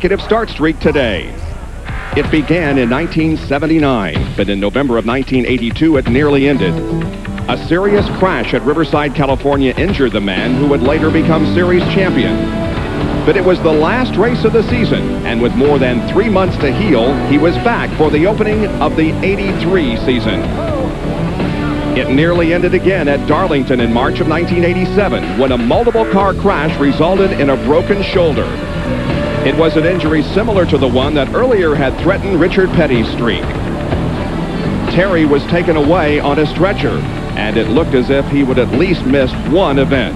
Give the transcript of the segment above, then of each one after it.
consecutive start streak today. It began in 1979, but in November of 1982, it nearly ended. A serious crash at Riverside, California injured the man who would later become series champion. But it was the last race of the season, and with more than 3 months to heal, he was back for the opening of the 83 season. It nearly ended again at Darlington in March of 1987 when a multiple car crash resulted in a broken shoulder. It was an injury similar to the one that earlier had threatened Richard Petty's streak. Terry was taken away on a stretcher, and it looked as if he would at least miss one event.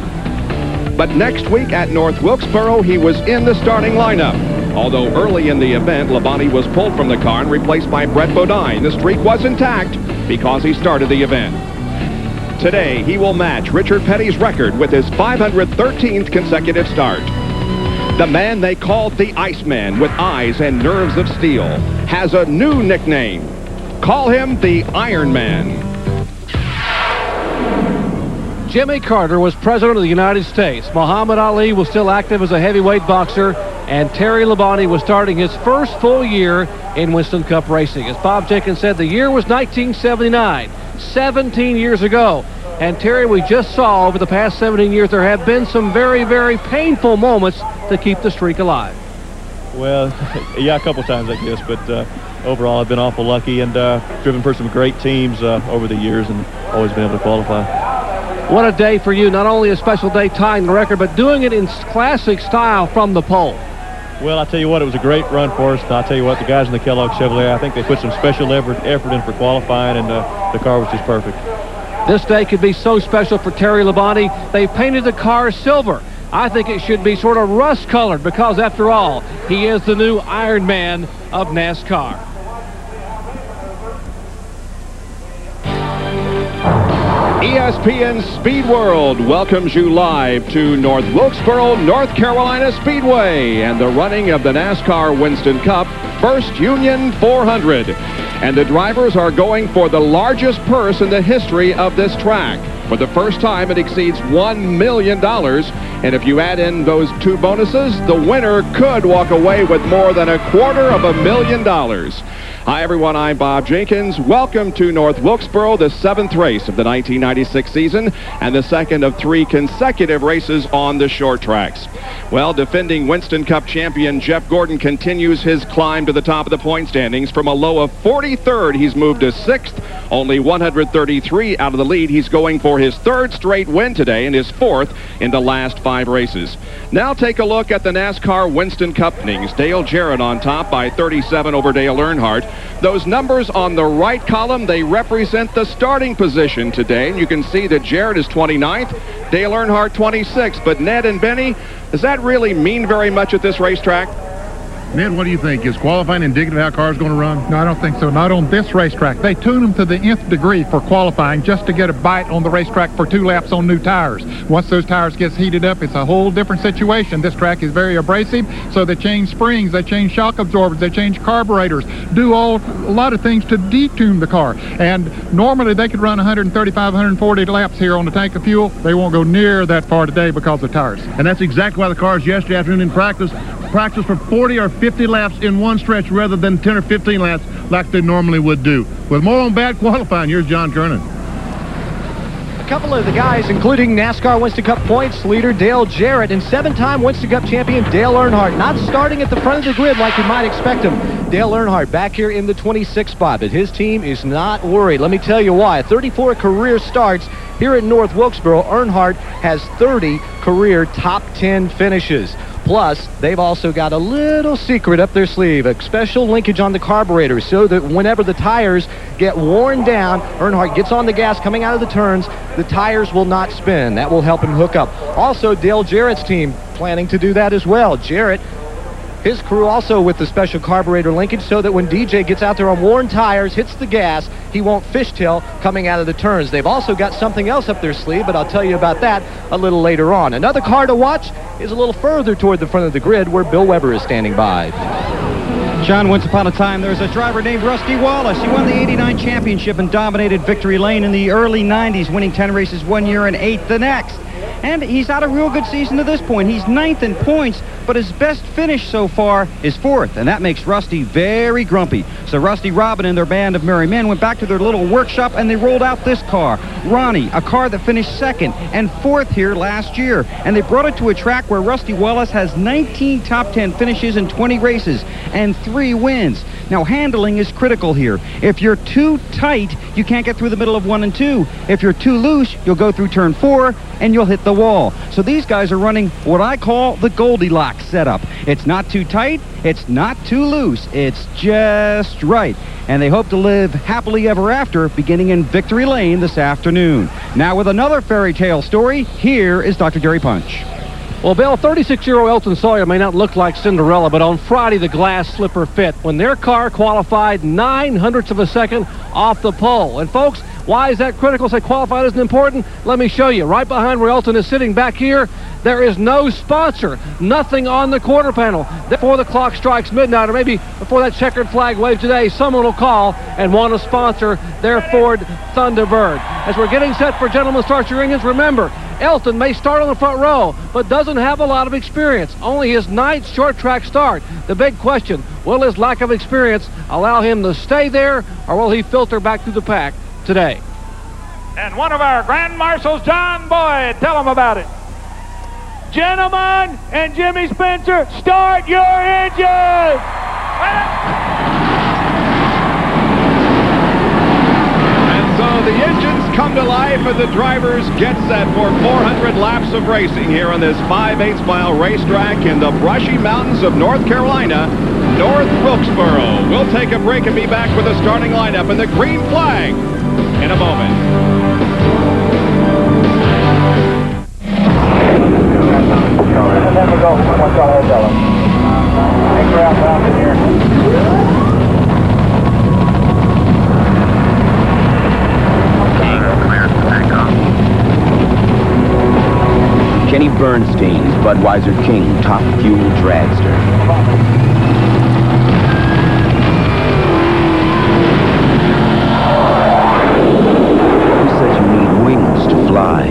But next week at North Wilkesboro, he was in the starting lineup. Although early in the event, Labonte was pulled from the car and replaced by Brett Bodine. The streak was intact because he started the event. Today, he will match Richard Petty's record with his 513th consecutive start. The man they called the Iceman, with eyes and nerves of steel, has a new nickname. Call him the Iron Man. Jimmy Carter was president of the United States. Muhammad Ali was still active as a heavyweight boxer, and Terry Labonte was starting his first full year in Winston Cup racing. As Bob Jenkins said, the year was 1979, 17 years ago. And Terry, we just saw over the past 17 years, there have been some very, very painful moments to keep the streak alive. Well, yeah, a couple times, I guess, but overall, I've been awful lucky and driven for some great teams over the years and always been able to qualify. What a day for you. Not only a special day tying the record, but doing it in classic style from the pole. Well, I tell you what, it was a great run for us. And I'll tell you what, the guys in the Kellogg Chevrolet, I think they put some special effort in for qualifying, and the car was just perfect. This day could be so special for Terry Labonte. They painted the car silver. I think it should be sort of rust-colored because, after all, he is the new Iron Man of NASCAR. ESPN Speed World welcomes you live to North Wilkesboro, North Carolina Speedway and the running of the NASCAR Winston Cup First Union 400. And the drivers are going for the largest purse in the history of this track. For the first time, it exceeds $1 million. And if you add in those two bonuses, the winner could walk away with more than $250,000. Hi, everyone. I'm Bob Jenkins. Welcome to North Wilkesboro, the 7th race of the 1996 season and the second of 3 consecutive races on the short tracks. Well, defending Winston Cup champion Jeff Gordon continues his climb to the top of the point standings. From a low of 43rd, he's moved to 6th, only 133 out of the lead. He's going for his 3rd straight win today and his 4th in the last 5 races. Now take a look at the NASCAR Winston Cup standings. Dale Jarrett on top by 37 over Dale Earnhardt. Those numbers on the right column, they represent the starting position today. And you can see that Jarrett is 29th, Dale Earnhardt 26th. But Ned and Benny, does that really mean very much at this racetrack? Ned, what do you think? Is qualifying indicative of how cars going to run? No, I don't think so. Not on this racetrack. They tune them to the nth degree for qualifying just to get a bite on the racetrack for 2 laps on new tires. Once those tires gets heated up, it's a whole different situation. This track is very abrasive, so they change springs, they change shock absorbers, they change carburetors, do a lot of things to detune the car. And normally they could run 135, 140 laps here on the tank of fuel. They won't go near that far today because of tires. And that's exactly why the cars yesterday afternoon in practice for 40 or 50 laps in one stretch rather than 10 or 15 laps like they normally would do. With more on bad qualifying, here's John Kernan. A couple of the guys, including NASCAR Winston Cup points leader Dale Jarrett and 7-time Winston Cup champion Dale Earnhardt, not starting at the front of the grid like you might expect him. Dale Earnhardt back here in the 26th spot, but his team is not worried. Let me tell you why. 34 career starts here at North Wilkesboro. Earnhardt has 30 career top 10 finishes. Plus, they've also got a little secret up their sleeve, a special linkage on the carburetor so that whenever the tires get worn down, Earnhardt gets on the gas coming out of the turns, the tires will not spin. That will help him hook up. Also, Dale Jarrett's team planning to do that as well. Jarrett, his crew also with the special carburetor linkage so that when DJ gets out there on worn tires, hits the gas, he won't fishtail coming out of the turns. They've also got something else up their sleeve, but I'll tell you about that a little later on. Another car to watch is a little further toward the front of the grid where Bill Weber is standing by. John, once upon a time, there was a driver named Rusty Wallace. He won the '89 championship and dominated victory lane in the early '90s, winning 10 races one year and 8 the next. And he's had a real good season to this point. He's 9th in points, but his best finish so far is 4th, and that makes Rusty very grumpy. So Rusty, Robin, and their band of merry men went back to their little workshop, and they rolled out this car, Ronnie, a car that finished 2nd and 4th here last year. And they brought it to a track where Rusty Wallace has 19 top 10 finishes in 20 races and 3 wins. Now, handling is critical here. If you're too tight, you can't get through the middle of 1 and 2. If you're too loose, you'll go through turn 4 and you'll hit the wall. So these guys are running what I call the Goldilocks setup. It's not too tight, it's not too loose, it's just right. And they hope to live happily ever after, beginning in Victory Lane this afternoon. Now with another fairy tale story, here is Dr. Jerry Punch. Well, Bill, 36-year-old Elton Sawyer may not look like Cinderella, but on Friday the glass slipper fit when their car qualified 9/100ths of a second off the pole. And folks, why is that critical? Say qualified isn't important? Let me show you. Right behind where Elton is sitting back here, there is no sponsor, nothing on the quarter panel. Before the clock strikes midnight, or maybe before that checkered flag waves today, someone will call and want to sponsor their Ford Thunderbird. As we're getting set for Gentlemen Start Your Engines, remember, Elton may start on the front row, but doesn't have a lot of experience. Only his 9th short track start. The big question, will his lack of experience allow him to stay there, or will he filter back through the pack today? And one of our Grand Marshals, John Boyd, tell him about it. Gentlemen and Jimmy Spencer, start your engines! And so the engines come to life and the drivers get set for 400 laps of racing here on this 5/8 mile racetrack in the brushy mountains of North Carolina, North Wilkesboro. We'll take a break and be back with the starting lineup and the green flag in a moment. Let me go. What's y'all tell them? Anchor outbound in here. Clear for takeoff. Kenny Bernstein's Budweiser King Top Fuel Dragster. Who says you need wings to fly?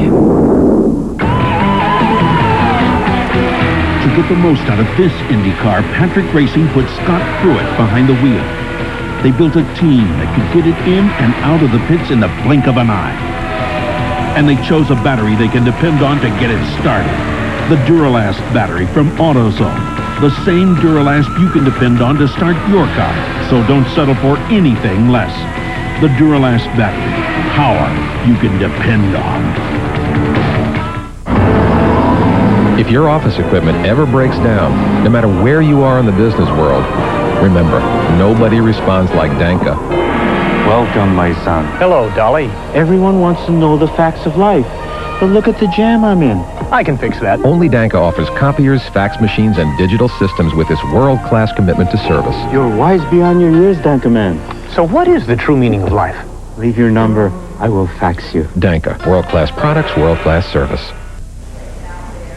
To get the most out of this Indy car, Patrick Racing put Scott Pruitt behind the wheel. They built a team that could get it in and out of the pits in the blink of an eye. And they chose a battery they can depend on to get it started. The Duralast battery from AutoZone. The same Duralast you can depend on to start your car. So don't settle for anything less. The Duralast battery. Power you can depend on. If your office equipment ever breaks down, no matter where you are in the business world, remember, nobody responds like Danka. Welcome, my son. Hello, Dolly. Everyone wants to know the facts of life, but look at the jam I'm in. I can fix that. Only Danka offers copiers, fax machines, and digital systems with this world-class commitment to service. You're wise beyond your years, Danka man. So what is the true meaning of life? Leave your number. I will fax you. Danka, world-class products, world-class service.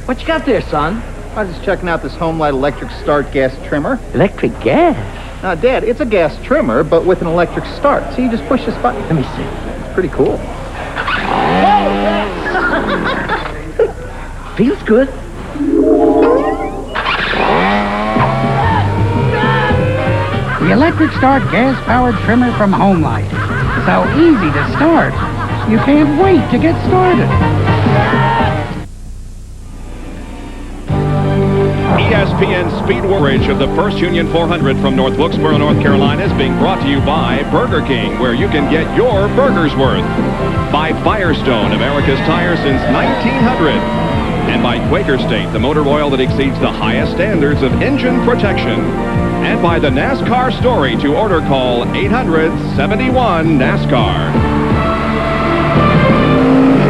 What you got there, son? I was just checking out this Homelight electric start gas trimmer. Electric gas? Now, Dad, it's a gas trimmer, but with an electric start. See, you just push this button. Let me see. It's pretty cool. Feels good. The electric start gas-powered trimmer from Homelight. So easy to start. You can't wait to get started. ESPN Speed coverage of the First Union 400 from North Wilkesboro, North Carolina is being brought to you by Burger King, where you can get your burger's worth. By Firestone, America's tire since 1900. And by Quaker State, the motor oil that exceeds the highest standards of engine protection. And by the NASCAR Story. To order, call 800-71-NASCAR.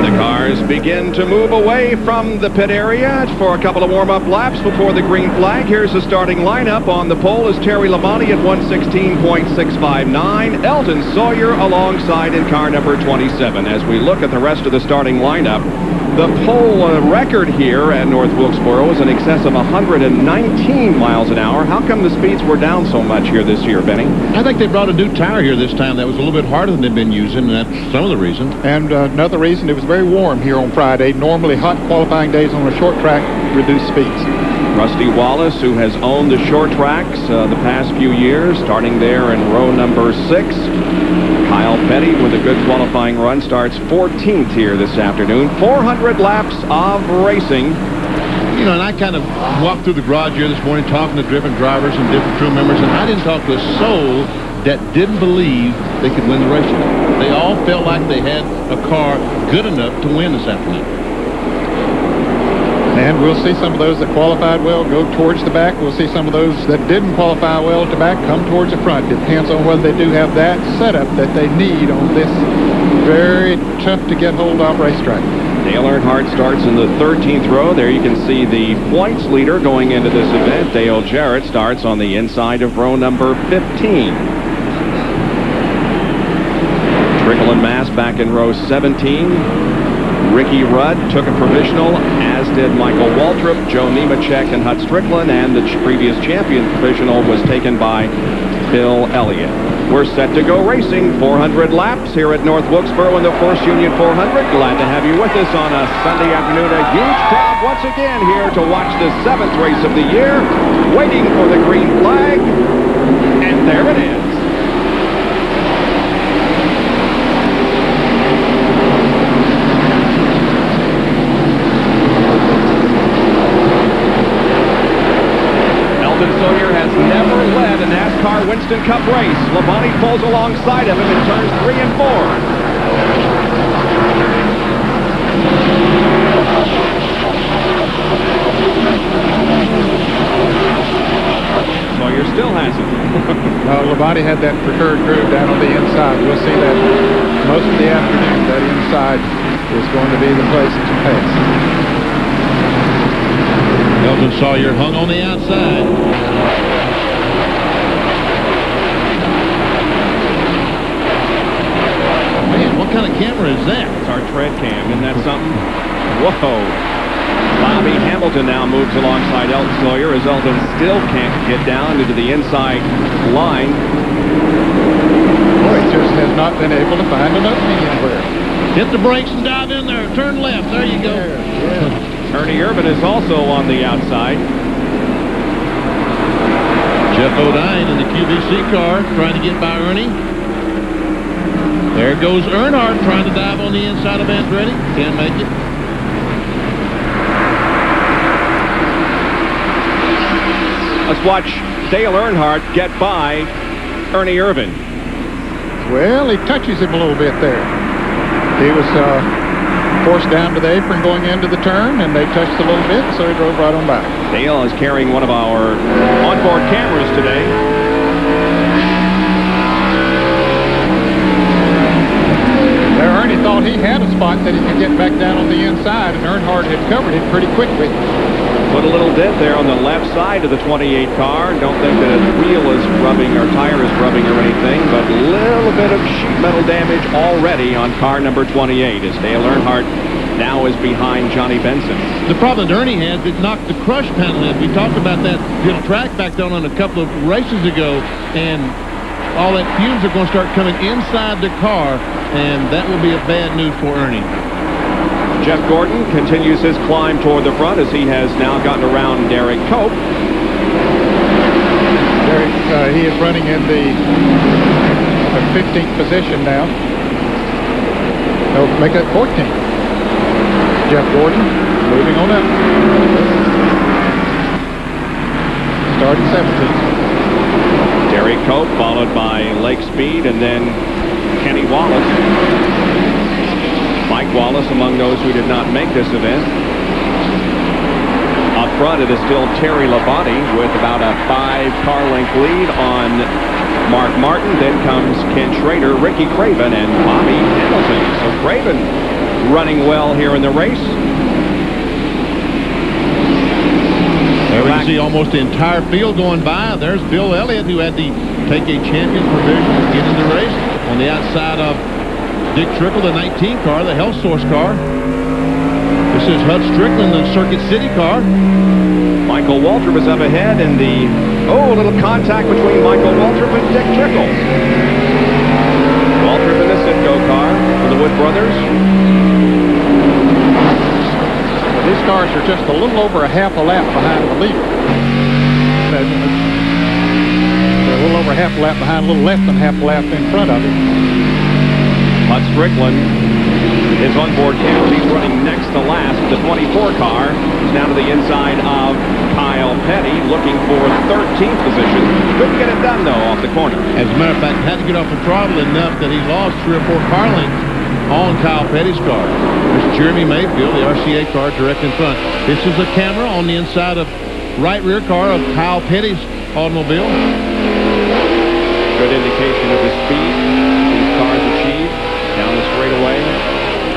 The cars begin to move away from the pit area for a couple of warm-up laps before the green flag. Here's the starting lineup. On the pole is Terry Labonte at 116.659. Elton Sawyer alongside in car number 27. As we look at the rest of the starting lineup, The pole record here at North Wilkesboro was in excess of 119 miles an hour. How come the speeds were down so much here this year, Benny? I think they brought a new tire here this time that was a little bit harder than they've been using, and that's some of the reason. And another reason, it was very warm here on Friday. Normally hot qualifying days on a short track reduce speeds. Rusty Wallace, who has owned the short tracks the past few years, starting there in row number 6. Kyle Petty with a good qualifying run starts 14th here this afternoon. 400 laps of racing. You know, and I kind of walked through the garage here this morning talking to different drivers and different crew members, and I didn't talk to a soul that didn't believe they could win the race today. They all felt like they had a car good enough to win this afternoon. And we'll see some of those that qualified well go towards the back. We'll see some of those that didn't qualify well at the back come towards the front. It depends on whether they do have that setup that they need on this very tough to get hold of racetrack. Dale Earnhardt starts in the 13th row. There you can see the points leader going into this event. Dale Jarrett starts on the inside of row number 15. Trickle and Mass back in row 17. Ricky Rudd took a provisional, as did Michael Waltrip, Joe Nemechek, and Hut Strickland, and the previous champion provisional was taken by Bill Elliott. We're set to go racing. 400 laps here at North Wilkesboro in the First Union 400. Glad to have you with us on a Sunday afternoon. A huge crowd once again here to watch the 7th race of the year, waiting for the green flag, and there it is. Sawyer has never led a NASCAR Winston Cup race. Labonte pulls alongside of him in turns 3 and 4. Sawyer still has it. Labonte had that preferred groove down on the inside. We'll see that most of the afternoon. That inside is going to be the place to pass. Eldon Sawyer hung on the outside. Man, what kind of camera is that? It's our tread cam. Isn't that something? Whoa. Bobby Hamilton now moves alongside Eldon Sawyer as Eldon still can't get down into the inside line. Boy, he just has not been able to find an opening anywhere. Hit the brakes and dive in there. Turn left. There you go. Yeah. Ernie Irvin is also on the outside. Jeff O'Dine in the QVC car trying to get by Ernie. There goes Earnhardt trying to dive on the inside of Andretti. Can't make it. Let's watch Dale Earnhardt get by Ernie Irvin. Well, he touches him a little bit there. He was forced down to the apron going into the turn, and they touched a little bit, so he drove right on by. Dale is carrying one of our onboard cameras today. There, Ernie thought he had a spot that he could get back down on the inside, and Earnhardt had covered it pretty quickly. Put a little dent there on the left side of the 28 car. Don't think that a wheel is rubbing or tire is rubbing or anything, but a little bit of sheet metal damage already on car number 28 as Dale Earnhardt now is behind Johnny Benson. The problem that Ernie had that knocked the crush panel in. We talked about that track back down on a couple of races ago, and all that fumes are going to start coming inside the car, and that will be a bad news for Ernie. Jeff Gordon continues his climb toward the front as he has now gotten around Derek Cope. Derek, he is running in the 15th position now. He'll make it 14th. Jeff Gordon moving on up. Starting 17th. Derek Cope followed by Lake Speed and then Kenny Wallace. Mike Wallace among those who did not make this event. Up front, it is still Terry Labonte with about a 5-car length lead on Mark Martin. Then comes Ken Schrader, Ricky Craven, and Bobby Hamilton. So Craven running well here in the race. There we can see almost the entire field going by. There's Bill Elliott, who had to take a champion provision to get in the race on the outside of Dick Trickle, the 19 car, the Health Source car. This is Hud Strickland, the Circuit City car. Michael Waltrip is up ahead in the, a little contact between Michael Waltrip and Dick Trickle. Waltrip in the Citgo car for the Wood brothers. Well, these cars are just a little over a half a lap behind the leader. They're a little over half a lap behind, a little less than half a lap in front of him. Hud Strickland is on board count. He's running next to last. The 24 car is down to the inside of Kyle Petty, looking for 13th position. Couldn't get it done, though, off the corner. As a matter of fact, had to get off the throttle enough that he lost 3 or 4 car lengths on Kyle Petty's car. There's Jeremy Mayfield, the RCA car, direct in front. This is a camera on the inside of right rear car of Kyle Petty's automobile. Good indication of the speed these cars achieve down the straightaway,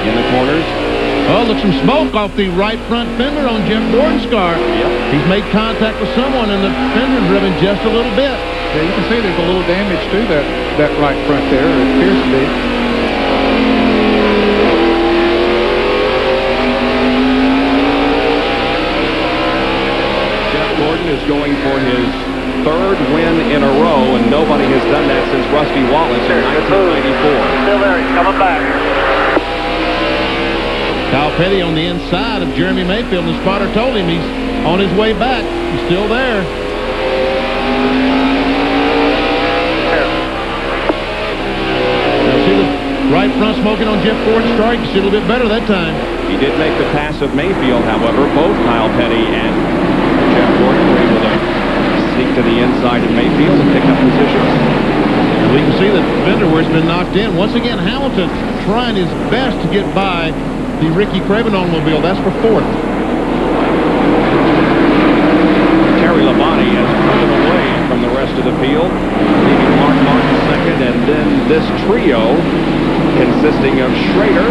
in the corners. Oh, look, some smoke off the right front fender on Jeff Gordon's car. Yep. He's made contact with someone, and the fender's ripping just a little bit. Yeah, you can see there's a little damage to that right front there. It appears to be. Jeff Gordon is going for his 3rd win in a row, and nobody has done that since Rusty Wallace in 1994. Still there, he's coming back. Kyle Petty on the inside of Jeremy Mayfield, and the spotter told him he's on his way back. He's still there. Now see the right front smoking on Jeff Gordon's car. You can see a little bit better that time. He did make the pass of Mayfield, however. Both Kyle Petty and Jeff Gordon were able to sneak to the inside of Mayfield and pick up positions. We can see the fender where it's been knocked in. Once again, Hamilton trying his best to get by the Ricky Craven automobile. That's for 4th. Terry Labonte has pulled away from the rest of the field, leaving Mark Martin 2nd, and then this trio consisting of Schrader,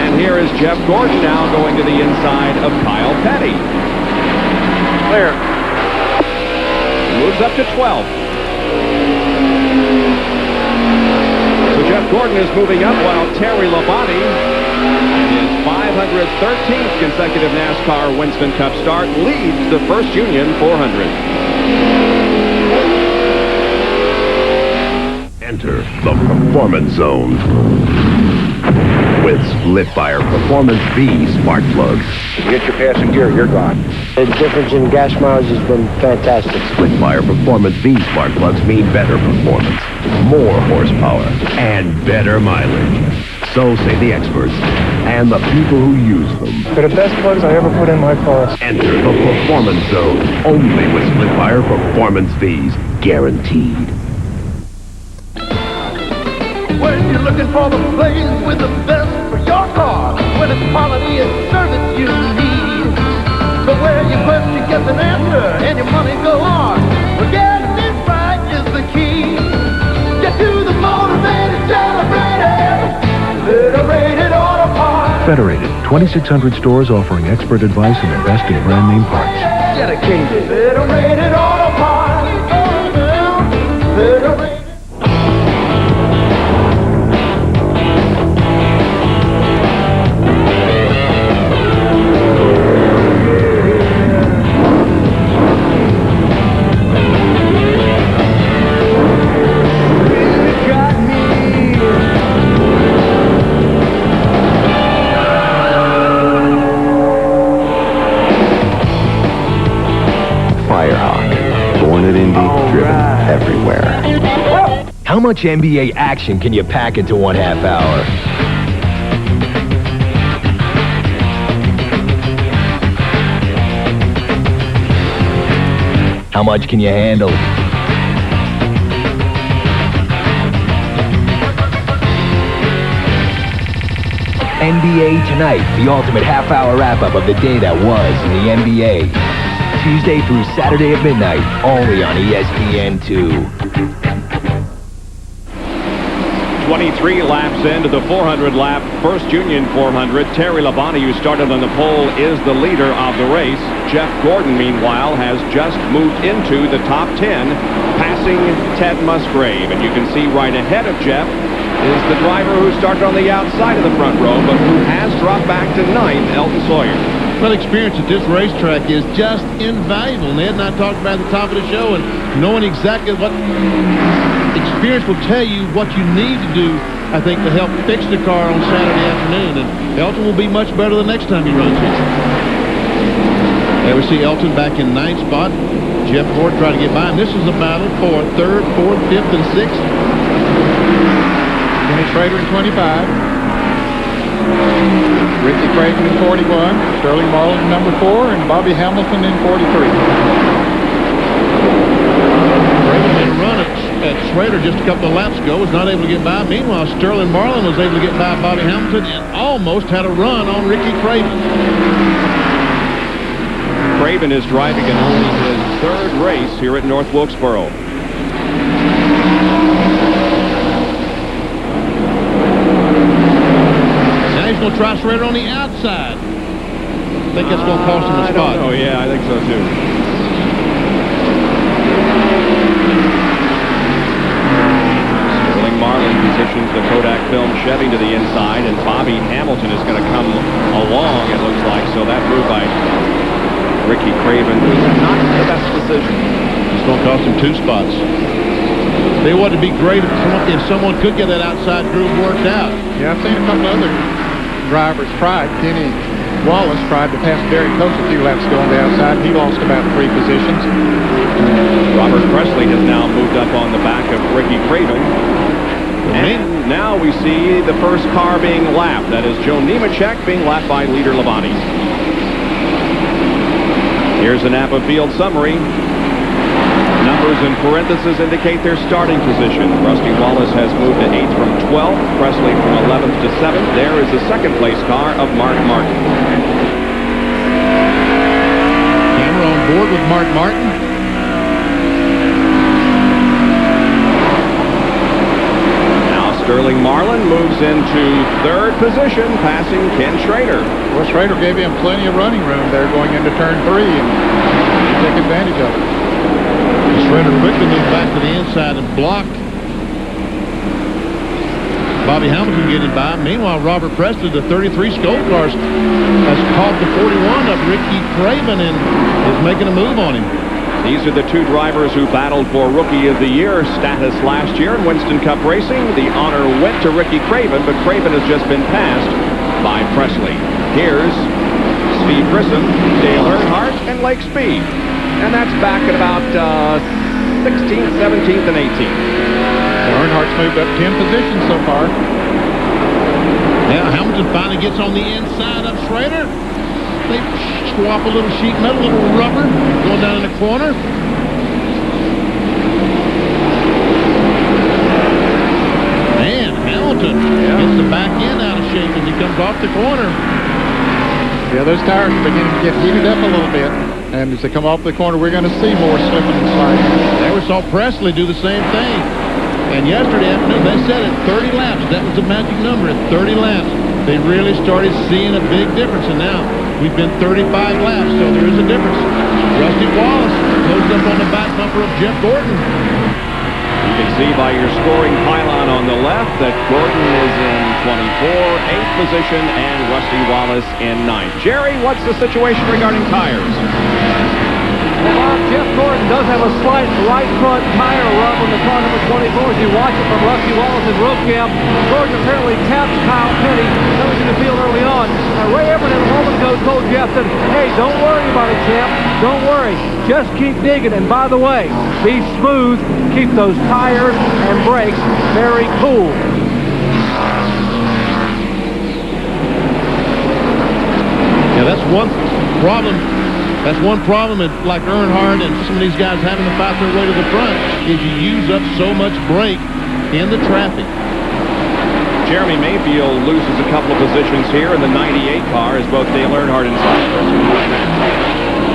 and here is Jeff Gordon now going to the inside of Kyle Petty. Clear. Moves up to 12th. So Jeff Gordon is moving up while Terry Labonte, in his 513th consecutive NASCAR Winston Cup start, leads the First Union 400. Enter the Performance Zone with Split-Fire Performance V spark plugs. If you get your passing gear, you're gone. The difference in gas mileage has been fantastic. Split-Fire Performance V spark plugs mean better performance, more horsepower, and better mileage. So say the experts and the people who use them. They're the best plugs I ever put in my car. Enter the Performance Zone only with Split-Fire Performance V's, guaranteed. When you're looking for the place with the best for your car, when it's quality and service you need, so where you question gets an answer and your money go on. Well, getting it right is the key. Get to the motivated, celebrated, Federated Auto Parts. Federated, 2,600 stores offering expert advice and the best in brand name parts. Dedicated, Federated Auto Parts. Federated. How much NBA action can you pack into 1/2 hour? How much can you handle? NBA Tonight, the ultimate half-hour wrap-up of the day that was in the NBA. Tuesday through Saturday at midnight, only on ESPN2. 23 laps into the 400-lap First Union 400. Terry Labonte, who started on the pole, is the leader of the race. Jeff Gordon, meanwhile, has just moved into the top 10, passing Ted Musgrave. And you can see right ahead of Jeff is the driver who started on the outside of the front row, but who has dropped back to 9th, Elton Sawyer. Well, experience at this racetrack is just invaluable. Ned and I talked about at the top of the show, and knowing exactly what experience will tell you what you need to do, I think, to help fix the car on Saturday afternoon. And Elton will be much better the next time he runs it. There we see Elton back in 9th spot. Jeff Gordon trying to get by him. This is a battle for 3rd, 4th, 5th, and 6th. Kenny Schrader in 25. Ricky Craven in 41. Sterling Marlin in number 4. And Bobby Hamilton in 43. Craven made a run at Schrader just a couple of laps ago. Was not able to get by. Meanwhile, Sterling Marlin was able to get by Bobby Hamilton and almost had a run on Ricky Craven. Craven is driving in only his 3rd race here at North Wilkesboro. Now he's going to try Schrader on the outside. I think that's going to cost him a spot. Oh, yeah, I think so too. Sterling Marlin positions the Kodak film Chevy to the inside, and Bobby Hamilton is going to come along, it looks like. So that move by Ricky Craven was not the best decision. It's going to cost him 2 spots. They would be great if someone could get that outside groove worked out. Yeah, I've seen a couple other drivers tried. Kenny Wallace tried to pass Derek Coates a few laps ago on the outside. He lost about 3 positions. Robert Presley has now moved up on the back of Ricky Craven. And now we see the first car being lapped. That is Joe Nemechek being lapped by leader Labonte. Here's a Napa field summary. Numbers in parentheses indicate their starting position. Rusty Wallace has moved to 8th from 12th. Presley from 11th to 7th. There is the 2nd place car of Mark Martin. Camera on board with Mark Martin. Now Sterling Marlin moves into 3rd position, passing Ken Schrader. Well, Schrader gave him plenty of running room there going into turn 3, and he took advantage of it. Schrader quickly moved back to the inside and blocked Bobby Hamilton getting by. Meanwhile, Robert Presley, the 33 Skoal cars, has caught the 41 of Ricky Craven and is making a move on him. These are the 2 drivers who battled for Rookie of the Year status last year in Winston Cup Racing. The honor went to Ricky Craven, but Craven has just been passed by Presley. Here's Steve Grissom, Dale Earnhardt, and Lake Speed. And that's back at about 16th, 17th, and 18th. Earnhardt's moved up 10 positions so far. Now Hamilton finally gets on the inside of Schrader. They swap a little sheet metal, a little rubber, going down in the corner. And Hamilton gets the back end out of shape as he comes off the corner. Yeah, those tires are beginning to get heated up a little bit. And as they come off the corner, we're going to see more slipping and sliding. There we saw Presley do the same thing. And yesterday afternoon, they said at 30 laps, that was the magic number, at 30 laps, they really started seeing a big difference. And now we've been 35 laps, so there is a difference. Rusty Wallace closed up on the back bumper of Jeff Gordon. You can see by your scoring pylon on the left that Gordon is in 24, 8th position, and Rusty Wallace in 9th. Jerry, what's the situation regarding tires? Well, Bob, Jeff Gordon does have a slight right front tire rub on the car number 24 as you watch it from Rusty Wallace's road cam. Gordon apparently tapped Kyle Petty coming to the field early on. Now, Ray Everett a moment ago told Jeff that, hey, don't worry about it, champ. Don't worry. Just keep digging. And by the way, be smooth. Keep those tires and brakes very cool. Yeah, that's one problem. That's one problem like Earnhardt and some of these guys having to fight their way to the front is you use up so much brake in the traffic. Jeremy Mayfield loses a couple of positions here in the 98 car as both Dale Earnhardt and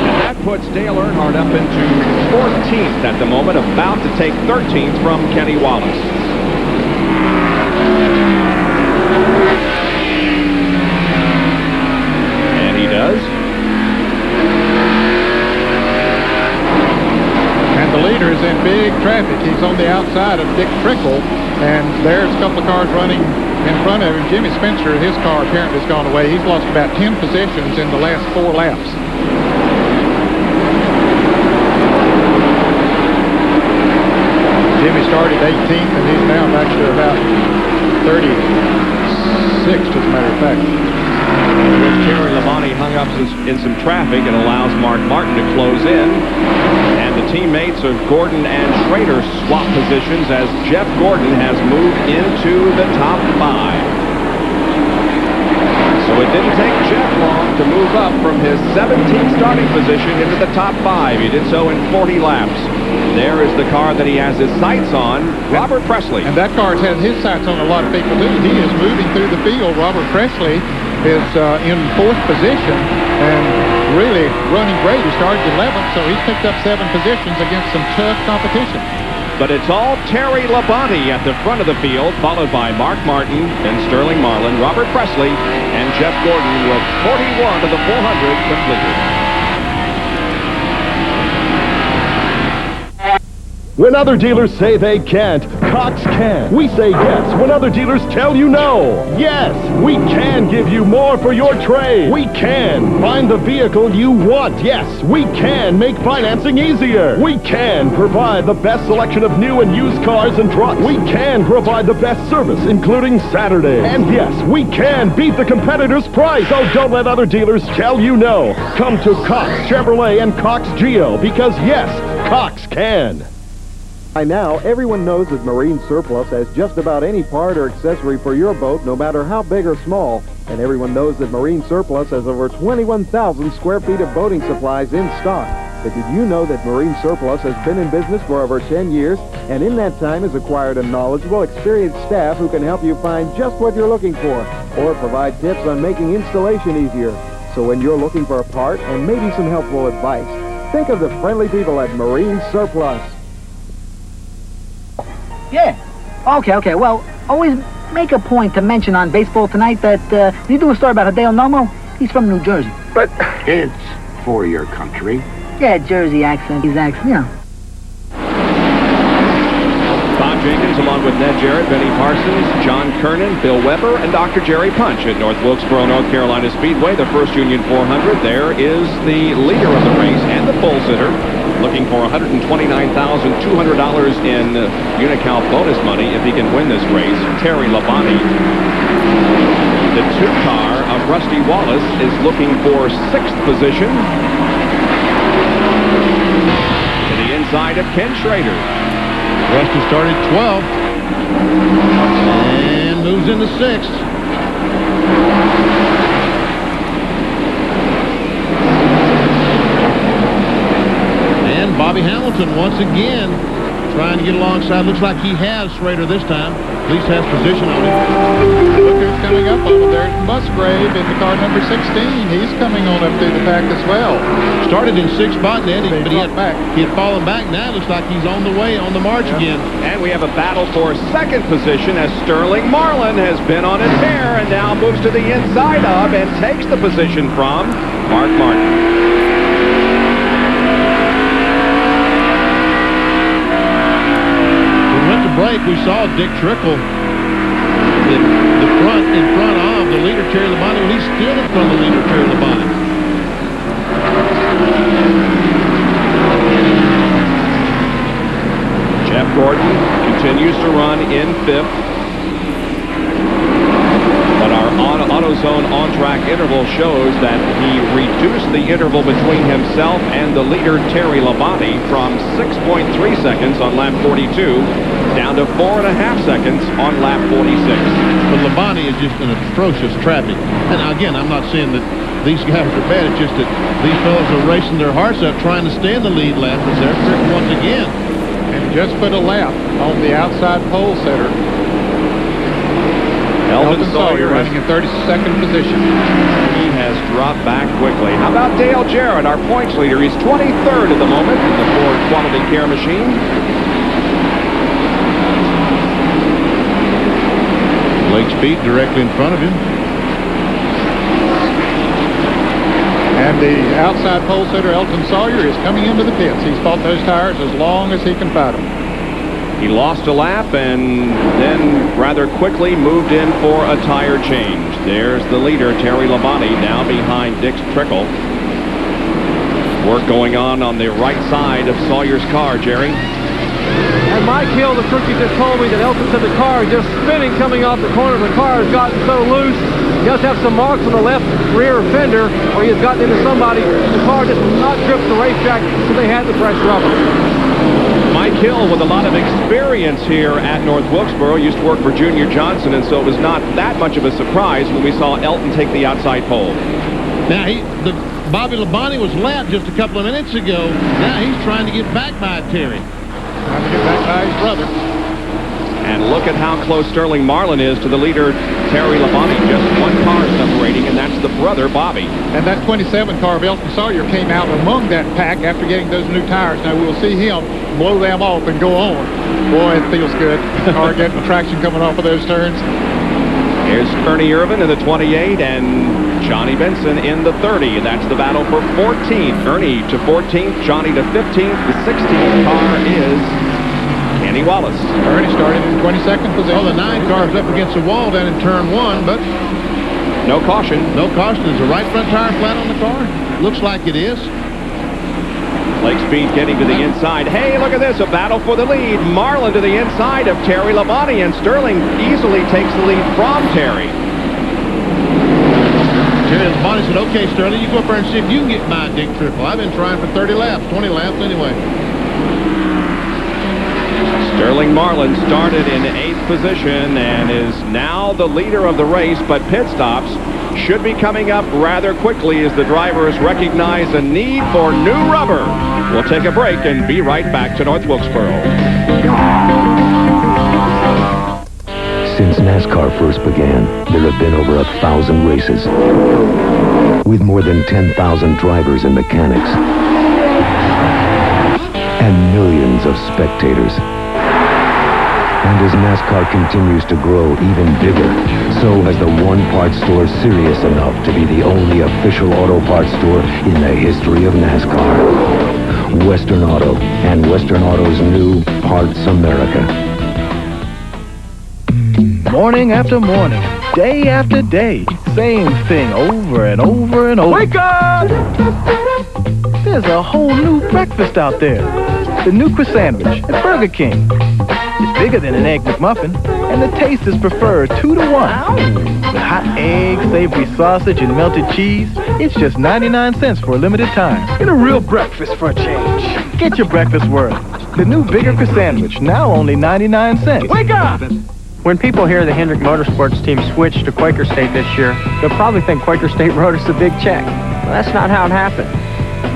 and that puts Dale Earnhardt up into 14th at the moment, about to take 13th from Kenny Wallace. And he does. And the leader is in big traffic. He's on the outside of Dick Trickle, and there's a couple of cars running in front of him. Jimmy Spencer, his car apparently has gone away. He's lost about 10 positions in the last 4 laps. Jimmy started 18th, and he's now back to about 36th, as a matter of fact. Terry Labonte hung up in some traffic and allows Mark Martin to close in. And the teammates of Gordon and Schrader swap positions as Jeff Gordon has moved into the top 5. So it didn't take Jeff long to move up from his 17th starting position into the top 5. He did so in 40 laps. There is the car that he has his sights on, Robert Presley. And that car has had his sights on a lot of people, too. He is moving through the field. Robert Presley is in 4th position and really running great. He started 11th, so he's picked up 7 positions against some tough competition. But it's all Terry Labonte at the front of the field, followed by Mark Martin, then Sterling Marlin, Robert Presley, and Jeff Gordon with 41 of the 400 completed. When other dealers say they can't, Cox can. We say yes when other dealers tell you no. Yes, we can give you more for your trade. We can find the vehicle you want. Yes, we can make financing easier. We can provide the best selection of new and used cars and trucks. We can provide the best service, including Saturdays. And yes, we can beat the competitor's price. So don't let other dealers tell you no. Come to Cox Chevrolet and Cox Geo because yes, Cox can. By now, everyone knows that Marine Surplus has just about any part or accessory for your boat, no matter how big or small. And everyone knows that Marine Surplus has over 21,000 square feet of boating supplies in stock. But did you know that Marine Surplus has been in business for over 10 years, and in that time has acquired a knowledgeable, experienced staff who can help you find just what you're looking for, or provide tips on making installation easier. So when you're looking for a part and maybe some helpful advice, think of the friendly people at Marine Surplus. Yeah. Okay. Well, always make a point to mention on Baseball Tonight that you do a story about Hideo Nomo. He's from New Jersey. But it's for your country. Yeah, Jersey accent. His accent, you know. Bob Jenkins, along with Ned Jarrett, Benny Parsons, John Kernan, Bill Weber, and Dr. Jerry Punch at North Wilkesboro, North Carolina Speedway, the First Union 400. There is the leader of the race and the pole sitter, looking for $129,200 in Unocal bonus money if he can win this race, Terry Labonte. The 2-car of Rusty Wallace is looking for 6th position to the inside of Ken Schrader. Rusty started 12th and moves into 6th. And Bobby Hamilton once again trying to get alongside. Looks like he has Schrader this time. At least has position on him. Look who's coming up over there. Musgrave in the car number 16. He's coming on up through the pack as well. Started in 6th spot, but he had fallen back. Now it looks like he's on the way, on the march again. And we have a battle for 2nd position as Sterling Marlin has been on a tear and now moves to the inside of and takes the position from Mark Martin. Break, we saw Dick Trickle in front of the leader Terry Labonte, and he's still in front of the leader Terry Labonte. Jeff Gordon continues to run in 5th, but our AutoZone on-track interval shows that he reduced the interval between himself and the leader Terry Labonte from 6.3 seconds on lap 42 down to 4.5 seconds on lap 46. But Labonte is just an atrocious traffic. And again, I'm not saying that these guys are bad. It's just that these fellows are racing their hearts out trying to stay in the lead lap as they're tripping once again. And just put a lap on the outside pole sitter. Elton Sawyer running in 32nd position. He has dropped back quickly. How about Dale Jarrett, our points leader? He's 23rd at the moment in the Ford Quality Care machine. Lake Speed directly in front of him. And the outside pole sitter, Elton Sawyer, is coming into the pits. He's fought those tires as long as he can fight them. He lost a lap and then rather quickly moved in for a tire change. There's the leader, Terry Labonte, now behind Dick Trickle. Work going on the right side of Sawyer's car, Jerry. And Mike Hill, the rookie, just told me that Elton said the car is just spinning coming off the corner. The car has gotten so loose. He does have some marks on the left rear fender where he has gotten into somebody. The car just will not grip the racetrack, so they had to press rubber. Mike Hill, with a lot of experience here at North Wilkesboro, used to work for Junior Johnson, and so it was not that much of a surprise when we saw Elton take the outside pole. Now, Bobby Labonte was lapped just a couple of minutes ago. Now he's trying to get back by Terry. Trying to get back by his brother. And look at how close Sterling Marlin is to the leader, Terry Labonte. Just one car separating, and that's the brother, Bobby. And that 27 car of Elton Sawyer came out among that pack after getting those new tires. Now we'll see him blow them off and go on. Boy, it feels good. Car getting traction coming off of those turns. Here's Ernie Irvin in the 28 and Johnny Benson in the 30. That's the battle for 14th. Ernie to 14th, Johnny to 15th. The 16th car is Kenny Wallace. Ernie started in 22nd position. Oh, the 9 car is up against the wall down in turn 1, but no caution. No caution. Is the right front tire flat on the car? Looks like it is. Lake Speed getting to the inside. Hey, look at this, a battle for the lead. Marlin to the inside of Terry Labonte, and Sterling easily takes the lead from Terry. Terry Labonte said, okay, Sterling, you go up there and see if you can get by Dick Trickle. I've been trying for 30 laps, 20 laps anyway. Sterling Marlin started in 8th position and is now the leader of the race, but pit stops should be coming up rather quickly as the drivers recognize a need for new rubber. We'll take a break and be right back to North Wilkesboro. Since NASCAR first began, there have been over 1,000 races with more than 10,000 drivers and mechanics and millions of spectators. And as NASCAR continues to grow even bigger, so has the One Parts Store serious enough to be the only official auto parts store in the history of NASCAR. Western Auto and Western Auto's new Parts America. Morning after morning, day after day, same thing over and over and over. Wake up! There's a whole new breakfast out there. The new Croissandwich at Burger King. It's bigger than an Egg McMuffin, and the taste is preferred 2 to 1. With hot eggs, savory sausage, and melted cheese, it's just 99 cents for a limited time. Get a real breakfast for a change. Get your breakfast worth. The new bigger Croissandwich, now only 99 cents. Wake up! When people hear the Hendrick Motorsports team switch to Quaker State this year, they'll probably think Quaker State wrote us a big check. Well, that's not how it happened.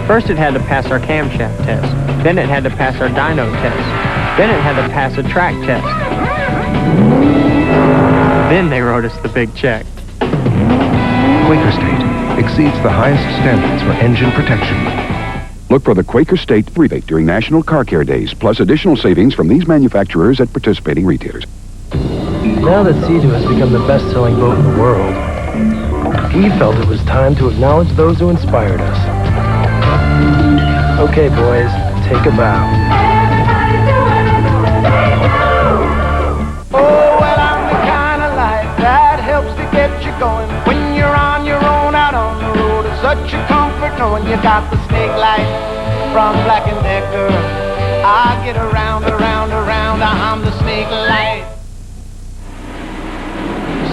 First it had to pass our camshaft test. Then it had to pass our dyno test. Then it had to pass a track test. Then they wrote us the big check. Quaker State exceeds the highest standards for engine protection. Look for the Quaker State rebate during National Car Care Days, plus additional savings from these manufacturers at participating retailers. Now that Sea-Doo has become the best-selling boat in the world, he felt it was time to acknowledge those who inspired us. Okay, boys, take a bow. Oh, well, I'm the kind of life that helps to get you going. When you're on your own out on the road, it's such a comfort knowing you got the snake light from Black & Decker. I get around, I'm the snake light.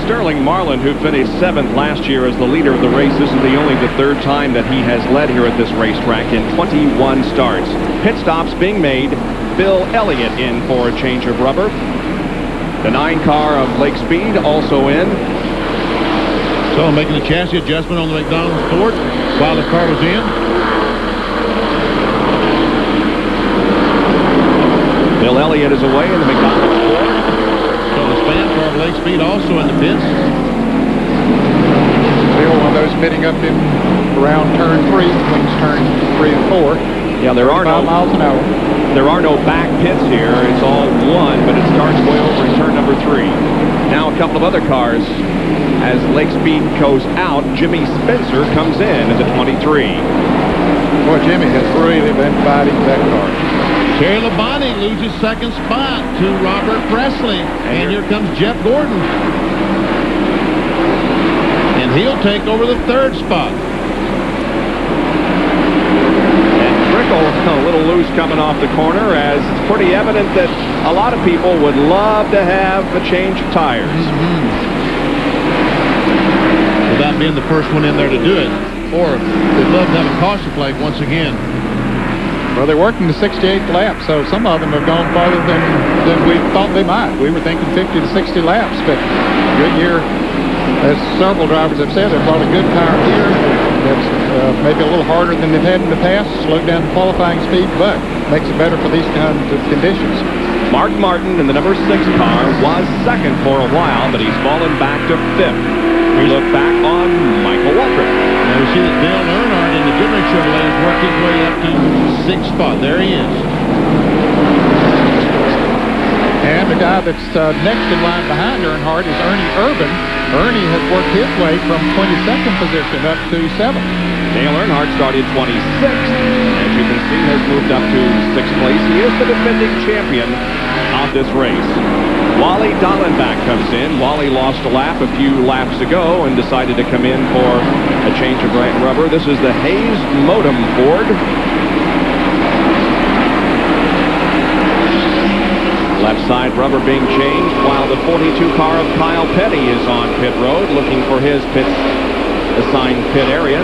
Sterling Marlin, who finished 7th last year as the leader of the race, this is the only the 3rd time that he has led here at this racetrack in 21 starts. Pit stops being made. Bill Elliott in for a change of rubber. The 9 car of Lake Speed also in. So making the chassis adjustment on the McDonald's Ford while the car was in. Bill Elliott is away in the McDonald's Ford. So the span car of Lake Speed also in the pits. Bill, one of those pitting up in around turn 3, between turn 3 and 4. Yeah, there are no miles an hour. There are no back pits here. It's all one, but it starts way over in turn number 3. Now a couple of other cars. As Lake Speed goes out, Jimmy Spencer comes in at the 23. Boy, Jimmy has really been fighting that car. Terry Labonte loses second spot to Robert Presley. And here comes Jeff Gordon. And he'll take over the third spot. And Trickle a little loose coming off the corner, as it's pretty evident that a lot of people would love to have a change of tires. Without being the first one in there to do it. Or they'd love to have a caution flag once again. Well, they're working the 68th lap, so some of them have gone farther than we thought they might. We were thinking 50 to 60 laps, but Goodyear, as several drivers have said, they've brought a good tire here. That's maybe a little harder than they've had in the past, slowed down the qualifying speed, but makes it better for these kinds of conditions. Mark Martin in the number 6 car was second for a while, but he's fallen back to 5th. We look back on Michael Waltrip. Now we see that Dale Earnhardt in the Goodrich Chevrolet has worked his way up to 6th spot. There he is. And the guy that's next in line behind Earnhardt is Ernie Urban. Ernie has worked his way from 22nd position up to 7th. Dale Earnhardt started 26th. As you can see, has moved up to 6th place. He is the defending champion of this race. Wally Dallenbach comes in. Wally lost a lap a few laps ago and decided to come in for a change of rubber. This is the Hayes Modem Ford. Left side rubber being changed while the 42 car of Kyle Petty is on pit road looking for his assigned pit area.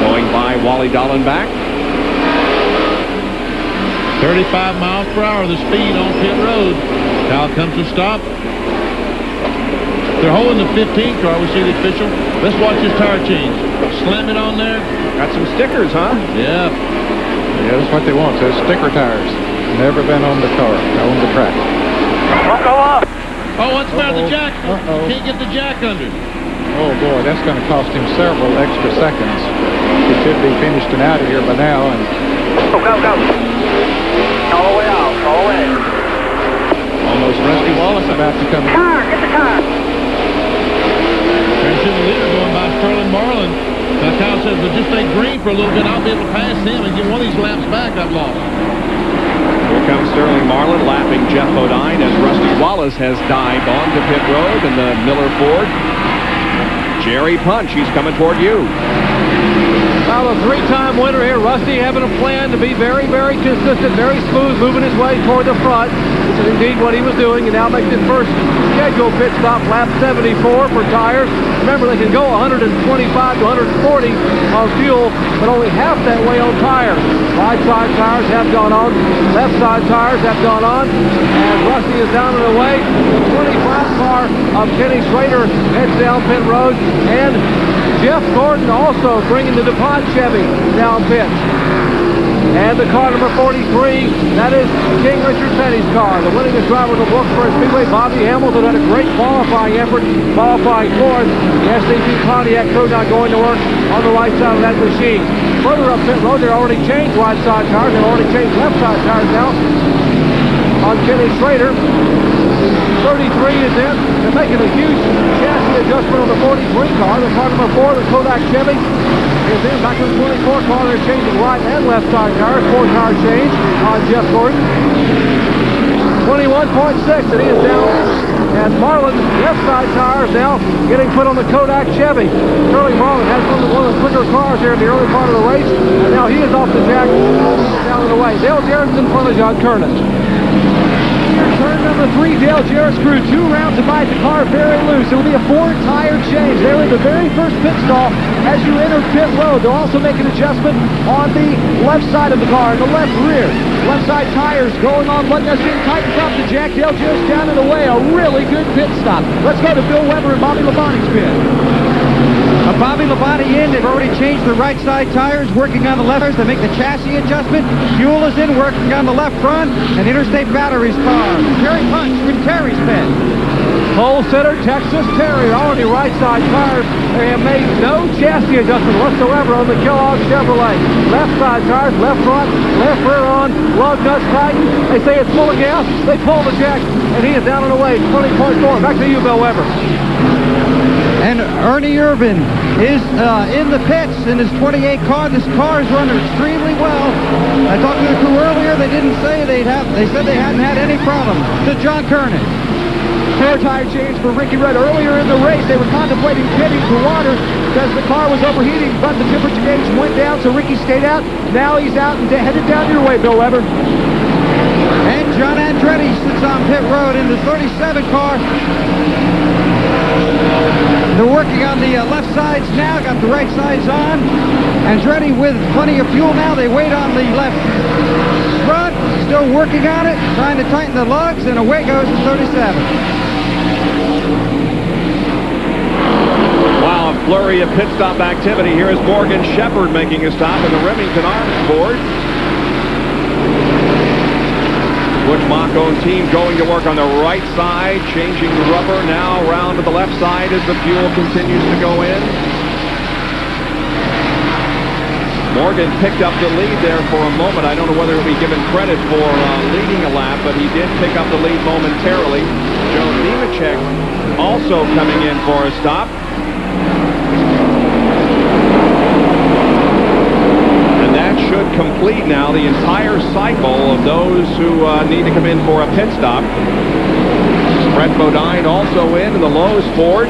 Going by Wally Dallenbach. 35 miles per hour, the speed on pit road. Now comes to stop. They're holding the 15 car. We see the official. Let's watch this tire change. Slam it on there. Got some stickers, huh? Yeah. Yeah, that's what they want. Those sticker tires. Never been on the car, on the track. Don't go up. Oh, what's the matter with the jack? Can't get the jack under. Oh, boy, that's going to cost him several extra seconds. He should be finished and out of here by now. And Go. All the way out. All the way. Almost Rusty Wallace about to come in. Get the car. Transition leader going by Sterling Marlin. Now Kyle says, but just stay green for a little bit. I'll be able to pass him and get one of these laps back I've lost. Here comes Sterling Marlin lapping Jeff Bodine as Rusty Wallace has dived onto pit road in the Miller Ford. Jerry Punch, he's coming toward you. Well, a three-time winner here. Rusty having a plan to be very, very consistent, very smooth, moving his way toward the front, which is indeed what he was doing. And now makes his first scheduled pit stop, lap 74 for tires. Remember, they can go 125 to 140 on fuel, but only half that way on tires. Right side tires have gone on. Left side tires have gone on. And Rusty is down and away. The 25 car of Kenny Schrader heads down pit road. And Jeff Gordon also bringing the DuPont Chevy down pit. And the car number 43, that is King Richard Petty's car. The winningest driver in the Wilkesboro Speedway, Bobby Hamilton, had a great qualifying effort, qualifying fourth. The SCP Pontiac crew now going to work on the right side of that machine. Further up pit road, they're already changed right side tires. They've already changed left side tires now on Kenny Schrader. 33 is in. They're making a huge chassis adjustment on the 43 car. The car number 4, the Kodak Chevy, is in. Back to the 24 car. They're changing right and left side tires. 4 tire change on Jeff Gordon. 21.6, and he is down. And Marlin, left side tires now getting put on the Kodak Chevy. Sterling Marlin has one of the quicker cars here in the early part of the race. And now he is off the jack, down and away. Dale Jarrett's in front of John Kernan. Turn number 3, Dale Jarrett's crew 2 rounds to bite the car very loose. It will be a 4-tire change. They're in the very first pit stall as you enter pit road. They'll also make an adjustment on the left side of the car, in the left rear. Left side tires going on, letting us in, tightens off the jack. Dale Jarrett's down and away. A really good pit stop. Let's go to Bill Weber and Bobby Labonte's pit. Bobby Labonte in. They've already changed the right side tires, working on the left tires to make the chassis adjustment. Fuel is in, working on the left front, and Interstate Batteries car. Terry Punch from Terry's pit. Pole sitter, Texas Terry, already right side tires. They have made no chassis adjustment whatsoever on the Kellogg Chevrolet. Left side tires, left front, left rear on, lug nuts tighten. They say it's full of gas. They pull the jack, and he is down and away. 20.4. Back to you, Bill Weber. And Ernie Irvin is in the pits in his 28 car. This car is running extremely well. I talked to the crew earlier. They didn't say they said they hadn't had any problems. To John Kernan. Four tire change for Ricky Rudd. Earlier in the race, they were contemplating pitting for water because the car was overheating, but the temperature gauge went down, so Ricky stayed out. Now he's out and headed down your way, Bill Weber. And John Andretti sits on pit road in the 37 car. They're working on the left sides now, got the right sides on. Andretti with plenty of fuel now. They wait on the left front, still working on it, trying to tighten the lugs, and away goes the 37. Wow, a flurry of pit stop activity. Here is Morgan Shepherd making a stop in the Remington Arms board. Butch Mach-owned team going to work on the right side, changing the rubber now round to the left side as the fuel continues to go in. Morgan picked up the lead there for a moment. I don't know whether he'll be given credit for leading a lap, but he did pick up the lead momentarily. Joe Nemechek also coming in for a stop. And that should complete now the entire cycle of those who need to come in for a pit stop. Brett Bodine also in the Lowe's Ford.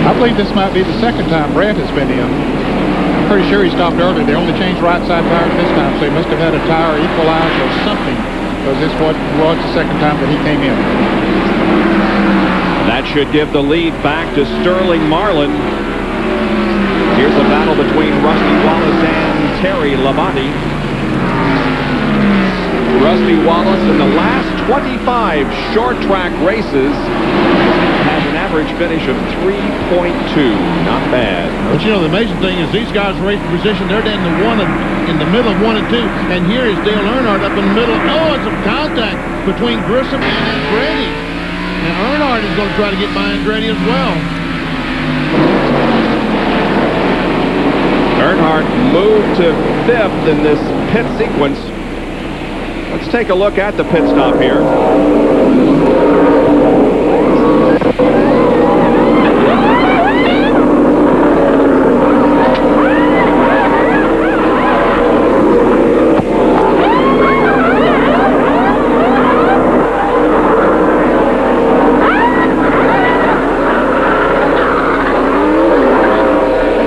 I believe this might be the second time Brett has been in. I'm pretty sure he stopped early. They only changed right side tires this time, so he must have had a tire equalized or something, because this was the second time that he came in. That should give the lead back to Sterling Marlin. Here's a battle between Rusty Wallace and Terry Labonte. Rusty Wallace in the last 25 short track races has an average finish of 3.2. Not bad. But you know, the amazing thing is these guys race position. They're down in the middle of 1 and 2. And here is Dale Earnhardt up in the middle. Oh, it's some contact between Grissom and Andretti. And Earnhardt is going to try to get by Andretti as well. Earnhardt moved to 5th in this pit sequence. Let's take a look at the pit stop here.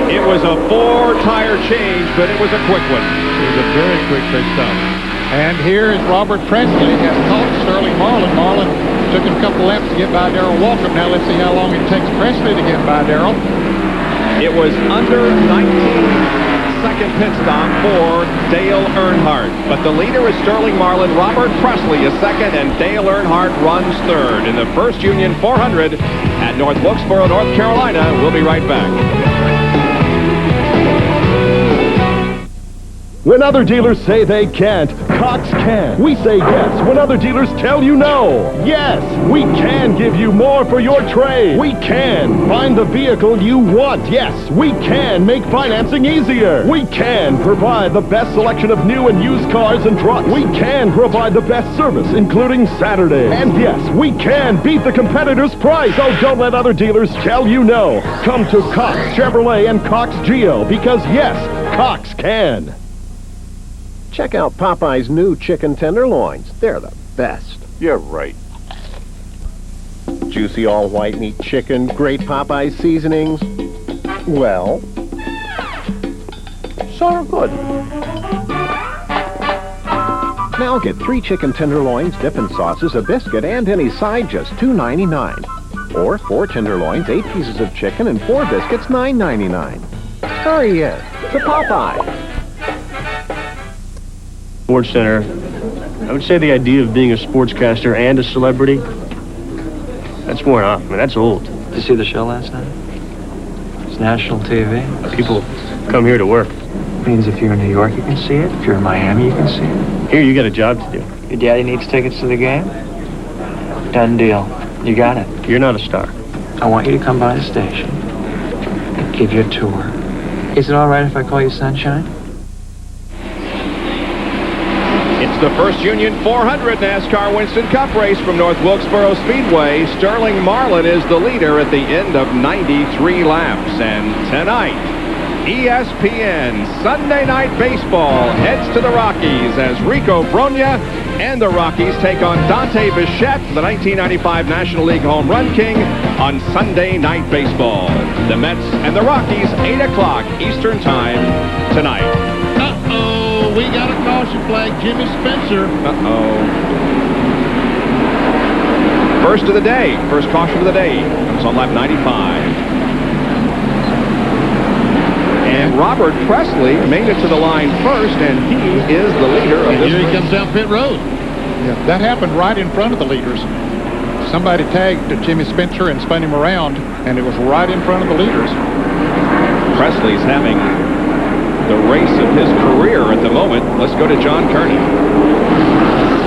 It was a 4-tire change, but it was a quick one. It was a very quick pit stop. And here is Robert Presley has caught Sterling Marlin. Marlin took him a couple laps to get by Darrell Waltrip. Now let's see how long it takes Presley to get by Darrell. It was under 19-second pit stop for Dale Earnhardt. But the leader is Sterling Marlin. Robert Presley is second, and Dale Earnhardt runs third in the First Union 400 at North Wilkesboro, North Carolina. We'll be right back. When other dealers say they can't, Cox can. We say yes when other dealers tell you no. Yes, we can give you more for your trade. We can find the vehicle you want. Yes, we can make financing easier. We can provide the best selection of new and used cars and trucks. We can provide the best service, including Saturdays. And yes, we can beat the competitor's price. So don't let other dealers tell you no. Come to Cox Chevrolet and Cox Geo, because yes, Cox can. Check out Popeye's new chicken tenderloins. They're the best. You're right. Juicy all white meat chicken, great Popeye seasonings. Well, sort of good. Now get 3 chicken tenderloins, dipping sauces, a biscuit, and any side, just $2.99. Or 4 tenderloins, 8 pieces of chicken, and 4 biscuits, $9.99. Hurry in to Popeye. Sports Center, I would say the idea of being a sportscaster and a celebrity, that's worn off. I mean, that's old. Did you see the show last night? It's national TV. People come here to work. Means if you're in New York, you can see it. If you're in Miami, you can see it. Here, you got a job to do. Your daddy needs tickets to the game? Done deal. You got it. You're not a star. I want you to come by the station and give you a tour. Is it all right if I call you Sunshine? It's the first Union 400 NASCAR Winston Cup race from North Wilkesboro Speedway. Sterling Marlin is the leader at the end of 93 laps. And tonight, ESPN Sunday Night Baseball heads to the Rockies as Rico Bronya and the Rockies take on Dante Bichette, the 1995 National League Home Run King, on Sunday Night Baseball. The Mets and the Rockies, 8 o'clock Eastern Time tonight. We got a caution flag. Jimmy Spencer. First of the day. First caution of the day. Comes on lap 95. And Robert Presley made it to the line first, and he is the leader of this race. Here he comes down pit road. Yeah, that happened right in front of the leaders. Somebody tagged Jimmy Spencer and spun him around, and it was right in front of the leaders. Presley's having the race of his career at the moment. Let's go to John Kearney.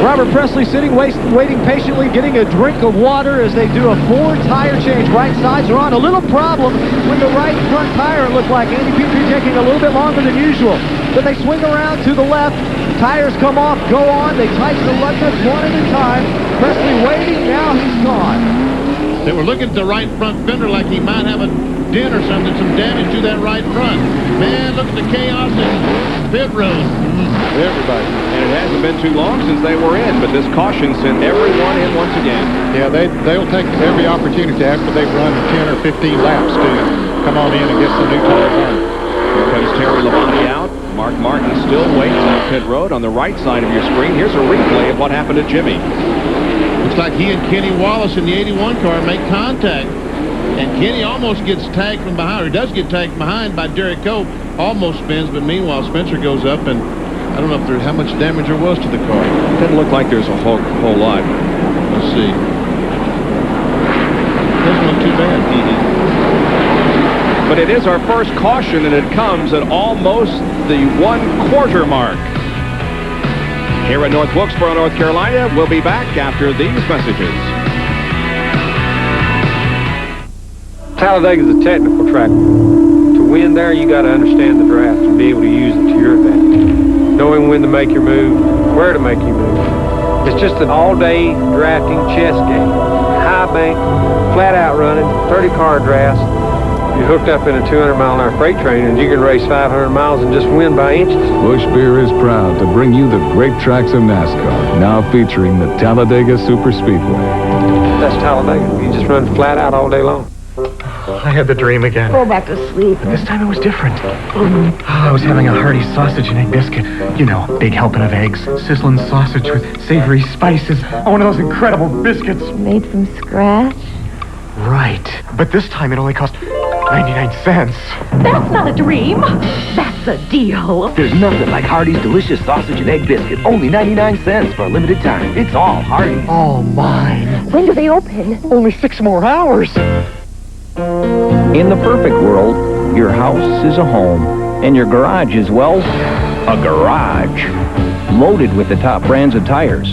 Robert Presley sitting, waiting patiently, getting a drink of water as they do a 4-tire change. Right sides are on. A little problem with the right front tire, it looked like. Andy Petrie taking a little bit longer than usual. But they swing around to the left. Tires come off, go on. They tighten the lug nuts one at a time. Presley waiting, now he's gone. They were looking at the right front fender like he might have a dent or something, some damage to that right front. Man, look at the chaos in pit road. Everybody. And it hasn't been too long since they were in, but this caution sent everyone in once again. Yeah, they'll take every opportunity after they've run 10 or 15 laps to come on in and get some new tires on. Here comes Terry Labonte out. Mark Martin still waits on pit road on the right side of your screen. Here's a replay of what happened to Jimmy. Looks like he and Kenny Wallace in the 81 car make contact. And Kenny almost gets tagged from behind, or does get tagged from behind by Derek Cope. Almost spins, but meanwhile Spencer goes up, and I don't know if there's how much damage there was to the car. It doesn't look like there's a whole lot. Let's see. Doesn't look too bad. But it is our first caution, and it comes at almost the 1/4 mark. Here in North Wilkesboro, North Carolina, we'll be back after these messages. Talladega is a technical track. To win there, you got to understand the draft and be able to use it to your advantage. Knowing when to make your move, where to make your move. It's just an all-day drafting chess game. High bank, flat out running, 30-car drafts. You're hooked up in a 200-mile-an-hour freight train, and you can race 500 miles and just win by inches. Busch Beer is proud to bring you the great tracks of NASCAR, now featuring the Talladega Super Speedway. That's Talladega. You just run flat out all day long. I had the dream again. Go back to sleep. But this time it was different. I was having a hearty sausage and egg biscuit. You know, big helping of eggs, sizzling sausage with savory spices. One of those incredible biscuits. Made from scratch? Right. But this time it only cost 99 cents. That's not a dream. That's a deal. There's nothing like Hardee's delicious sausage and egg biscuit. Only 99 cents for a limited time. It's all Hardee's. All mine. When do they open? Only 6 more hours. In the perfect world, your house is a home, and your garage is, well, a garage. Loaded with the top brands of tires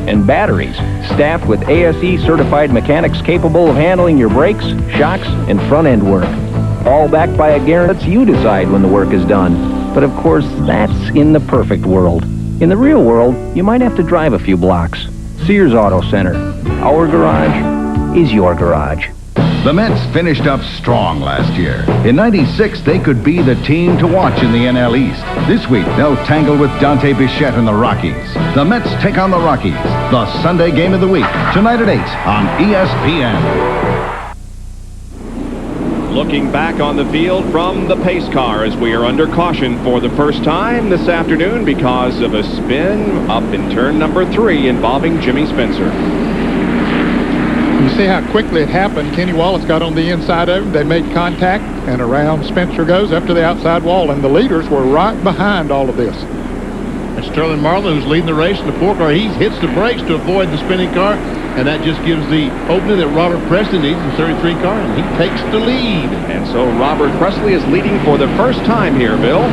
and batteries, staffed with ASE-certified mechanics capable of handling your brakes, shocks, and front-end work. All backed by a guarantee lets you decide when the work is done. But of course, that's in the perfect world. In the real world, you might have to drive a few blocks. Sears Auto Center. Our garage is your garage. The Mets finished up strong last year. In '96, they could be the team to watch in the NL East. This week, they'll tangle with Dante Bichette and the Rockies. The Mets take on the Rockies, the Sunday game of the week, tonight at 8 on ESPN. Looking back on the field from the pace car as we are under caution for the first time this afternoon because of a spin up in turn number 3 involving Jimmy Spencer. You see how quickly it happened. Kenny Wallace got on the inside of him. They made contact, and around Spencer goes up to the outside wall, and the leaders were right behind all of this. And Sterling Marlin, who's leading the race in the 4 car, he hits the brakes to avoid the spinning car, and that just gives the opening that Robert Presley needs in the 33 car, and he takes the lead. And so Robert Presley is leading for the first time here, Bill.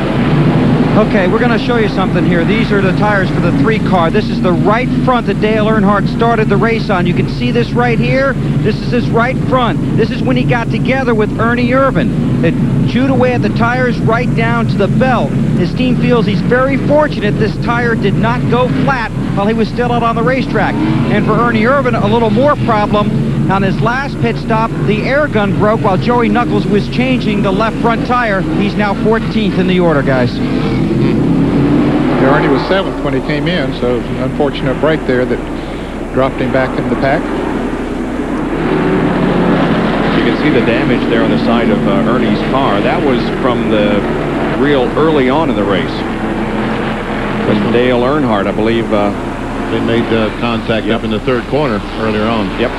Okay, we're going to show you something here. These are the tires for the 3 car. This is the right front that Dale Earnhardt started the race on. You can see this right here. This is his right front. This is when he got together with Ernie Irvan. It chewed away at the tires right down to the belt. His team feels he's very fortunate this tire did not go flat while he was still out on the racetrack. And for Ernie Irvan, a little more problem. On his last pit stop, the air gun broke while Joey Knuckles was changing the left front tire. He's now 14th in the order, guys. Ernie was 7th when he came in, so it was an unfortunate break there that dropped him back in the pack. You can see the damage there on the side of Ernie's car. That was from the real early on in the race. That's from Dale Earnhardt, I believe. They made contact up in the 3rd corner earlier on. Yep.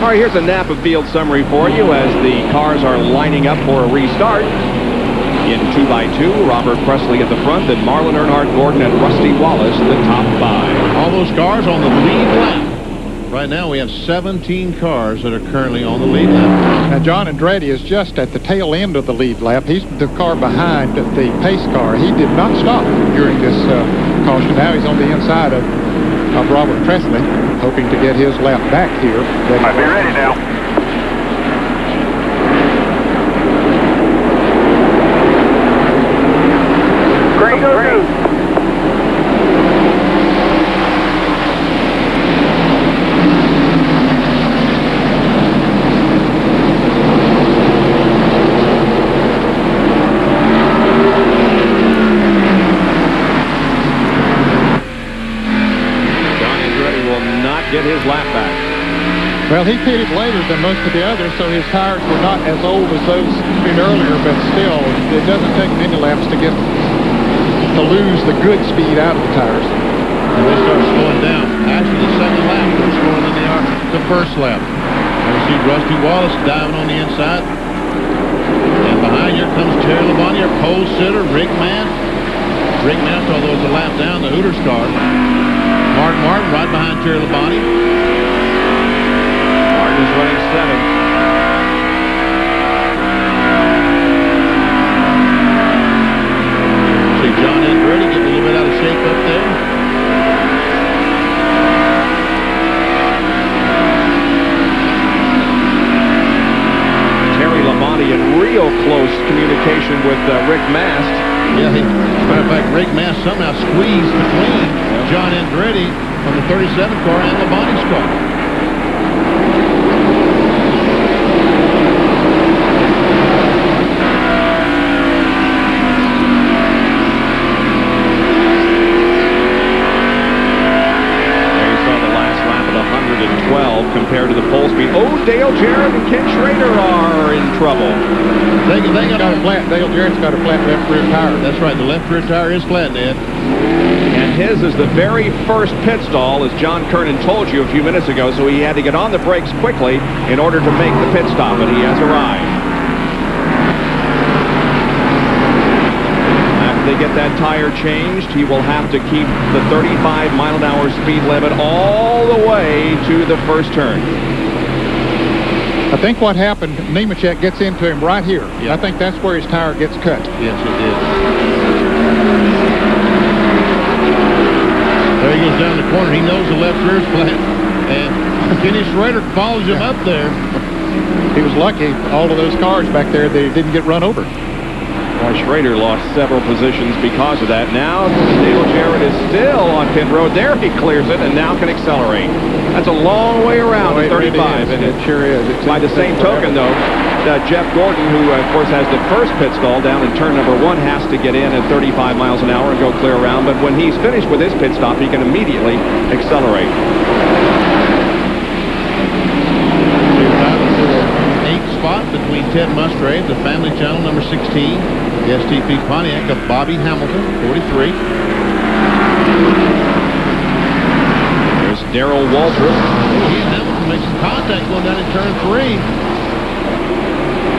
All right, here's a Napa field summary for you as the cars are lining up for a restart. In 2x2, Robert Presley at the front, then Marlon Earnhardt, Gordon, and Rusty Wallace the top 5. All those cars on the lead lap. Right now we have 17 cars that are currently on the lead lap. Now John Andretti is just at the tail end of the lead lap. He's the car behind the pace car. He did not stop during this caution. Now he's on the inside of Robert Presley, hoping to get his lap back here. I'll be ready now. Great. Get his lap back. Well, he pitted later than most of the others, so his tires were not as old as those been earlier, but still, it doesn't take many laps to lose the good speed out of the tires. And they start slowing down. Actually, the 2nd lap, they're slower than they are the 1st lap. And we see Rusty Wallace diving on the inside. And behind here comes Terry Labonte, our pole sitter, Rick Mast. Rick Mast, although it's a lap down, the Hooters car. Martin right behind Terry Labonte. Martin is running 7th. See John Andretti getting a little bit out of shape up there. Terry Labonte in real close communication with Rick Mast. Yeah, as a matter of fact, Rick Mast somehow squeezed between John Andretti from the 37 car and Labonte's car. There you saw the last lap of 112 compared to the pole speed. Oh, Dale Jarrett and Ken Schrader are in trouble. Dale Jarrett's got a flat left rear tire. That's right, the left rear tire is flat, Ned. And his is the very first pit stall, as John Kernan told you a few minutes ago, so he had to get on the brakes quickly in order to make the pit stop, and he has arrived. After they get that tire changed, he will have to keep the 35-mile-an-hour speed limit all the way to the first turn. I think what happened, Nemechek gets into him right here. Yeah. I think that's where his tire gets cut. Yes, it did. There he goes down the corner. He knows the left rear's flat. And Kenny Schrader follows him up there. He was lucky, all of those cars back there, they didn't get run over. Schrader lost several positions because of that. Now Dale Jarrett is still on pit road. There he clears it and now can accelerate. That's a long way around to 35. It sure is. By the same token, though, Jeff Gordon, who, of course, has the first pit stall down in turn number 1, has to get in at 35 miles an hour and go clear around. But when he's finished with his pit stop, he can immediately accelerate. Spot between Ted Musgrave, the Family Channel number 16, the STP Pontiac of Bobby Hamilton, 43. There's Darrell Waltrip. Hamilton makes some contact going down in turn 3.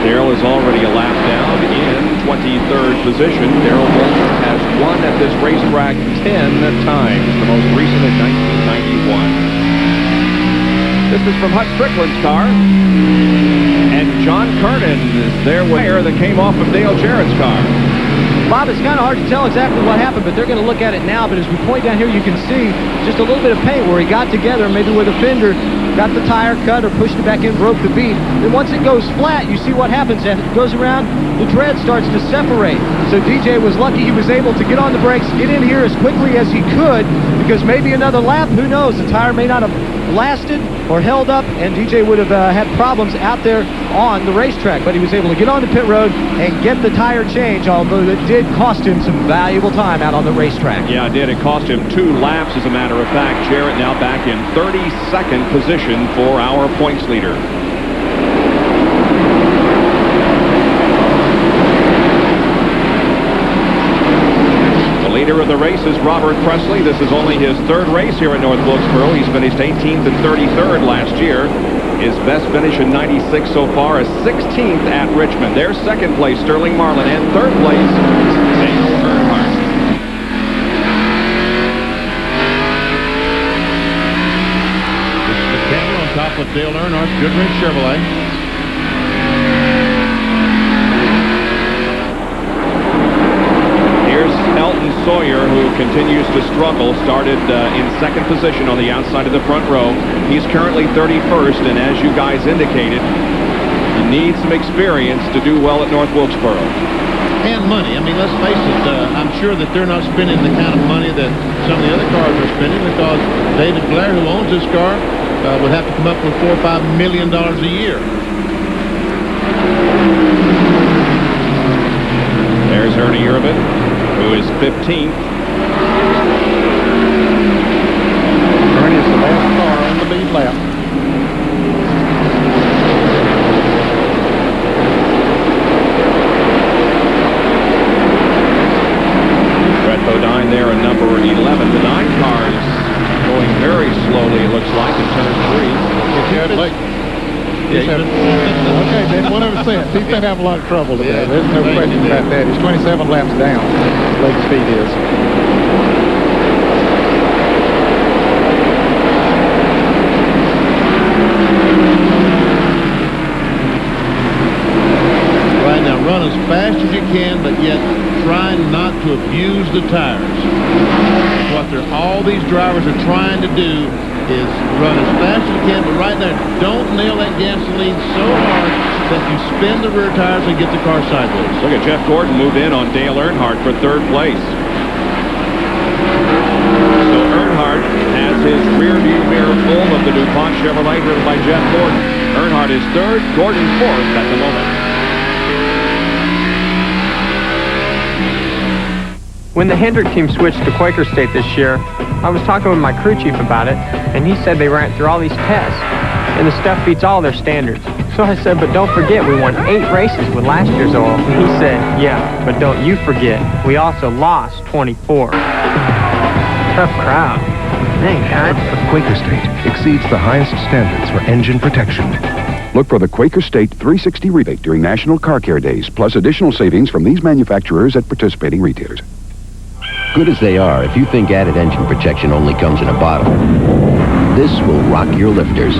Darrell is already a lap down in 23rd position. Darrell Waltrip has won at this racetrack 10 times, the most recent in 1991. This is from Hut Strickland's car. And John Kernan is there with air that came off of Dale Jarrett's car. Bob, it's kind of hard to tell exactly what happened, but they're going to look at it now. But as we point down here, you can see just a little bit of paint where he got together, maybe with a fender, got the tire cut or pushed it back in, broke the bead. Then once it goes flat, you see what happens. As it goes around, the tread starts to separate. So DJ was lucky he was able to get on the brakes, get in here as quickly as he could, because maybe another lap, who knows, the tire may not have lasted or held up, and DJ would have had problems out there on the racetrack. But he was able to get on the pit road and get the tire change, although it did cost him some valuable time out on the racetrack. Yeah, it did. It cost him 2 laps, as a matter of fact. Jarrett now back in 32nd position for our points leader. Leader of the race is Robert Presley. This is only his 3rd race here at North Wilkesboro. He's finished 18th and 33rd last year. His best finish in 96 so far is 16th at Richmond. There's 2nd place, Sterling Marlin, and 3rd place, Dale Earnhardt. This is the camera on top of Dale Earnhardt's Goodrich Chevrolet. Elton Sawyer, who continues to struggle, started in 2nd position on the outside of the front row. He's currently 31st, and as you guys indicated, he needs some experience to do well at North Wilkesboro. And money. I mean, let's face it, I'm sure that they're not spending the kind of money that some of the other cars are spending, because David Blair, who owns this car, would have to come up with $4 or $5 million a year. There's Ernie Irvin, who is 15th. Ernie is the last car on the lead lap. Brett Bodine there in number 11. The 9 cars going very slowly, it looks like, in turn 3. Okay, Ben, whatever said. He's been having a lot of trouble today. There's no question about that. He's 27 laps down. Leg speed is. Right now, run as fast as you can, but yet try not to abuse the tires. What all these drivers are trying to do is run as fast as you can, but right there, don't nail that gasoline so hard that you spin the rear tires and get the car sideways. Look at Jeff Gordon move in on Dale Earnhardt for 3rd place. So Earnhardt has his rear view mirror full of the DuPont Chevrolet driven by Jeff Gordon. Earnhardt is 3rd, Gordon 4th at the moment. When the Hendrick team switched to Quaker State this year, I was talking with my crew chief about it, and he said they ran through all these tests, and the stuff beats all their standards. So I said, but don't forget, we won 8 races with last year's oil. And he said, yeah, but don't you forget, we also lost 24. Tough crowd. Dang, God. Quaker State exceeds the highest standards for engine protection. Look for the Quaker State 360 rebate during National Car Care Days, plus additional savings from these manufacturers at participating retailers. Good as they are, if you think added engine protection only comes in a bottle, this will rock your lifters.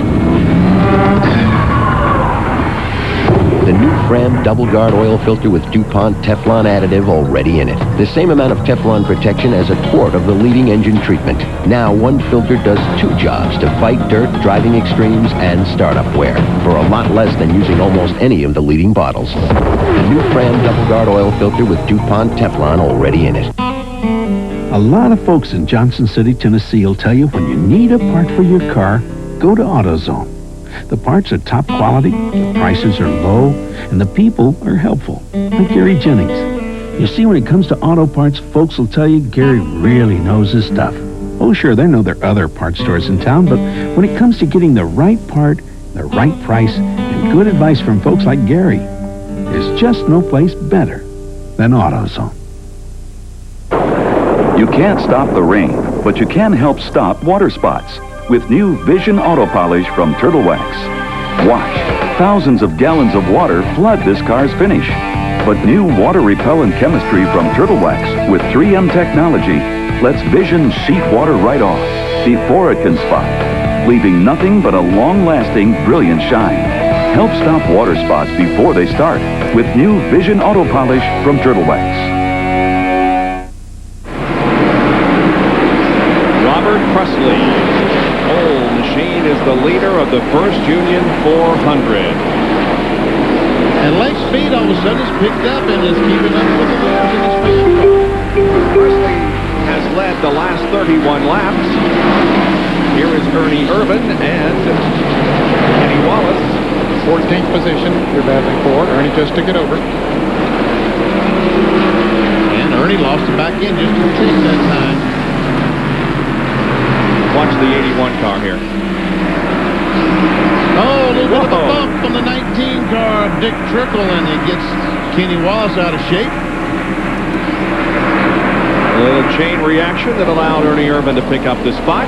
The new Fram Double Guard oil filter with DuPont Teflon additive already in it. The same amount of Teflon protection as a quart of the leading engine treatment. Now one filter does 2 jobs to fight dirt, driving extremes, and startup wear for a lot less than using almost any of the leading bottles. The new Fram Double Guard oil filter with DuPont Teflon already in it. A lot of folks in Johnson City, Tennessee will tell you when you need a part for your car, go to AutoZone. The parts are top quality, the prices are low, and the people are helpful, like Gary Jennings. You see, when it comes to auto parts, folks will tell you Gary really knows his stuff. Oh, sure, they know there are other parts stores in town, but when it comes to getting the right part, the right price, and good advice from folks like Gary, there's just no place better than AutoZone. You can't stop the rain, but you can help stop water spots with new Vision Auto Polish from Turtle Wax. Watch. Thousands of gallons of water flood this car's finish. But new water-repellent chemistry from Turtle Wax with 3M technology lets Vision sheet water right off before it can spot, leaving nothing but a long-lasting, brilliant shine. Help stop water spots before they start with new Vision Auto Polish from Turtle Wax. Robert Presley. Old Machine is the leader of the First Union 400. And Lake Speed all of a sudden is picked up and is keeping up with the leaders in the speed car. Presley has led the last 31 laps. Here is Ernie Irvin and Kenny Wallace. 14th position. You're battling for. Ernie just took it over. And Ernie lost it back in just a tick that time. Watch the 81 car here. Oh, a little bit of a bump from the 19 car of Dick Trickle, and it gets Kenny Wallace out of shape. A little chain reaction that allowed Ernie Irvin to pick up the spot.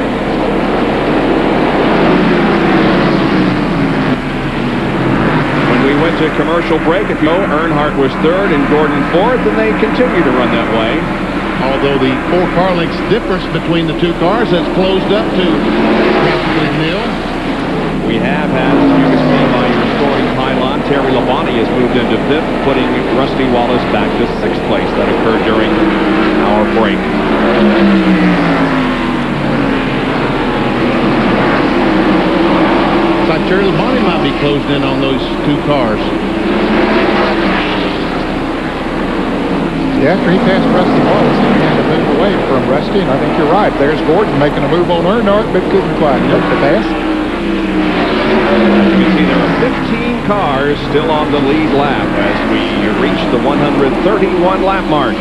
When we went to commercial break, if you know, Earnhardt was third and Gordon fourth, and they continue to run that way. Although the 4 car lengths difference between the 2 cars has closed up to practically nil. We have had, as you can see by your scoring pylon, Terry Labonte has moved into 5th, putting Rusty Wallace back to 6th place. That occurred during our break. It's like Terry Labonte might be closed in on those 2 cars. Yeah, after he passed Rusty Wallace, he began to move away from Rusty, and I think you're right. There's Gordon making a move on Earnhardt, but couldn't quite get the pass. As you can see, there are 15 cars still on the lead lap as we reach the 131 lap mark.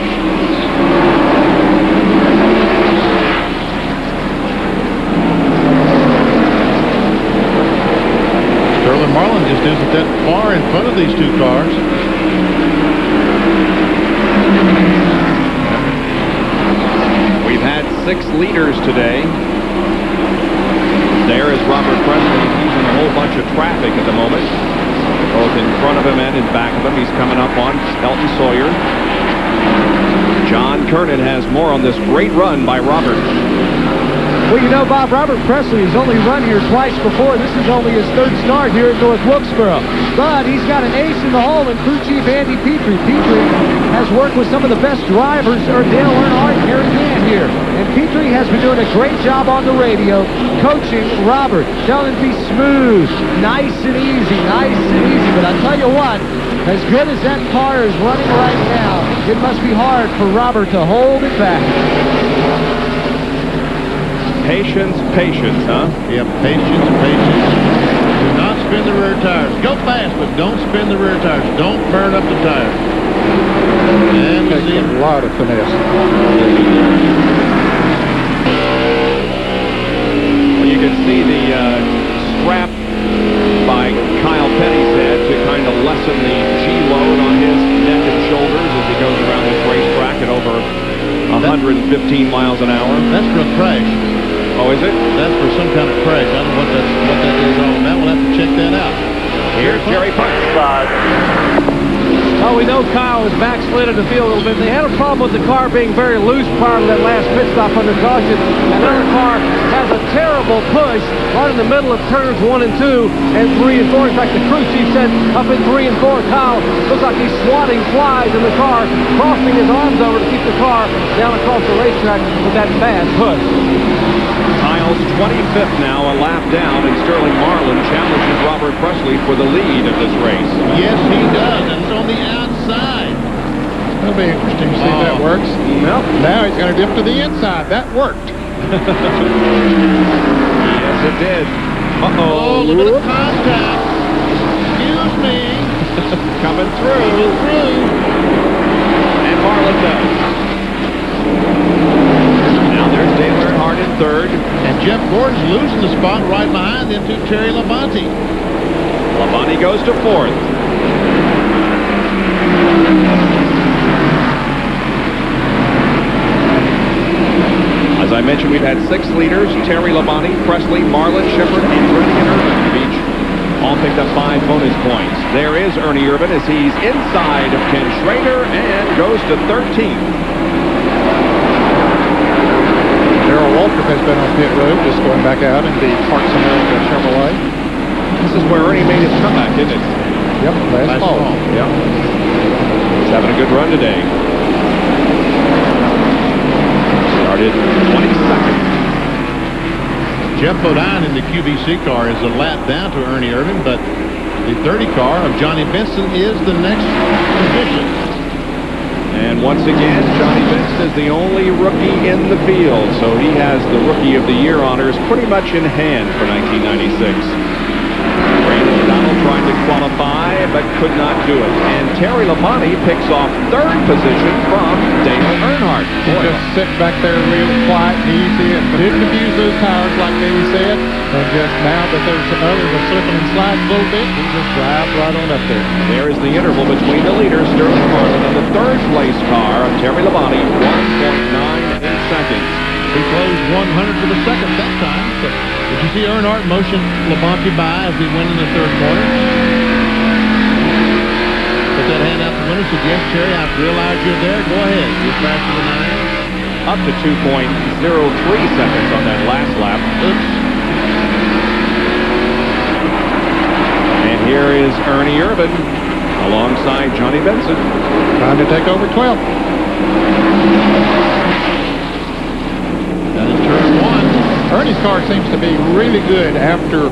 Sterling Marlin just isn't that far in front of these 2 cars. We've had 6 leaders today. There is Robert Presley. He's in a whole bunch of traffic at the moment, both in front of him and in back of him. He's coming up on Elton Sawyer. John Kernan has more on this great run by Robert. Well, you know, Bob, Robert Presley has only run here twice before. This is only his 3rd start here at North Wilkesboro. But he's got an ace in the hole in crew chief Andy Petrie. Petrie has worked with some of the best drivers, Dale Earnhardt and Harry Mann here. And Petrie has been doing a great job on the radio, coaching Robert, telling him to be smooth, nice and easy, nice and easy. But I tell you what, as good as that car is running right now, it must be hard for Robert to hold it back. Patience, patience, huh? Yep, patience, patience. Do not spin the rear tires. Go fast, but don't spin the rear tires. Don't burn up the tires. And Takes a lot of finesse. Well, you can see the strap by Kyle Petty's head to kind of lessen the G-load on his neck and shoulders as he goes around this racetrack at over 115 miles an hour. That's for a crash. Oh, is it? That's for some kind of crash. I don't know what that is all about. We'll have to check that out. Here's Jerry Punch. Oh, we know Kyle was backslid in the field a little bit. They had a problem with the car being very loose prior to that last pit stop under caution. Another car has a terrible push right in the middle of turns 1 and 2 and 3 and 4. In fact, the crew chief said up in 3 and 4, Kyle looks like he's swatting flies in the car, crossing his arms over to keep the car down across the racetrack with that bad push. Kyle's 25th now, a lap down, and Sterling Marlin challenges Robert Presley for the lead of this race. Yes, he does, and it's on the outside. That'll be interesting to see if that works. Nope. Now he's going to dip to the inside. That worked. Yes, it did. Uh-oh. Oh, a little bit of contact. Excuse me. Coming through. And Marlin does. Now there's Dale Earnhardt in 3rd. And Jeff Gordon's losing the spot right behind him to Terry Labonte. Labonte goes to 4th. As I mentioned, we've had 6 leaders: Terry Labonte, Presley, Marlin, Shepard, and Irvin have each all picked up 5 bonus points. There is Ernie Irvin as he's inside of Ken Schrader and goes to 13th. Darrell Waltrip has been on pit road, just going back out in the Parks America Chevrolet. This is where Ernie made his comeback, isn't it? Yep, last fall. Yep. He's having a good run today. Started 22nd. Jeff Bodine in the QVC car is a lap down to Ernie Irvin, but the 30 car of Johnny Benson is the next position. And once again, Johnny Benson is the only rookie in the field, so he has the Rookie of the Year honors pretty much in hand for 1996. Brandon O'Donnell trying to qualify, but could not do it. And Terry Labonte picks off third position from Dale Earnhardt. He just sit back there real quiet and easy and didn't abuse those tires like Davey said. And just now that those others are slipping and sliding a little bit, he just drives right on up there. There is the interval between the leaders, Sterling Marlin, and the third place car of Terry Labonte, 1.98 seconds. He closed 100 for the second that time. So did you see Earnhardt motion Labonte by as he went in the third corner? Put that hand out the window, said, yes, Terry, I realize you're there. Go ahead. You're faster than I am. Up to 2.03 seconds on that last lap. Oops. And here is Ernie Irvin alongside Johnny Benson. Trying to take over 12th. That is turn one. Ernie's car seems to be really good after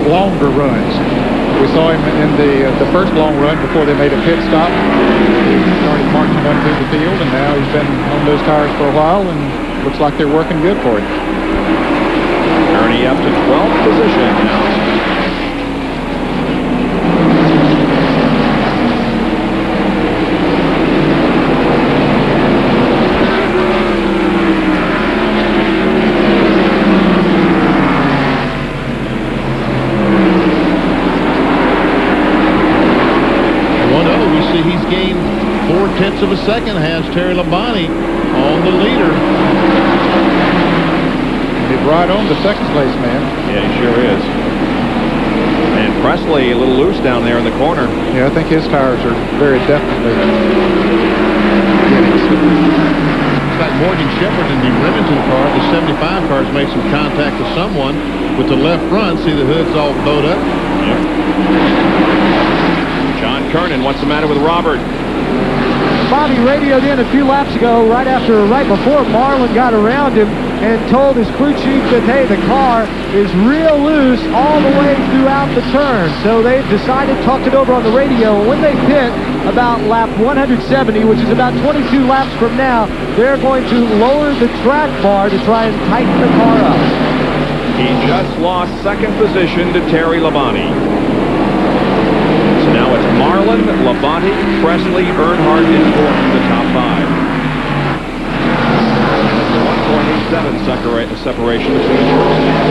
longer runs. We saw him in the first long run before they made a pit stop. He started marching up through the field, and now he's been on those tires for a while, and looks like they're working good for him. Ernie up to 12th position now. He's gained 0.4 of a second, has Terry Labonte on the leader. He's right on the second place, man. Yeah, he sure is. And Presley a little loose down there in the corner. Yeah, I think his tires are very definitely getting It's like Morgan Shepherd in the Remington car. The 75 cars made some contact with someone with the left front. See the hood's all bowed up. Yep. John Kernan, what's the matter with Robert? Bobby radioed in a few laps ago, right before Marlin got around him, and told his crew chief that, hey, the car is real loose all the way throughout the turn. So they've decided, talked it over on the radio, and when they pit about lap 170, which is about 22 laps from now, they're going to lower the track bar to try and tighten the car up. He just lost second position to Terry Labonte. So now it's Marlin, Labonte, Presley, Earnhardt in fourth in the top five. 1.87 separation between first and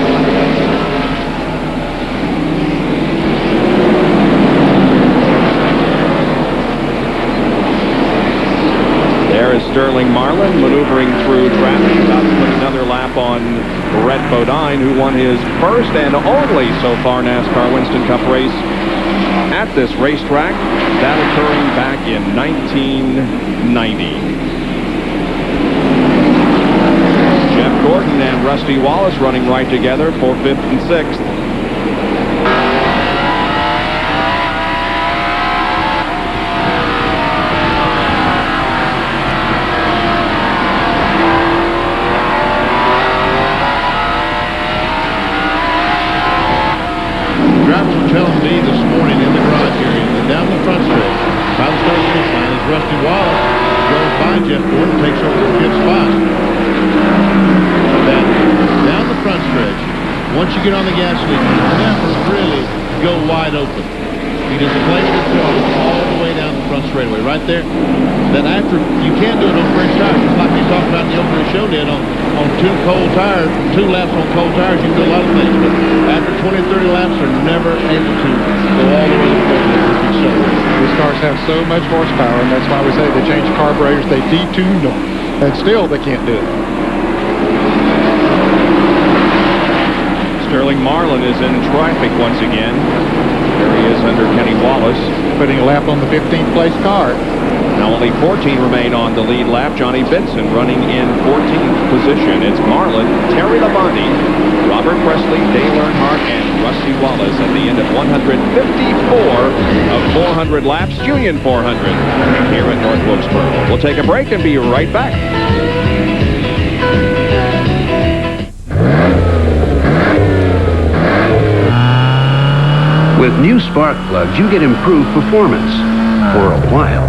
there is Sterling Marlin maneuvering through traffic, about to put another lap on Brett Bodine, who won his first and only so far NASCAR Winston Cup race at this racetrack, that occurring back in 1990. Jeff Gordon and Rusty Wallace running right together for 5th and 6th. Drivers were telling me this morning in the garage area that down the front stretch, by the start finish line, as Rusty Wallace goes by Jeff Gordon, takes over the 5th spot. That down the front stretch, once you get on the gas lead, you never really go wide open. He does a place with throttle all the way down the front straightaway, right there. That after, you can't do it on fresh tires, just like we talked about in the opening show did on 2 cold tires, 2 laps on cold tires, you can do a lot of things, but after 20, 30 laps, they're never able to go all the way to the accelerate. These cars have so much horsepower, and that's why we say they change carburetors, they detune them, and still they can't do it. Sterling Marlin is in traffic once again. There he is under Kenny Wallace. Putting a lap on the 15th place car. Now only 14 remain on the lead lap. Johnny Benson running in 14th position. It's Marlin, Terry Labonte, Robert Presley, Dale Earnhardt, and Rusty Wallace at the end of 154 of 400 laps, Union 400, here at North Wilkesboro. We'll take a break and be right back. With new spark plugs, you get improved performance for a while.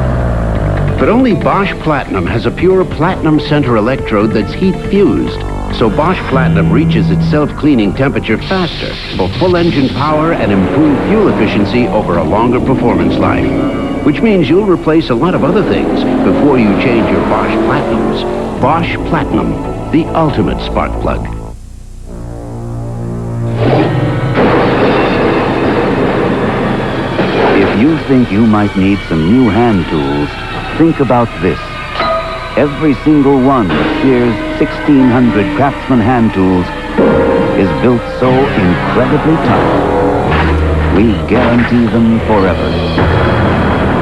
But only Bosch Platinum has a pure platinum center electrode that's heat fused. So Bosch Platinum reaches its self-cleaning temperature faster for full engine power and improved fuel efficiency over a longer performance life. Which means you'll replace a lot of other things before you change your Bosch Platinums. Bosch Platinum, the ultimate spark plug. If you think you might need some new hand tools, think about this. Every single one of Sears 1600 Craftsman hand tools is built so incredibly tough. We guarantee them forever.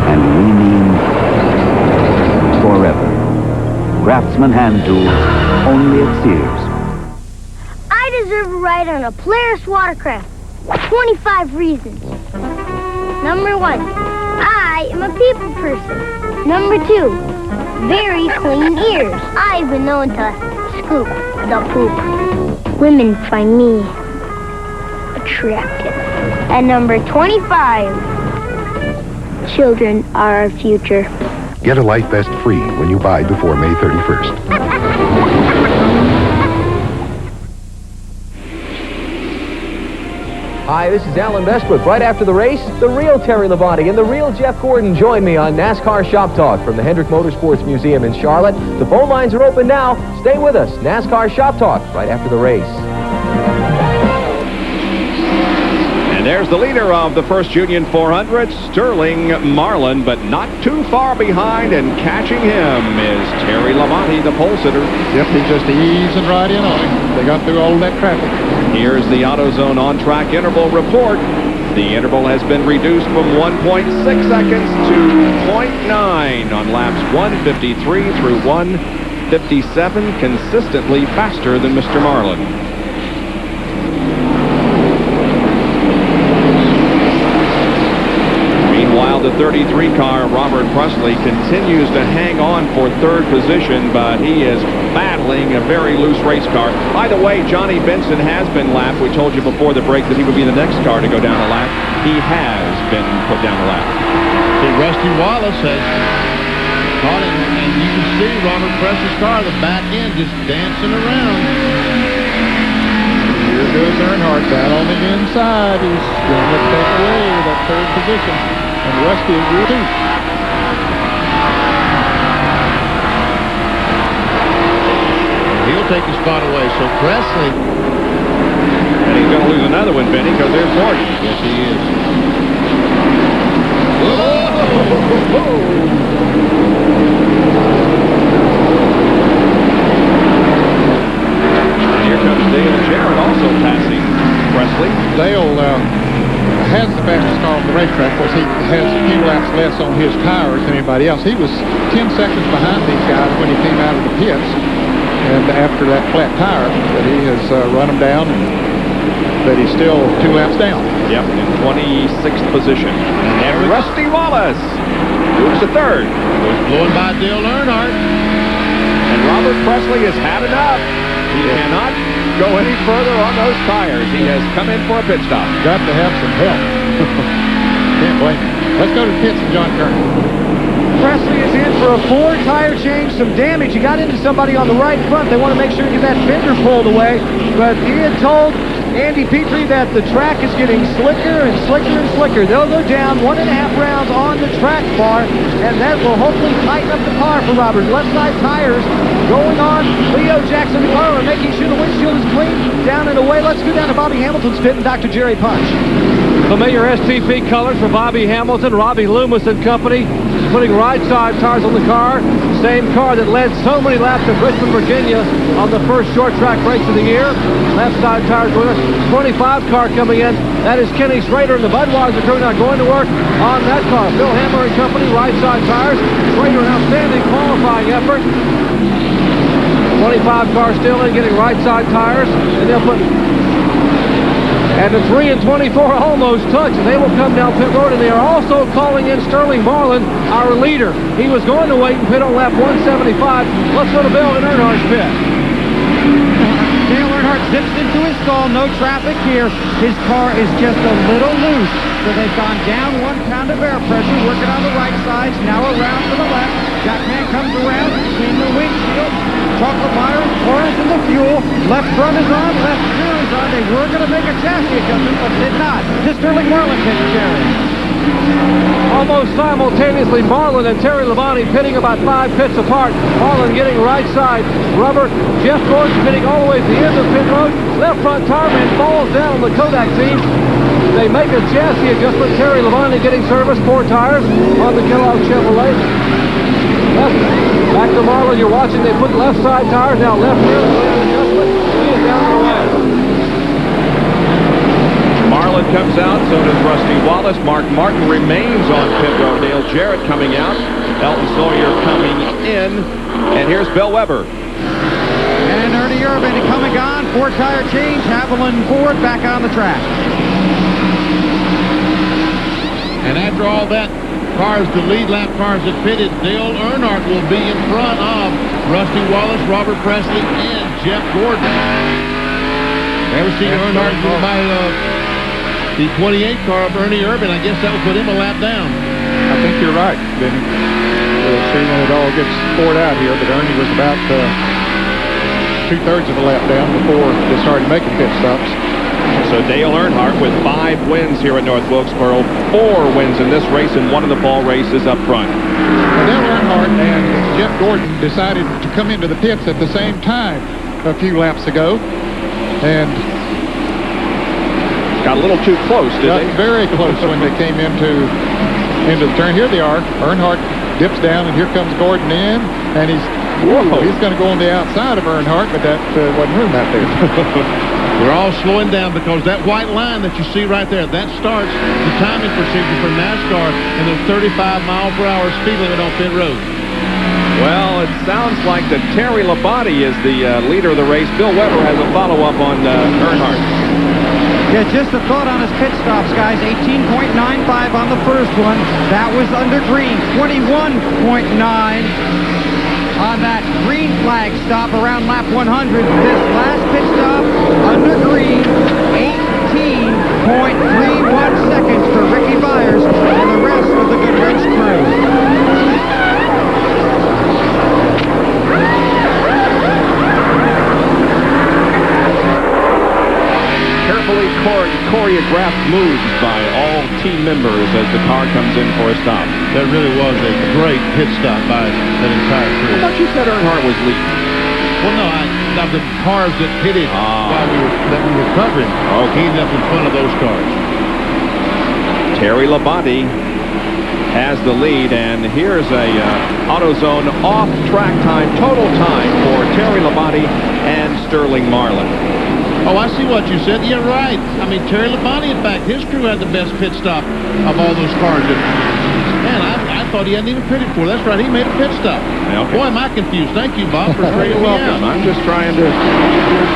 And we mean forever. Craftsman hand tools, only at Sears. I deserve a ride on a Polaris watercraft. 25 reasons. Number 1, I am a people person. Number 2, very clean ears. I've been known to scoop the poop. Women find me attractive. And number 25, children are our future. Get a life vest free when you buy before May 31st. Hi, this is Alan Bestwick. Right after the race, the real Terry Labonte and the real Jeff Gordon join me on NASCAR Shop Talk from the Hendrick Motorsports Museum in Charlotte. The phone lines are open now. Stay with us. NASCAR Shop Talk right after the race. And there's the leader of the First Union 400, Sterling Marlin, but not too far behind, and catching him is Terry Labonte, the pole sitter. Yep, he's just easing right in on him. They got through all that traffic. Here's the AutoZone on-track interval report. The interval has been reduced from 1.6 seconds to 0.9 on laps 153 through 157, consistently faster than Mr. Marlin. Meanwhile, the 33 car, Robert Presley, continues to hang on for third position, but he is battling a very loose race car. By the way, Johnny Benson has been lapped. We told you before the break that he would be the next car to go down a lap. He has been put down a lap. See, Rusty Wallace has caught him, and you can see Robert Presley's car, the back end, just dancing around. Here goes Earnhardt down on the inside. He's going to take away that third position. And Rusty is reduced. He'll take the spot away. So Presley. And he's going to lose another one, Benny, because there's Morgan. Yes, he is. And here comes Dale Jarrett also passing Presley. Dale has the fastest car on the racetrack. Of course, he has a few laps less on his tires than anybody else. He was 10 seconds behind these guys when he came out of the pits. And after that flat tire, but he has run them down, but he's still 2 laps down. Yep, in 26th position. And Rusty Wallace moves to third. Was blown by Dale Earnhardt. And Robert Presley has had enough. He cannot go any further on those tires. He has come in for a pit stop. Got to have some help. Can't blame him. Let's go to the pits and John Kerner. Presley is in for a 4-tire change, some damage. He got into somebody on the right front. They want to make sure to get that fender pulled away. But he had told Andy Petrie that the track is getting slicker and slicker and slicker. They'll go down 1.5 rounds on the track bar, and that will hopefully tighten up the car for Robert. Left side tires going on. Leo Jackson McClellan making sure the windshield is clean. Down and away. Let's go down to Bobby Hamilton's pit and Dr. Jerry Punch. Familiar STP colors for Bobby Hamilton. Robbie Loomis and company putting right side tires on the car. Same car that led so many laps in Richmond, Virginia on the first short track race of the year. Left side tires going on. 25 car coming in. That is Kenny Schrader and the Budweiser crew now going to work on that car. Phil Hammer and company, right side tires. Schrader, an outstanding qualifying effort. 25 car still in, getting right side tires. And they'll put... And the 3 and 24 almost touch, and they will come down pit road, and they are also calling in Sterling Marlin, our leader. He was going to wait and pit on lap 175. Let's go to Bill in Earnhardt's pit. Dale Earnhardt zips into his stall. No traffic here. His car is just a little loose. So they've gone down 1 pound of air pressure, working on the right sides, now around to the left. Jackman comes around, between the windshield. Chocolate Myers pours in the fuel. Left front is on, left rear is on. They were going to make a chassis adjustment, but did not. To Sterling Marlin pitting Terry. Almost simultaneously, Marlin and Terry Labonte pitting about 5 pits apart. Marlin getting right side rubber. Jeff Gordon pitting all the way to the end of pit road. Left front tire man falls down on the Kodak team. They make a chassis adjustment. Terry Labonte getting service, 4 tires on the Kellogg Chevrolet. Back to Marlin, you're watching. They put left side tires, now left rear adjustment. He is down the line. Marlin comes out, so does Rusty Wallace. Mark Martin remains on pit road. Dale Jarrett coming out. Elton Sawyer coming in. And here's Bill Weber. And Ernie Irvin to come and gone. 4 tire change. Haviland Ford back on the track. And after all that, cars, the lead lap cars that pitted, Dale Earnhardt will be in front of Rusty Wallace, Robert Presley, and Jeff Gordon. Ever see Earnhardt go by the 28 car of Ernie Irvin? I guess that will put him a lap down. I think you're right, Benny. We'll see when it all gets poured out here, but Ernie was about 2/3 of a lap down before they started making pit stops. So Dale Earnhardt with 5 wins here at North Wilkesboro, 4 wins in this race, and one of the fall races up front. Well, Dale Earnhardt and Jeff Gordon decided to come into the pits at the same time a few laps ago, and got a little too close, didn't they? Got very close when they came into the turn. Here they are. Earnhardt dips down, and here comes Gordon in, and he's going to go on the outside of Earnhardt, but that wasn't room out there. We're all slowing down because that white line that you see right there, that starts the timing procedure for NASCAR and the 35-mile-per-hour speed limit on pit road. Well, it sounds like that Terry Labonte is the leader of the race. Bill Weber has a follow-up on Earnhardt. Yeah, just a thought on his pit stops, guys. 18.95 on the first one. That was under green. 21.9 on that green flag stop around lap 100. This last pit stop under green, 18.31 seconds for Ricky Byers and the rest of the Goodrich crew. Carefully choreographed moves by all team members as the car comes in for a stop. That really was a great pit stop by that entire crew. I thought you said Earnhardt was leading. Well, no, of the cars that pitted while that we were covering, he ended up in front of those cars. Terry Labonte has the lead, and here's a AutoZone off-track time, total time for Terry Labonte and Sterling Marlin. Oh, I see what you said. Yeah, right. I mean, Terry Labonte, in fact, his crew had the best pit stop of all those cars. Man, I thought he hadn't even pitted for. That's right, he made a pit stop. Okay. Boy, am I confused. Thank you, Bob, for straightening me out. I'm just trying to do as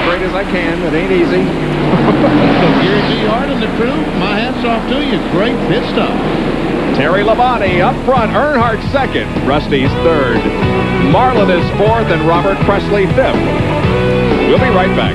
straight as I can. It ain't easy. So Gary G. Hart and the crew, my hat's off to you. Great pit stop. Terry Labonte up front, Earnhardt second, Rusty's third. Marlin is fourth, and Robert Presley fifth. We'll be right back.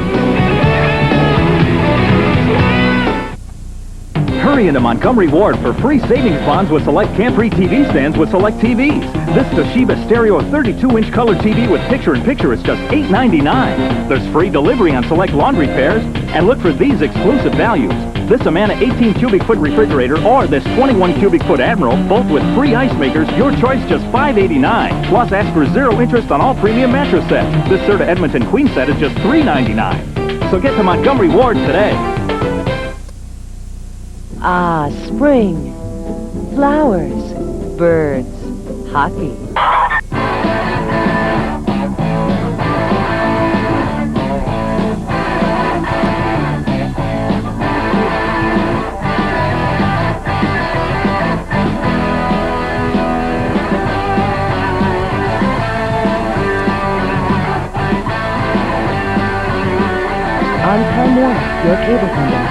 Hurry into Montgomery Ward for free savings bonds with select Camp-free TV stands with select TVs. This Toshiba Stereo 32-inch color TV with picture-in-picture is just $8.99. There's free delivery on select laundry pairs. And look for these exclusive values. This Amana 18 cubic foot refrigerator or this 21 cubic foot Admiral, both with free ice makers, your choice just $5.89. Plus ask for 0 interest on all premium mattress sets. This Serta Edmonton Queen set is just $3.99. So get to Montgomery Ward today. Ah, spring. Flowers. Birds. Hockey. On time warning, your cable company.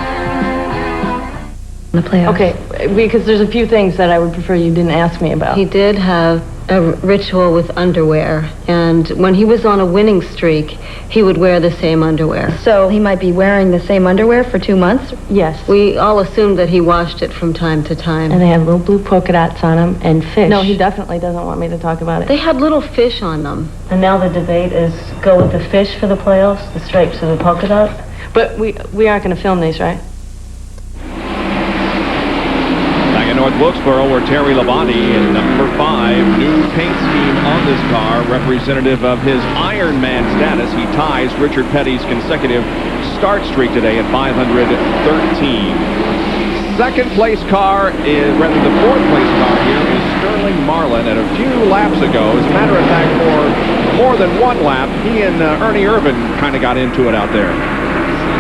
The playoffs. Okay, because there's a few things that I would prefer you didn't ask me about. He did have a ritual with underwear, and when he was on a winning streak, he would wear the same underwear. So he might be wearing the same underwear for 2 months? Yes. We all assumed that he washed it from time to time. And they had little blue polka dots on them and fish. No, he definitely doesn't want me to talk about it. They had little fish on them. And now the debate is go with the fish for the playoffs, the stripes or the polka dot? But we aren't going to film these, right? Back in North Wilkesboro, where Terry Labonte in number 5, new paint scheme on this car, representative of his Ironman status. He ties Richard Petty's consecutive start streak today at 513. Second place car is, rather the fourth place car here is Sterling Marlin. And a few laps ago, as a matter of fact, for more than one lap, he and Ernie Irvin kind of got into it out there.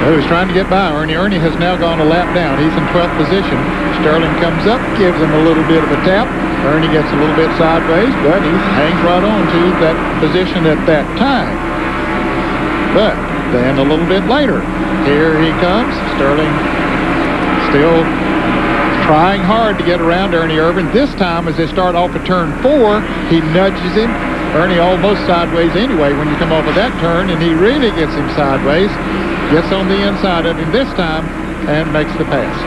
Well, he was trying to get by Ernie. Ernie has now gone a lap down. He's in 12th position. Sterling comes up, gives him a little bit of a tap. Ernie gets a little bit sideways, but he hangs right on to that position at that time. But then a little bit later, here he comes. Sterling still trying hard to get around Ernie Irvin. This time, as they start off at turn 4, he nudges him. Ernie almost sideways anyway when you come off of that turn, and he really gets him sideways. Gets on the inside of him this time and makes the pass.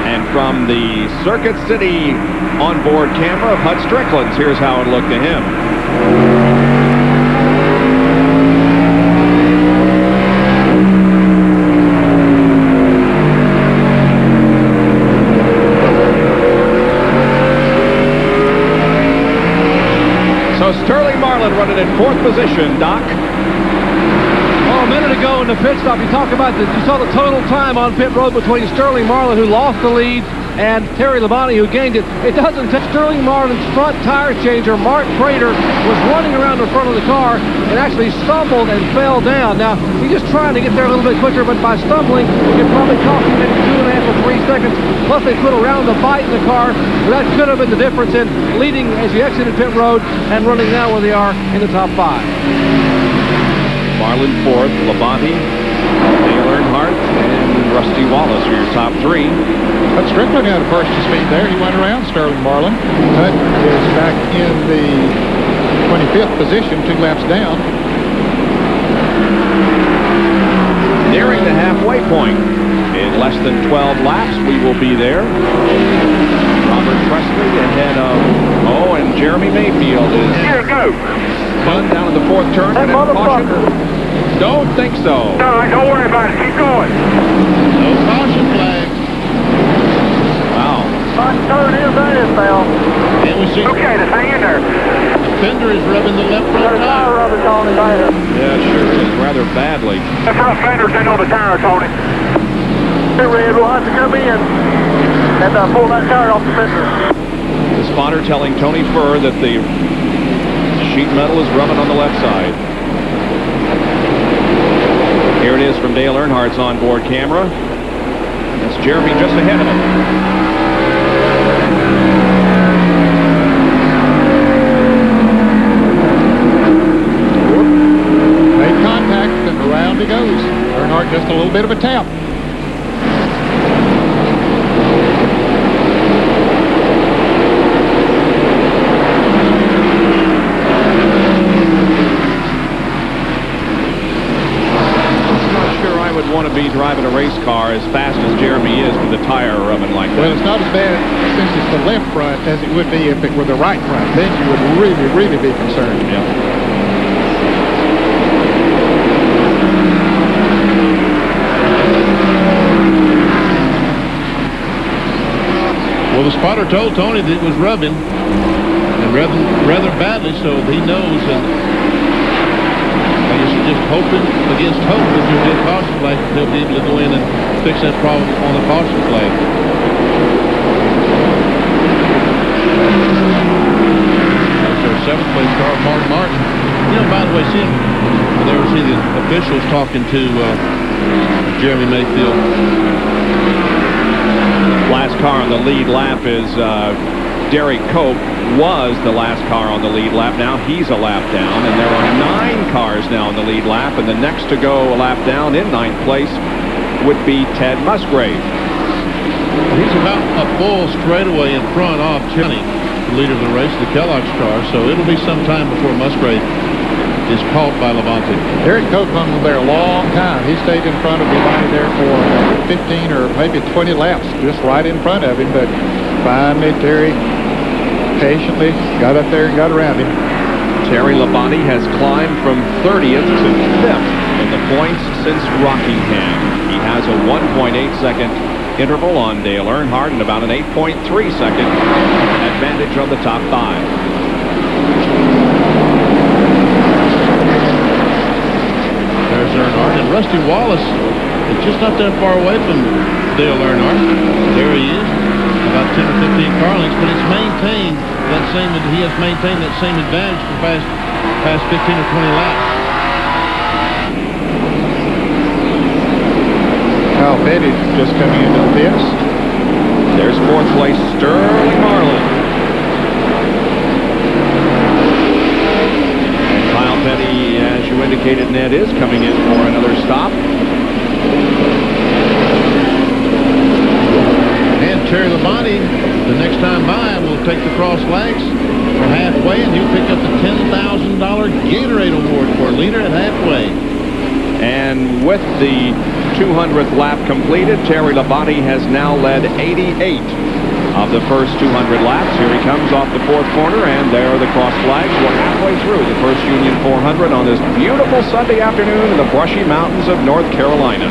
And from the Circuit City onboard camera of Hud Strickland's, here's how it looked to him. So Sterling Marlin running in 4th position, Doc. A minute ago in the pit stop, you saw the total time on pit road between Sterling Marlin, who lost the lead, and Terry Labonte, who gained it. It doesn't take Sterling Marlin's front tire changer, Mark Prater, was running around the front of the car and actually stumbled and fell down. Now, he's just trying to get there a little bit quicker, but by stumbling, it probably cost him maybe 2.5 or 3 seconds. Plus, they put a round of bite in the car. So that could have been the difference in leading as you exited pit road and running now where they are in the top 5. Marlin 4th, Labonte, Dale Earnhardt, and Rusty Wallace are your top 3. But Strickland had a burst of speed there. He went around Sterling Marlin. Hutt is back in the 25th position, 2 laps down. Nearing the halfway point. In less than 12 laps, we will be there. Robert Presley ahead of, and Jeremy Mayfield is... Here, go! Down at the 4th turn. That motherfucker. Don't think so. No, don't worry about it. Keep going. No caution flag. Wow. Turn his ass now. And we see. Okay, just hang in there. Fender is rubbing the left front tire. Rubber's on the tire. Yeah, it sure is. Rather badly. That's how Fender's in on the tire, Tony. Hey, Red, we'll have to come in and pull that tire off the fender. The spotter telling Tony Furr that the sheet metal is rubbing on the left side. Here it is from Dale Earnhardt's onboard camera. That's Jeremy just ahead of him. Made contact, and around he goes. Earnhardt just a little bit of a tap. Want to be driving a race car as fast as Jeremy is with the tire rubbing like that. Well, it's not as bad since it's the left front as it would be if it were the right front. Then you would really, really be concerned. Yeah. Well, the spotter told Tony that it was rubbing, and rather badly, so he knows. And just hoping against hope that there's a caution flag, they'll be able to go in and fix that problem on the caution flag. There's our 7th place car, Mark Martin. By the way, see the officials talking to Jeremy Mayfield. Last car on the lead lap is Derek Cope. Was the last car on the lead lap. Now he's a lap down, and there are 9 cars now in the lead lap, and the next to go a lap down in 9th place would be Ted Musgrave. He's about a full straightaway in front of Johnny. the leader of the race, the Kellogg's car, so it'll be some time before Musgrave is caught by Labonte. Terry Copeland was there a long time. He stayed in front of Labonte there for 15 or maybe 20 laps, just right in front of him. But finally, Terry patiently got up there and got around him. Terry Labonte has climbed from 30th to 5th in the points since Rockingham. He has a 1.8-second interval on Dale Earnhardt and about an 8.3-second advantage on the top 5. There's Earnhardt, and Rusty Wallace is just not that far away from Dale Earnhardt. There he is, about 10 or 15 car lengths, but it's maintained that same. He has maintained that same advantage for past 15 or 20 laps. Kyle Petty just coming into the pits. There's 4th place Sterling Marlin. Kyle Petty, as you indicated, Ned, is coming in for another stop. And Terry Labonte, the next time by, will take the cross flags for halfway, and he'll pick up the $10,000 Gatorade Award for leader at halfway. And with the 200th lap completed, Terry Labonte has now led 88 of the first 200 laps. Here he comes off the 4th corner, and there are the cross flags. We're halfway through the first Union 400 on this beautiful Sunday afternoon in the brushy mountains of North Carolina.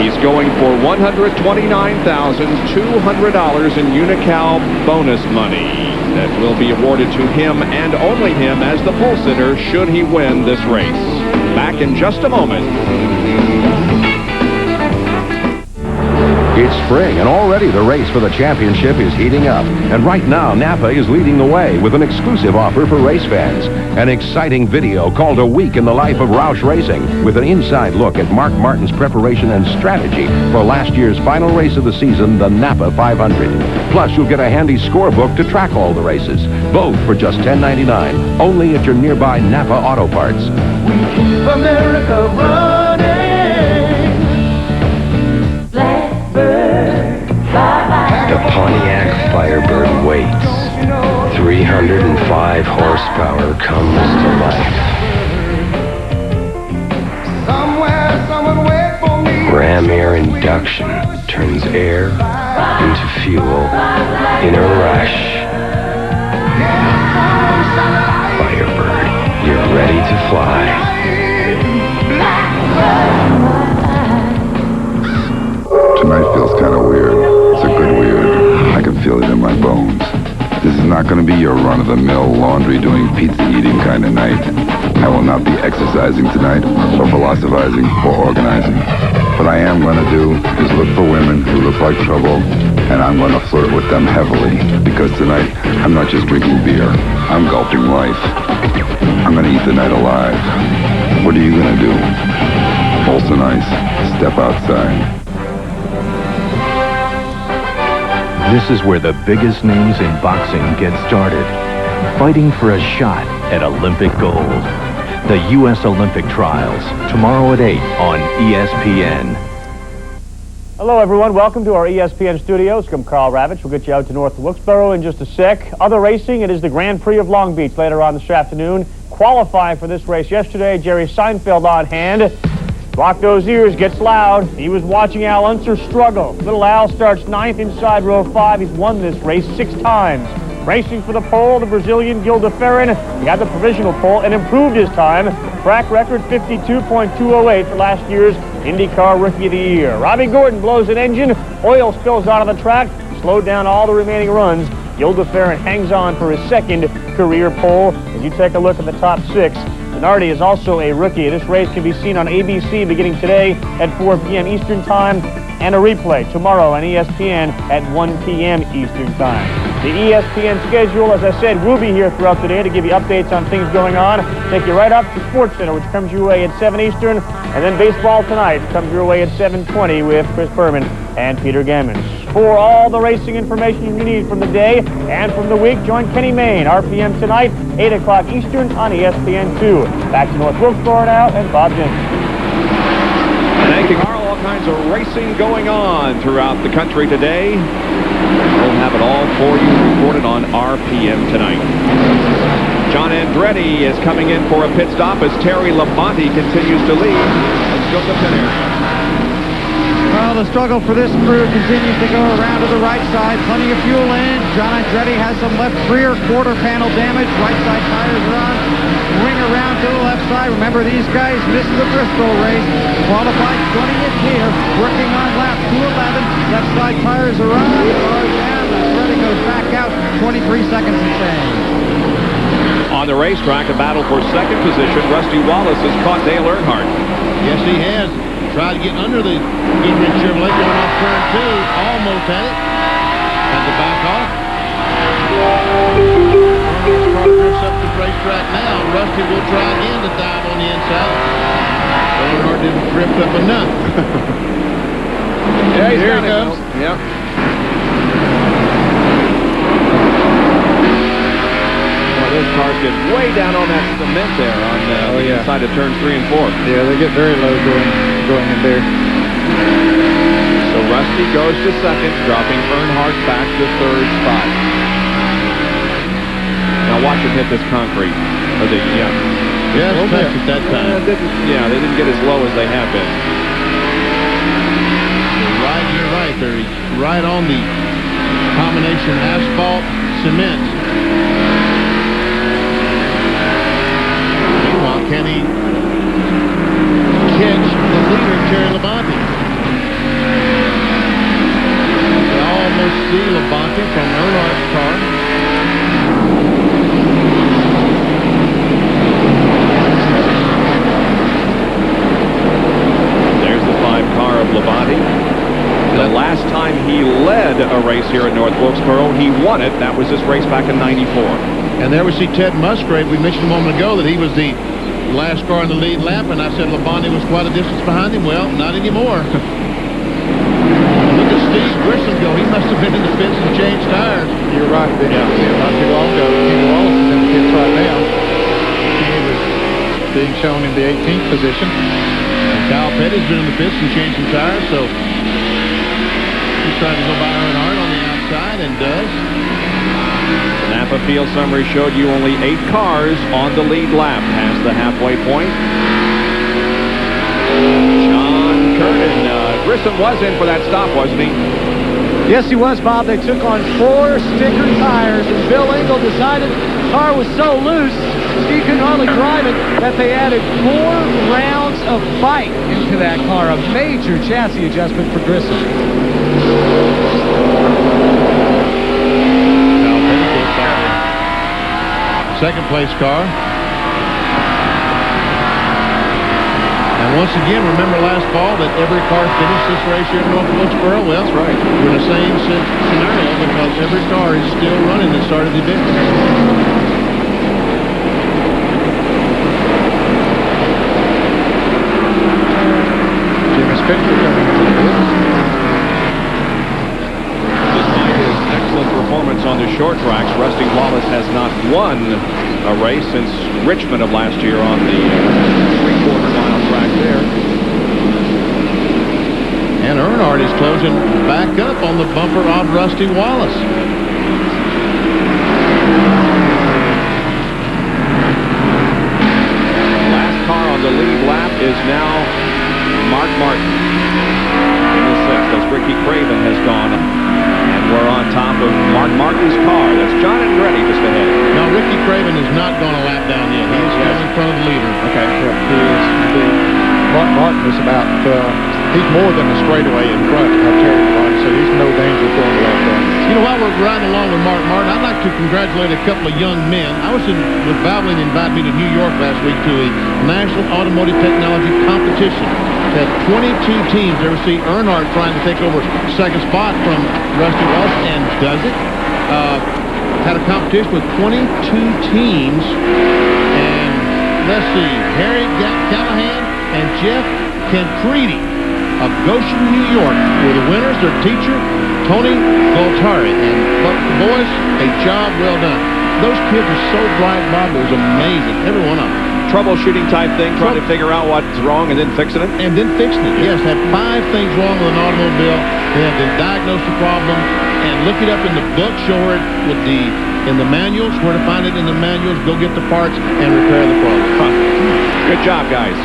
He's going for $129,200 in Unocal bonus money that will be awarded to him and only him as the pole sitter should he win this race. Back in just a moment. It's spring, and already the race for the championship is heating up. And right now, Napa is leading the way with an exclusive offer for race fans. An exciting video called A Week in the Life of Roush Racing, with an inside look at Mark Martin's preparation and strategy for last year's final race of the season, the Napa 500. Plus, you'll get a handy scorebook to track all the races, both for just $10.99, only at your nearby Napa Auto Parts. We keep America running. The Pontiac Firebird waits. 305 horsepower comes to life. Ram air induction turns air into fuel in a rush. Firebird, you're ready to fly. Tonight feels kind of weird. It's a good weird. I can feel it in my bones. This is not going to be your run-of-the-mill, laundry-doing, pizza-eating kind of night. I will not be exercising tonight, or philosophizing, or organizing. What I am going to do is look for women who look like trouble, and I'm going to flirt with them heavily, because tonight, I'm not just drinking beer. I'm gulping life. I'm going to eat the night alive. What are you going to do? Folsom Ice, step outside. This is where the biggest names in boxing get started, fighting for a shot at Olympic gold. The U.S. Olympic Trials, tomorrow at 8 on ESPN. Hello, everyone. Welcome to our ESPN studios. I'm Carl Ravitch. We'll get you out to North Wilkesboro in just a sec. Other racing, it is the Grand Prix of Long Beach later on this afternoon. Qualifying for this race yesterday, Jerry Seinfeld on hand. Block those ears, gets loud. He was watching Al Unser struggle. Little Al starts 9th inside row 5. He's won this race 6 times. Racing for the pole, the Brazilian Gil de Ferran. He got the provisional pole and improved his time. Track record 52.208 for last year's IndyCar Rookie of the Year. Robbie Gordon blows an engine. Oil spills out of the track. Slowed down all the remaining runs. Gil de Ferran hangs on for his 2nd career pole. As you take a look at the top 6, Nardi is also a rookie. This race can be seen on ABC beginning today at 4 p.m. Eastern Time, and a replay tomorrow on ESPN at 1 p.m. Eastern Time. The ESPN schedule, as I said, will be here throughout the day to give you updates on things going on. Take you right up to SportsCenter, which comes your way at 7 Eastern, and then Baseball Tonight comes your way at 7:20 with Chris Berman and Peter Gammons. For all the racing information you need from the day and from the week, join Kenny Mayne, RPM tonight, 8 o'clock Eastern on ESPN2. Back to North Wilkesboro now, and Bob Jensen. Thank you, Carl. kinds of racing going on throughout the country today. We'll have it all for you reported on RPM tonight. John Andretti is coming in for a pit stop as Terry Labonte continues to lead. Let's go to the pit area. Well, the struggle for this crew continues to go around to the right side. Plenty of fuel in. John Andretti has some left rear quarter panel damage. Right side tires are on. Ring around to the left side. Remember, these guys missed the Bristol race. Qualified 20th here. Working on lap 211. Left side tires are on. Cars down. Andretti goes back out. 23 seconds to change. On the racetrack, a battle for second position. Rusty Wallace has caught Dale Earnhardt. Yes, he has. Tried to get under the Goodrich Chevrolet going off turn 2. Almost had it. Had to back off. Earnhardt's car drifts up the racetrack now. Rusty will try again to dive on the inside. Earnhardt didn't drift up enough. Yeah, here he comes. Yep. Those cars get way down on that cement there on the inside of turns 3 and 4. Yeah, they get very low going in there. So Rusty goes to second, dropping Earnhardt back to third spot. Now watch him hit this concrete. Yeah, it's touch at that time. They didn't get as low as they have been. You're right. They're right on the combination asphalt cement. Can he catch the leader, Terry Labonte? You almost see Labonte from Earnhardt's car. There's the 5 car of Labonte. The last time he led a race here at North Wilkesboro, he won it. That was this race back in '94. And there we see Ted Musgrave. We mentioned a moment ago that he was the last car in the lead lap, and I said Labonte was quite a distance behind him. Well, not anymore. Look at Steve Grissom go. He must have been in the pits and changed tires. You're right, Ben. Yeah, not too long ago. Kenny Wallace is in the pits right now. Kenny was being shown in the 18th position. And Kyle Petty's been in the pits and changed some tires, so he's trying to go by Earnhardt on the outside and does. The Napa Field summary showed you only 8 cars on the lead lap past the halfway point. John Kernan. Grissom was in for that stop, wasn't he? Yes, he was, Bob. They took on 4 sticker tires, and Bill Engel decided the car was so loose, he couldn't hardly drive it, that they added 4 rounds of bite into that car. A major chassis adjustment for Grissom. Second place car. And once again, remember last fall that every car finished this race here in North Wilkesboro? Well, that's right. We're in the same scenario because every car is still running that started the event. Jimmy Spitzer coming into the pit. Performance on the short tracks. Rusty Wallace has not won a race since Richmond of last year on the 3/4 mile track there. And Earnhardt is closing back up on the bumper of Rusty Wallace. Last car on the lead lap is now Mark Martin in the 6th as Ricky Craven has gone. We're on top of Mark Martin's car. That's John Andretti just ahead. Now, Ricky Craven has not gone a lap down yet. He is still in front of the leader. Okay. Yep, he is indeed. Mark Martin is about, he's more than a straightaway in front of Terry Labonte, so he's no danger of going a lap down. You know, while we're riding along with Mark Martin, I'd like to congratulate a couple of young men. I was with Valvoline invited me to New York last week to a National Automotive Technology competition. Had 22 teams. Ever see Earnhardt trying to take over second spot from Rusty Wallace, and does it. Had a competition with 22 teams, and let's see, Harry Callahan and Jeff Cancredi of Goshen, New York were the winners. Their teacher, Tony Goltari, and boys, a job well done. Those kids are so bright, Bob. It was amazing, every one of them. troubleshooting type thing, trying to figure out what's wrong and then fixing it? And then fixing it. Yes, had 5 things wrong with an automobile. They had to diagnose the problem and look it up in the book, show it in the manuals, where to find it in the manuals, go get the parts, and repair the problem. Good job, guys.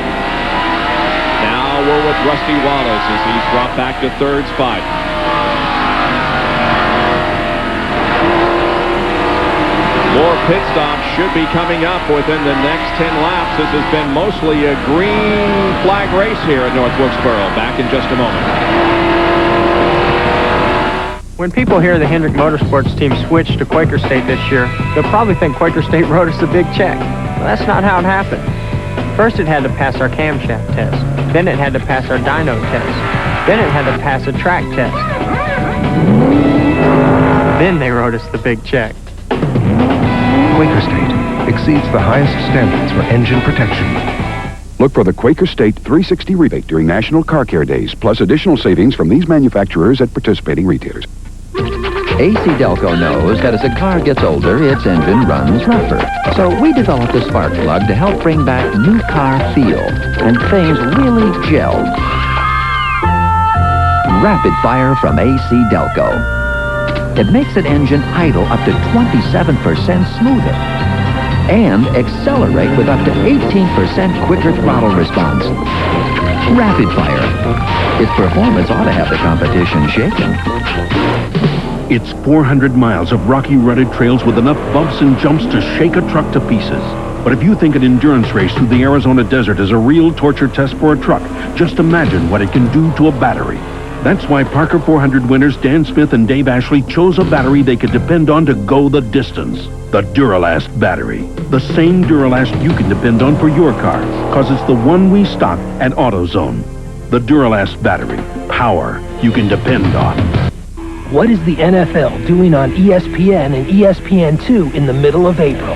Now we're with Rusty Wallace as he's brought back to third spot. More pit stops should be coming up within the next 10 laps. This has been mostly a green flag race here at North Wilkesboro. Back in just a moment. When people hear the Hendrick Motorsports team switch to Quaker State this year, they'll probably think Quaker State wrote us a big check. Well, that's not how it happened. First it had to pass our camshaft test. Then it had to pass our dyno test. Then it had to pass a track test. Then they wrote us the big check. Quaker State exceeds the highest standards for engine protection. Look for the Quaker State 360 rebate during National Car Care Days, plus additional savings from these manufacturers at participating retailers. AC Delco knows that as a car gets older, its engine runs rougher. So we developed a spark plug to help bring back new car feel, and things really gelled. Rapid Fire from AC Delco. It makes an engine idle up to 27% smoother and accelerate with up to 18% quicker throttle response. Rapid Fire. Its performance ought to have the competition shaken. It's 400 miles of rocky, rutted trails with enough bumps and jumps to shake a truck to pieces. But if you think an endurance race through the Arizona desert is a real torture test for a truck, just imagine what it can do to a battery. That's why Parker 400 winners Dan Smith and Dave Ashley chose a battery they could depend on to go the distance. The Duralast battery. The same Duralast you can depend on for your car, because it's the one we stock at AutoZone. The Duralast battery. Power you can depend on. What is the NFL doing on ESPN and ESPN2 in the middle of April?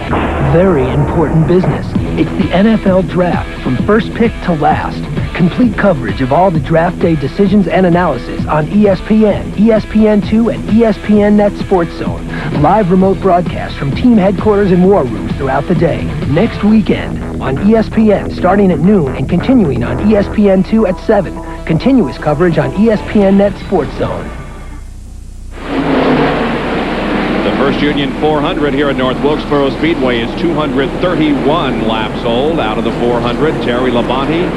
Very important business. It's the NFL Draft from first pick to last. Complete coverage of all the draft day decisions and analysis on ESPN, ESPN2, and ESPN Net Sports Zone. Live remote broadcasts from team headquarters and war rooms throughout the day. Next weekend on ESPN starting at noon and continuing on ESPN2 at 7. Continuous coverage on ESPN Net Sports Zone. The First Union 400 here at North Wilkesboro Speedway is 231 laps old. Out of the 400, Terry Labonte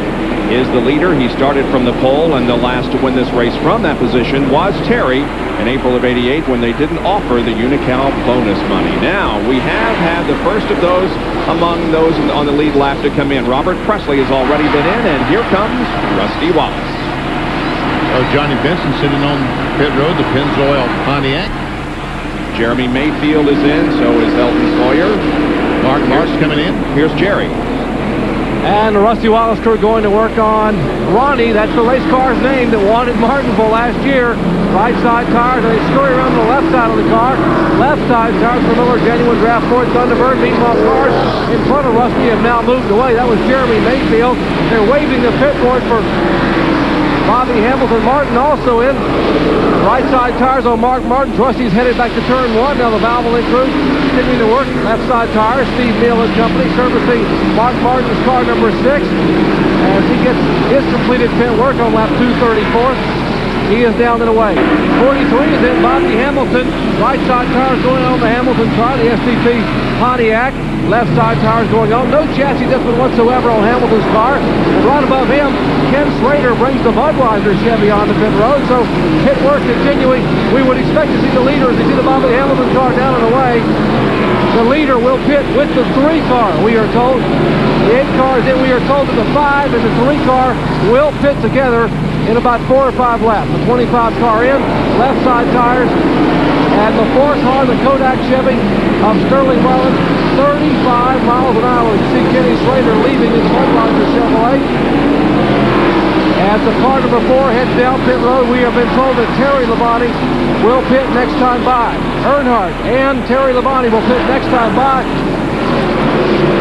is the leader. He started from the pole, and the last to win this race from that position was Terry in April of '88 when they didn't offer the Unocal bonus money. Now, we have had the first of those among those on the lead lap to come in. Robert Presley has already been in, and here comes Rusty Wallace. Johnny Benson sitting on pit road, the Pennzoil Pontiac. Jeremy Mayfield is in, so is Elton Sawyer. Mark Mark's coming in. Here's Jerry. And the Rusty Wallace crew going to work on Ronnie. That's the race car's name that won at Martinsville last year. Right side tires, and they scurry around the left side of the car. Left side tires for Miller Genuine Draft Ford Thunderbird. Meanwhile, cars in front of Rusty have now moved away. That was Jeremy Mayfield. They're waving the pit board for Bobby Hamilton. Martin also in. Right side tires on Mark Martin. Rusty's headed back to turn 1. Now the Valvoline crew continuing to work. Left side tires. Steve Neal and company servicing Mark Martin's car number 6 as he gets his completed pit work on lap 234. He is down and away. 43 is in Bobby Hamilton. Right side tires going on the Hamilton car, the STP Pontiac. Left side tires going on. No chassis adjustment whatsoever on Hamilton's car. And right above him, Ken Slater brings the Budweiser Chevy on the pit road. So pit work continuing. We would expect to see the leader as you see the Bobby Hamilton car down and away. The leader will pit with the 3 car, we are told. The 8 car is in, we are told that the 5 and the 3 car will pit together in about 4 or 5 laps. The 25 car in, left side tires, and the 4 car, the Kodak Chevy of Sterling Mullins, 35 miles an hour. You see Kenny Slater leaving his Budweiser Chevrolet. As the car number 4 heads down pit road, we have been told that Terry Labonte will pit next time by. Earnhardt and Terry Labonte will pit next time by.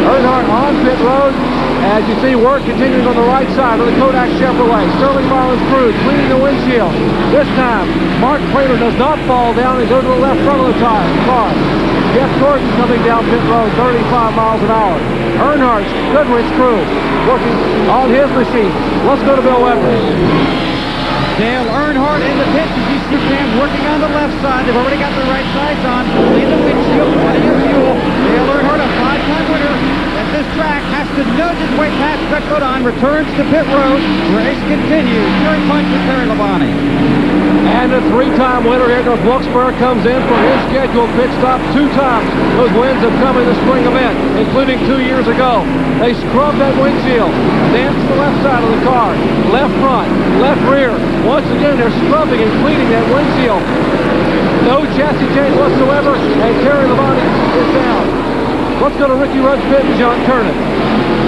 Earnhardt on pit road. As you see, work continuing on the right side of the Kodak Chevrolet. Sterling Mullins crew cleaning the windshield. This time, Mark Prater does not fall down and go to the left front of the car. Jeff Gordon coming down pit road, 35 miles an hour. Earnhardt's Goodrich crew working on his machine. Let's go to Bill Weber. Dale Earnhardt in the pits as he sits down working on the left side. They've already got the right sides on. Lead the windshield, plenty of fuel. Dale Earnhardt, a 5-time winner at this track, has to nudge his way past Beckrodon, returns to pit road. Race continues. Terry Punch with Terry Labonte. And the 3-time winner here, No.Wilkesboro, comes in for his scheduled pit stop 2 times. Those wins have come in the spring event, including 2 years ago. They scrubbed that windshield, danced the left side of the car, left front, left rear. Once again, they're scrubbing and cleaning that windshield. No chassis change whatsoever, and Terry Labonte is down. Let's go to Ricky Rudd's pit and John Kernan.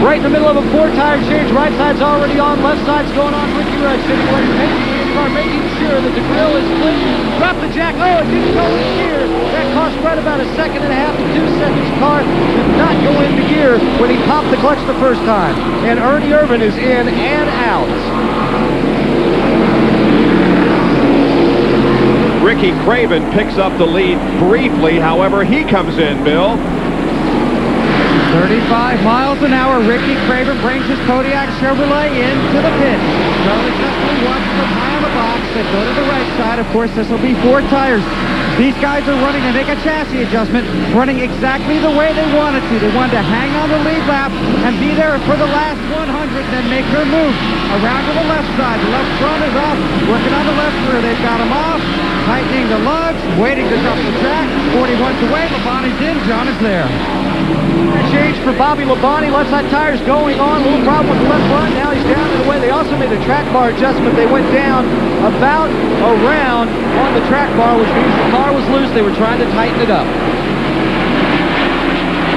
Right in the middle of a 4-tire change. Right side's already on, left side's going on. Ricky Rudd sitting away from the car, making sure that the grill is clean. Drop the jack. Oh, it didn't go into gear. That cost right about 1.5 seconds to 2 seconds. Car did not go into gear when he popped the clutch the first time. And Ernie Irvin is in and out. Ricky Craven picks up the lead briefly. However, he comes in, Bill. 35 miles an hour. Ricky Craven brings his Kodiak Chevrolet into the pit. Charlie Cutler watches them high on the box. They go to the right side. Of course, this will be 4 tires. These guys are running to make a chassis adjustment, running exactly the way they wanted to. They wanted to hang on the lead lap and be there for the last 100, then make their move. Around to the left side. The left front is off. Working on the left rear. They've got them off. Tightening the lugs. Waiting to drop the track. 41's away. Labonte's in. John is there. Change for Bobby Labonte. Left side tires going on. A little problem with the left front. Now he's down and away. They also made a track bar adjustment. They went down about around on the track bar, which means the car was loose. They were trying to tighten it up.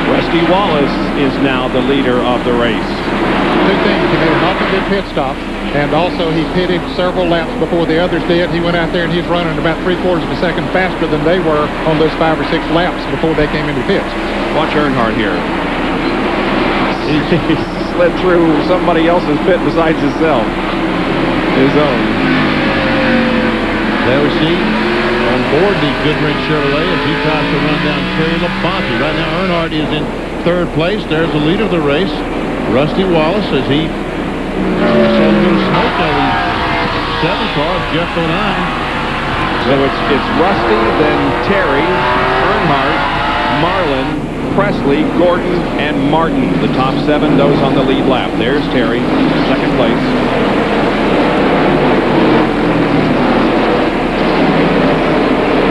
Rusty Wallace is now the leader of the race. 2 things. He made an awfully good pit stop, and also he pitted several laps before the others did. He went out there and he's running about 3/4 of a second faster than they were on those 5 or 6 laps before they came into pits. Watch Earnhardt here. He slid through somebody else's pit besides himself. His own. There we see on board the Goodrich Chevrolet as he tries to run down Terry Labonte. Right now, Earnhardt is in 3rd place. There's the leader of the race, Rusty Wallace, as he saw a little smoke out of the 7 car of Jeff Bodine. So it's Rusty, then Terry, Earnhardt, Marlin, Presley, Gordon, and Martin. The top 7, those on the lead lap. There's Terry, 2nd place.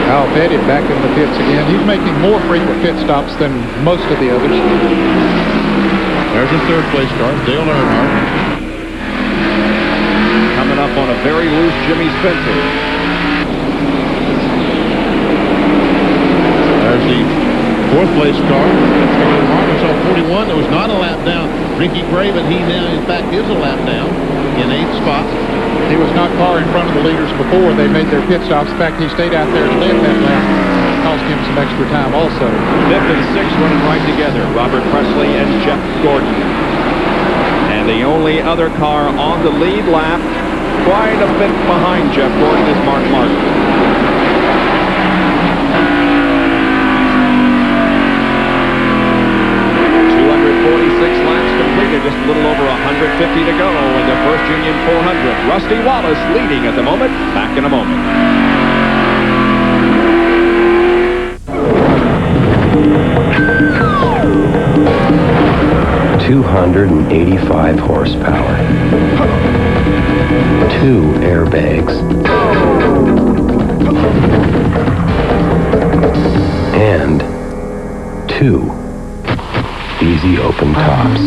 Al Petty back in the pits again. He's making more frequent pit stops than most of the others. There's a 3rd place car, Dale Earnhardt. Coming up on a very loose Jimmy Spencer. There's the 4th place car. Arkansas 41. There was not a lap down. Ricky Craven, he now in fact is a lap down in 8th spot. He was not far in front of the leaders before they made their pit stops. In fact, he stayed out there and led that lap. Cost him some extra time also. 5th and 6th running right together. Robert Presley and Jeff Gordon. And the only other car on the lead lap, quite a bit behind Jeff Gordon, is Mark Martin. 246 laps completed, just a little over 150 to go in the first Union 400. Rusty Wallace leading at the moment. Back in a moment. $285 horsepower. 2 airbags. And 2 easy open tops.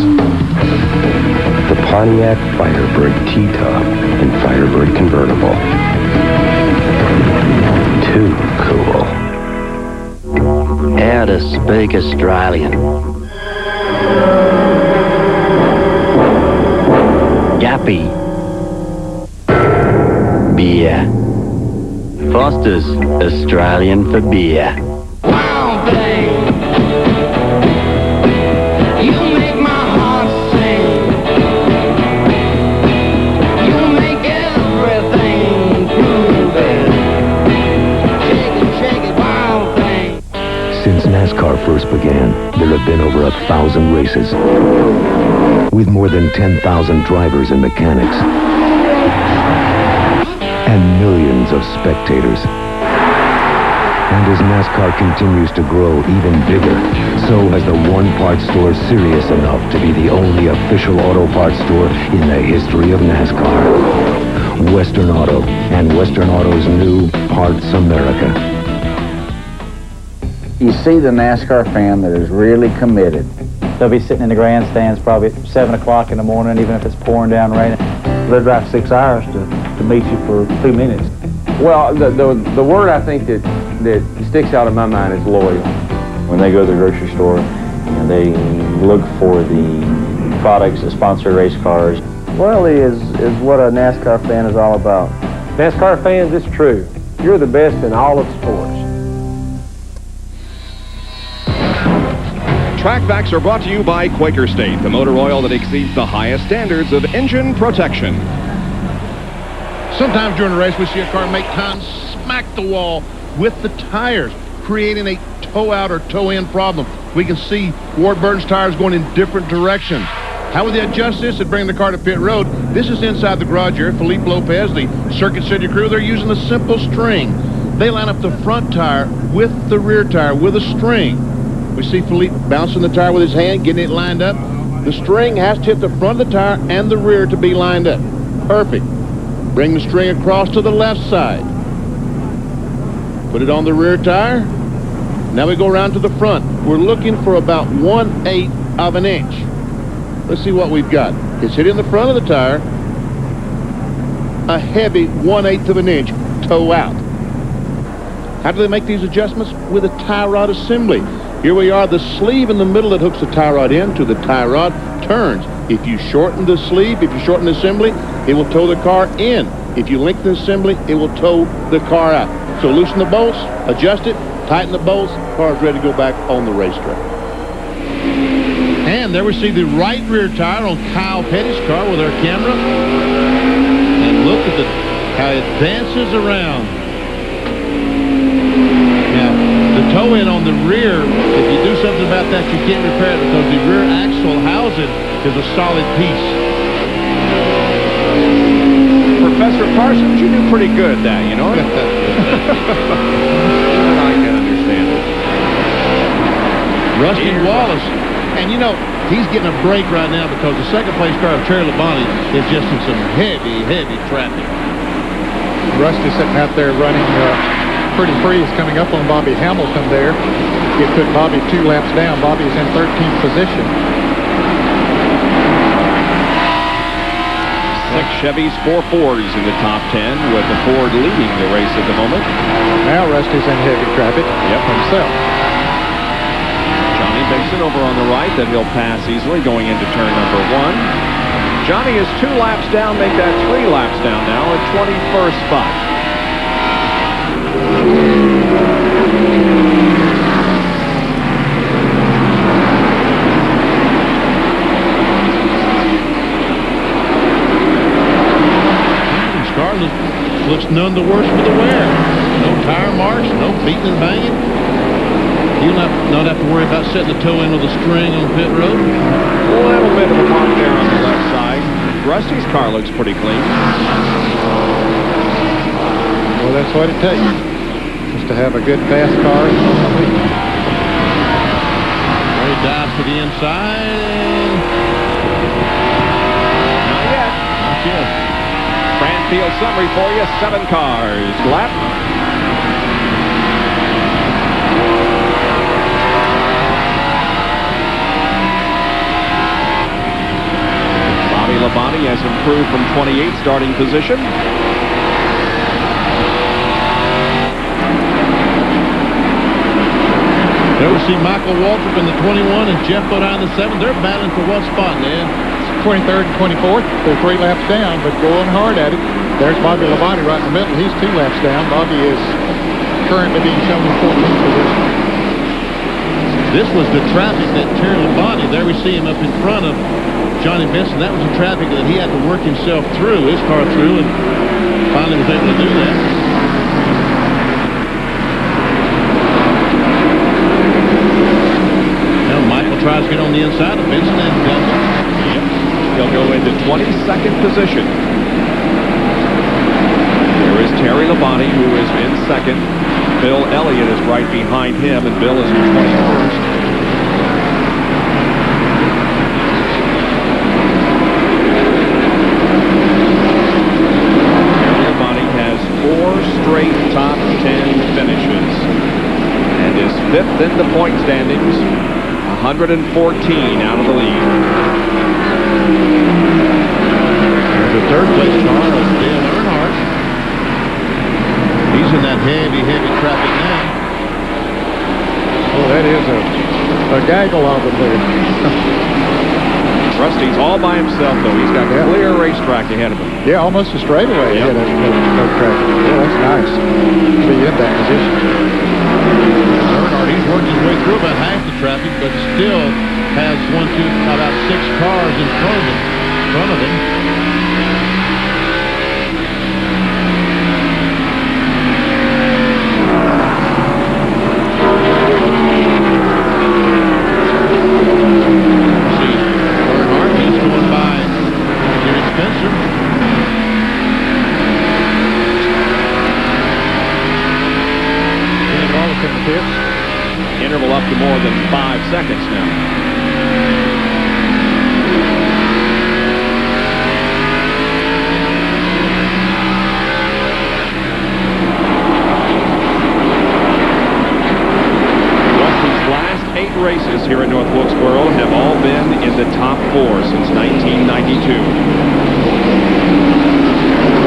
The Pontiac Firebird T-Top and Firebird Convertible. Too cool. How to speak Australian. Guppy. Beer. Foster's Australian for beer. Wild thing. You make my heart sing. You make everything groovy. Shake it, wild thing. Since NASCAR first began, there have been over 1,000 races, with more than 10,000 drivers and mechanics, and millions of spectators. And as NASCAR continues to grow even bigger, so has the One Part Store serious enough to be the only official auto parts store in the history of NASCAR. Western Auto, and Western Auto's new Parts America. You see the NASCAR fan that is really committed. They'll be sitting in the grandstands probably at 7 o'clock in the morning, even if it's pouring down rain. They'll drive 6 hours to meet you for 2 minutes. Well, the word I think that sticks out in my mind is loyal. When they go to the grocery store, they look for the products that sponsor race cars. Loyalty is what a NASCAR fan is all about. NASCAR fans, it's true. You're the best in all of sports. Track Facts are brought to you by Quaker State, the motor oil that exceeds the highest standards of engine protection. Sometimes during a race, we see a car make time smack the wall with the tires, creating a toe-out or toe-in problem. We can see Ward Burton's tires going in different directions. How would they adjust this and bring the car to pit road? This is inside the garage here. Felipe Lopez, the Circuit City crew, they're using a simple string. They line up the front tire with the rear tire with a string. We see Felipe bouncing the tire with his hand, getting it lined up. The string has to hit the front of the tire and the rear to be lined up. Perfect. Bring the string across to the left side. Put it on the rear tire. Now we go around to the front. We're looking for about 1/8 of an inch. Let's see what we've got. It's hitting the front of the tire. A heavy 1/8 of an inch toe out. How do they make these adjustments? With a tie rod assembly. Here we are, the sleeve in the middle that hooks the tie rod into the tie rod turns. If you shorten the sleeve, if you shorten the assembly, it will tow the car in. If you lengthen the assembly, it will tow the car out. So loosen the bolts, adjust it, tighten the bolts, car is ready to go back on the racetrack. And there we see the right rear tire on Kyle Petty's car with our camera. And look at how it dances around. Now, the toe-in on the rear, if you do something about that, you can't repair it because the rear axle housing is a solid piece. Professor Parsons, you do pretty good at that, you know? I can understand it. Rusty Wallace. And, you know, he's getting a break right now because the second place car of Terry Labonte is just in some heavy, heavy traffic. Rusty's sitting out there running pretty free. He's coming up on Bobby Hamilton there. He put Bobby 2 laps down. Bobby's in 13th position. 6 Chevys, 4 Fords in the top 10, with the Ford leading the race at the moment. Now Rusty's in heavy traffic himself. Johnny Dixon over on the right, that he'll pass easily going into turn number 1. Johnny is 2 laps down, make that 3 laps down now at 21st spot. Looks none the worse for the wear. No tire marks, no beating and banging. You'll not have to worry about setting the toe in with a string on pit road. A little bit of a mark there on the left side. Rusty's car looks pretty clean. Well, that's what it takes, just to have a good fast car. He dives to the inside. Not yet. Not yet. Field summary for you, 7 cars. Lap. Bobby Labonte has improved from 28th starting position. There we see Michael Waltrip in the 21 and Jeff Bodine in the 7. They're battling for what spot, Ned? 23rd and 24th. They're 3 laps down, but going hard at it. There's Bobby Labonte right in the middle. He's 2 laps down. Bobby is currently being shown in 14th position. This was the traffic that Terry Labonte, there we see him up in front of Johnny Benson. That was the traffic that he had to work himself through, his car through, and finally was able to do that. tries to get on the inside of Benson and doesn't. Yep. He'll go into 22nd position. There is Terry Labonte, who is in second. Bill Elliott is right behind him, and Bill is in 21st. Terry Labonte has 4 straight top 10 finishes and is 5th in the point standings, 114 out of the lead. The third place car is Dale Earnhardt. He's in that heavy traffic now. Oh, that is a gaggle of them there. Rusty's all by himself, though. He's got clear racetrack ahead of him. Yeah, almost a straightaway ahead of no traffic. Yeah, that's nice to be in that position. Earnhardt, he's worked his way through about half the traffic, but still has about 6 cars in front of him. Interval up to more than 5 seconds now. Rusty's last 8 races here at North Wilkesboro have all been in the top 4 since 1992.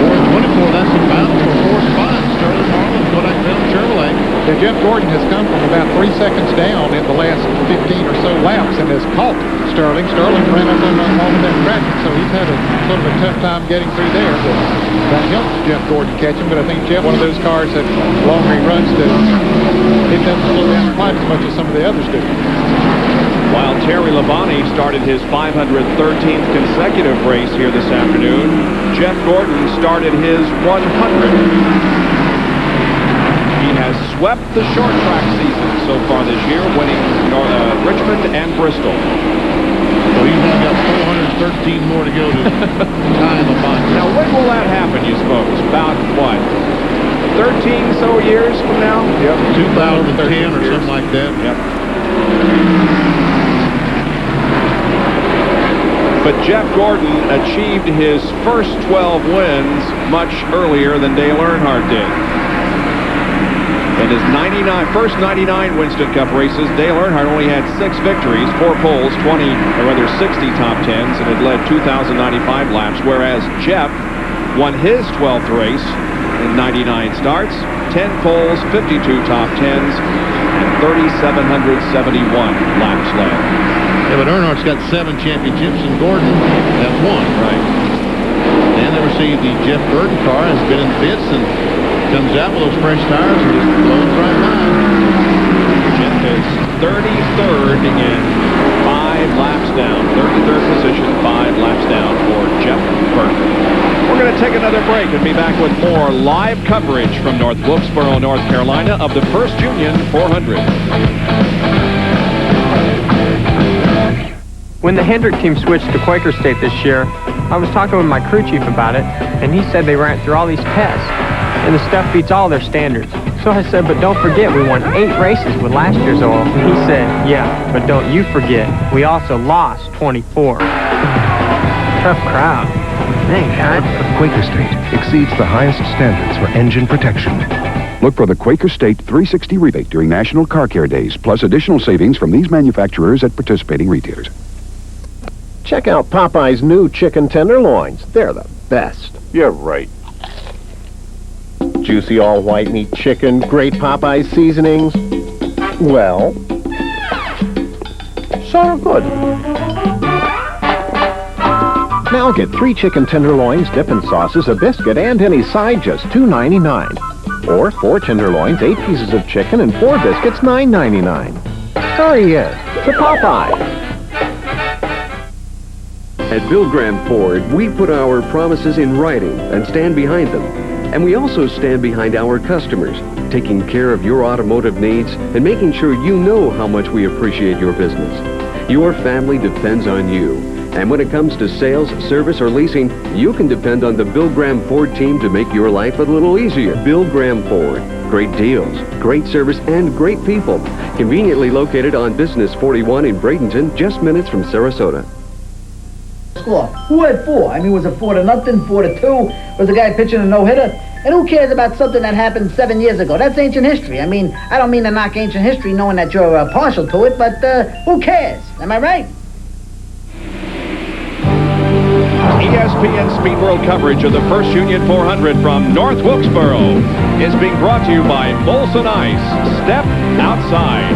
424, that's a battle for 4 spots. Sterling Marlin, Kodak Bell, Chevrolet. Yeah, Jeff Gordon has come from about 3 seconds down in the last 15 or so laps and has caught Sterling. Sterling ran up on all of that traffic, so he's had a sort of a tough time getting through there. But that helps Jeff Gordon catch him, but I think Jeff, one of those cars that longer he runs, it doesn't slow down quite as much as some of the others do. While Terry Labonte started his 513th consecutive race here this afternoon, Jeff Gordon started his 100th. He has swept the short track season so far this year, winning Richmond and Bristol. So he's only got 413 more to go to time the month. Now, when will that happen, you suppose? About what? 13 so years from now? Yep, 2010 or something like that. Yep. But Jeff Gordon achieved his first 12 wins much earlier than Dale Earnhardt did. In his first 99 Winston Cup races, Dale Earnhardt only had 6 victories, 4 poles, 60 top 10s, and had led 2,095 laps, whereas Jeff won his 12th race in 99 starts, 10 poles, 52 top 10s, and 3,771 laps led. Yeah, but Earnhardt's got 7 championships, and Gordon has 1. Right. And they received the Jeff Burton car, has been in bits, and comes out with those fresh tires and just blows right by. Jeff is 33rd in 5 laps down. 33rd position, 5 laps down for Jeff Burton. We're going to take another break and be back with more live coverage from North Wilkesboro, North Carolina of the First Union 400. When the Hendrick team switched to Quaker State this year, I was talking with my crew chief about it, and he said they ran through all these tests, and the stuff beats all their standards. So I said, but don't forget, we won 8 races with last year's oil. And he said, yeah, but don't you forget, we also lost 24. Tough crowd. Thank God. Quaker State exceeds the highest standards for engine protection. Look for the Quaker State 360 rebate during National Car Care Days, plus additional savings from these manufacturers at participating retailers. Check out Popeye's new chicken tenderloins. They're the best. You're right. Juicy all white meat chicken, great Popeye's seasonings. Well, so good. Now get 3 chicken tenderloins, dipping sauces, a biscuit, and any side, just $2.99. Or 4 tenderloins, 8 pieces of chicken, and 4 biscuits, $9.99. Hurry in to Popeye. At Bill Graham Ford, we put our promises in writing and stand behind them. And we also stand behind our customers, taking care of your automotive needs and making sure you know how much we appreciate your business. Your family depends on you. And when it comes to sales, service, or leasing, you can depend on the Bill Graham Ford team to make your life a little easier. Bill Graham Ford. Great deals, great service, and great people. Conveniently located on Business 41 in Bradenton, just minutes from Sarasota. Score. Who had 4? I mean, was it 4-0, 4-2? Was the guy pitching a no-hitter? And who cares about something that happened 7 years ago? That's ancient history. I mean, I don't mean to knock ancient history knowing that you're partial to it, but who cares? Am I right? ESPN Speed World coverage of the First Union 400 from North Wilkesboro is being brought to you by Molson Ice. Step outside.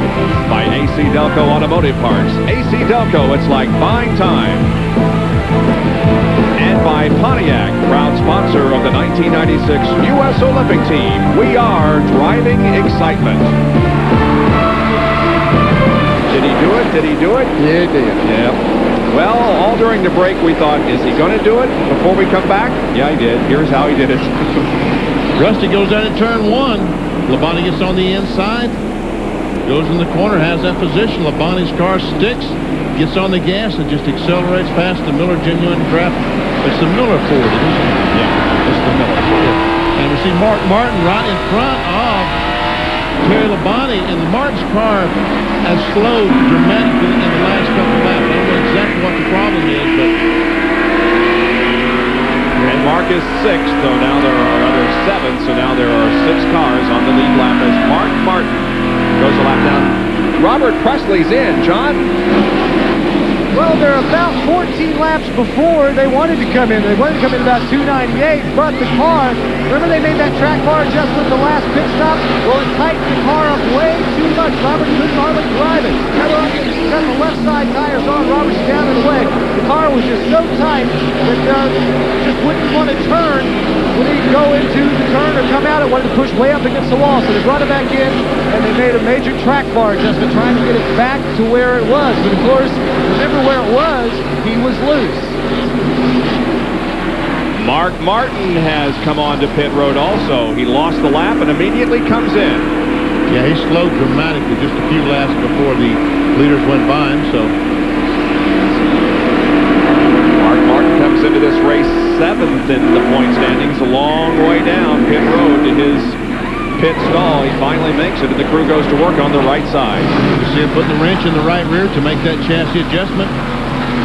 By AC Delco Automotive Parts. AC Delco, it's like buying time. And by Pontiac, proud sponsor of the 1996 U.S. Olympic team. We are driving excitement. Did he do it? Did he do it? Yeah, he did. Yeah. Well, all during the break, we thought, is he going to do it before we come back? Yeah, he did. Here's how he did it. Rusty goes out at turn 1. Labonte gets on the inside. Goes in the corner, has that position. Labonte's car sticks. Gets on the gas and just accelerates past the Miller Genuine Draft. It's the Miller Ford, isn't it? Yeah, it's the Miller Ford. And we see Mark Martin right in front of Terry Labonte, and the Martin's car has slowed dramatically in the last couple of laps. I don't know exactly what the problem is, but... And Mark is 6th, though now there are other 7th, so now there are 6 cars on the lead lap as Mark Martin goes a lap down. Robert Presley's in, John. Well, they're about 14 laps before they wanted to come in. They wanted to come in about 298, but the car, remember they made that track bar adjustment the last pit stop? Well, it tightened the car up way too much. Robert couldn't hardly drive it. Got the left side tires on, Robert's down and away. The car was just so tight that just wouldn't want to turn when he'd go into the turn or come out. It wanted to push way up against the wall, so they brought it back in, and they made a major track bar adjustment trying to get it back to where it was. But of course, remember where it was, he was loose. Mark Martin has come on to pit road also. He lost the lap and immediately comes in. Yeah, he slowed dramatically just a few laps before the leaders went by him, so... Mark Martin comes into this race 7th in the point standings, a long way down pit road to his pit stall. He finally makes it, and the crew goes to work on the right side. You see him putting the wrench in the right rear to make that chassis adjustment.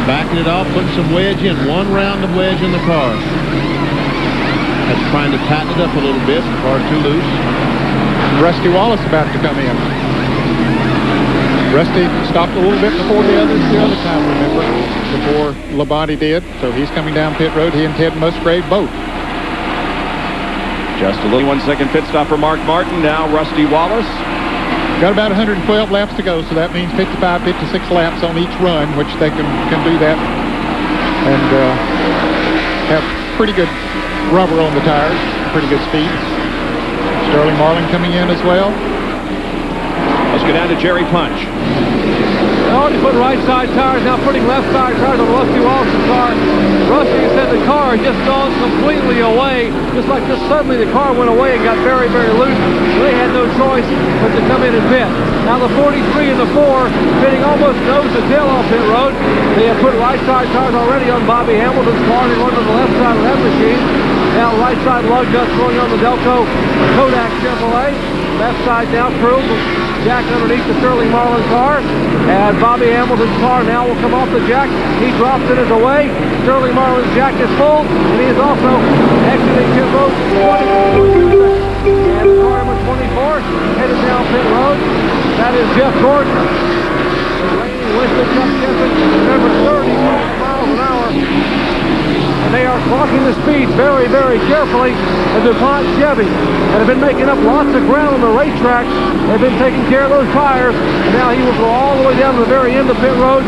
Backing it off, putting some wedge in. 1 round of wedge in the car. That's trying to tighten it up a little bit. The car's too loose. Rusty Wallace about to come in. Rusty stopped a little bit before the other time, remember, before Labonte did. So he's coming down pit road. He and Ted Musgrave both. Just a little 1-second pit stop for Mark Martin. Now Rusty Wallace. Got about 112 laps to go, so that means 55, 56 laps on each run, which they can do that and have pretty good rubber on the tires, pretty good speed. Sterling Marlin coming in as well. Let's go down to Jerry Punch. Oh, he's putting right side tires, now putting left side tires on Rusty Wallace's car. Rusty said the car had just gone completely away. Just like this, suddenly the car went away and got very, very loose. They had no choice but to come in and pit. Now the 43 and the 4 pitting almost nose to tail off pit road. They have put right side tires already on Bobby Hamilton's car and one on the left side of that machine. Now right side lug nuts going on the Delco Kodak Chevrolet. Left side now crew. Jack underneath the Sterling Marlin car. And Bobby Hamilton's car now will come off the jack. He drops it as away. Sterling Marlin's jack is full. And he is also exiting pit road. And the car number 24 headed down pit road. That is Jeff Gordon. The reigning Winston Cup champion, number 30 miles an hour. And they are clocking the speeds very, very carefully. And DuPont Chevy that have been making up lots of ground on the racetrack. They've been taking care of those tires. And now he will go all the way down to the very end of pit road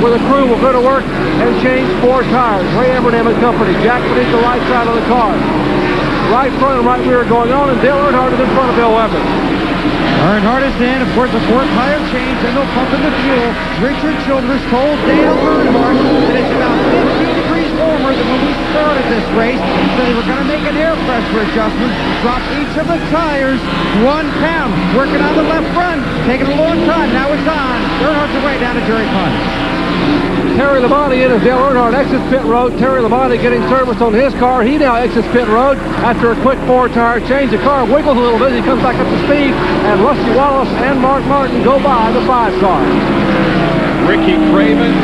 where the crew will go to work and change 4 tires. Ray Evernham and company. Jack beneath the right side of the car. Right front and right rear going on, and Dale Earnhardt is in front of Bill Weber. Earnhardt is in, of course, a 4th tire change, and they'll pump in the fuel. Richard Childress told Dale Earnhardt that it's about 15 degrees warmer than when we third at this race, so they were going to make an air pressure adjustment, drop each of the tires 1 pound, working on the left front, taking a long time. Now it's on. Earnhardt's away down to Jerry Punch. Terry Labonte in as Dale Earnhardt exits pit road. Terry Labonte getting service on his car. He now exits pit road after a quick 4-tire change. The car wiggles a little bit. He comes back up to speed, and Rusty Wallace and Mark Martin go by the 5 car. Ricky Craven,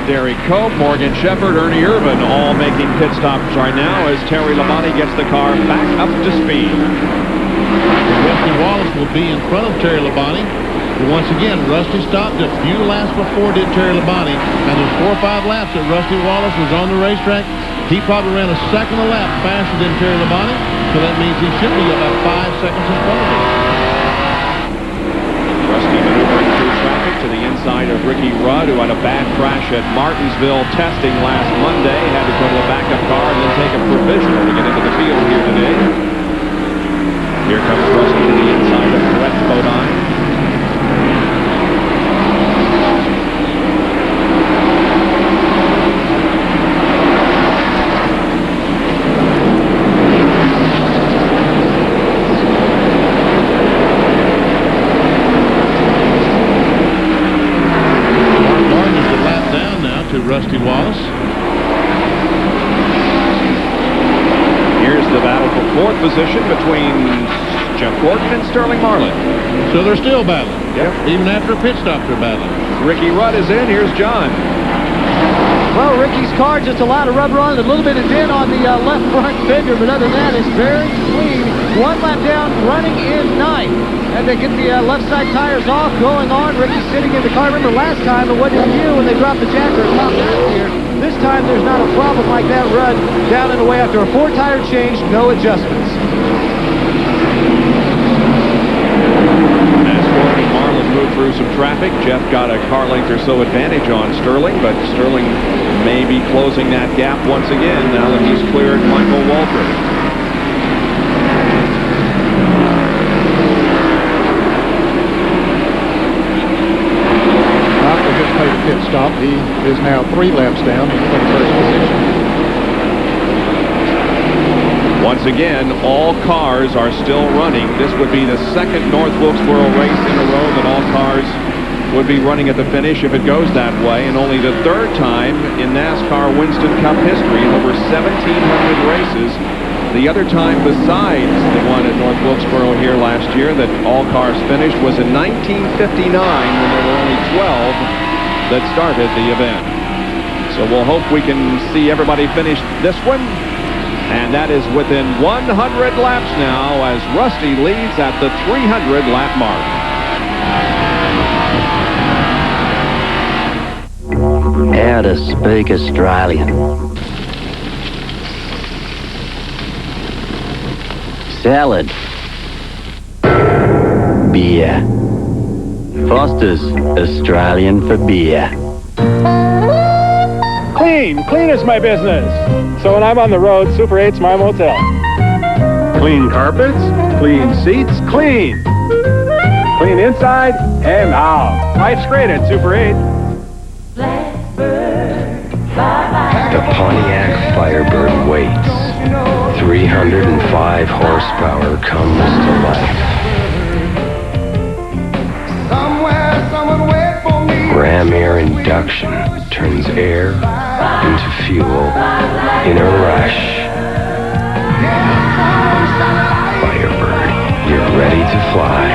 Derek Cope, Morgan Shepherd, Ernie Irvin all making pit stops right now as Terry Labonte gets the car back up to speed. Rusty Wallace will be in front of Terry Labonte. But once again, Rusty stopped a few laps before did Terry Labonte. And there's 4 or 5 laps that Rusty Wallace was on the racetrack. He probably ran a second a lap faster than Terry Labonte. So that means he should be about 5 seconds in front of him. Rusty maneuvering through traffic to the inside of Ricky Rudd, who had a bad crash at Martinsville testing last Monday. Had to go to a backup car and then take a provisional to get into the field here today. Here comes Rusty to the inside of Brett Bodine. Rusty Wallace. Here's the battle for 4th position between Jeff Gordon and Sterling Marlin. So they're still battling. Yep. Even after a pit stop, they're battling. Ricky Rudd is in. Here's John. Well, Ricky's car just a lot of rubber on it, a little bit of dent on the left front fender, but other than that, it's very clean. 1 lap down, running in 9th. And they get the left side tires off, going on. Ricky's sitting in the car. Remember last time it wasn't you when they dropped the jacker top last year. This time there's not a problem like that run down and away after a 4-tire change, no adjustments. As Gordon and Marlin move through some traffic, Jeff got a car length or so advantage on Sterling, but Sterling may be closing that gap once again now that he's cleared Michael Waltrip. Pit stop. He is now 3 laps down in first position. Once again, all cars are still running. This would be the 2nd North Wilkesboro race in a row that all cars would be running at the finish if it goes that way, and only the 3rd time in NASCAR Winston Cup history in over 1,700 races. The other time besides the one at North Wilkesboro here last year that all cars finished was in 1959 when there were only 12 that started the event. So we'll hope we can see everybody finish this one. And that is within 100 laps now as Rusty leads at the 300 lap mark. How to speak Australian. Salad. Beer. Foster's Australian for beer. Clean is my business. So when I'm on the road, Super 8's my motel. Clean carpets, clean seats, clean. Clean inside and out. Life's great at Super 8. The Pontiac Firebird waits. 305 horsepower comes to life. Ram air induction turns air into fuel in a rush. Firebird, you're ready to fly.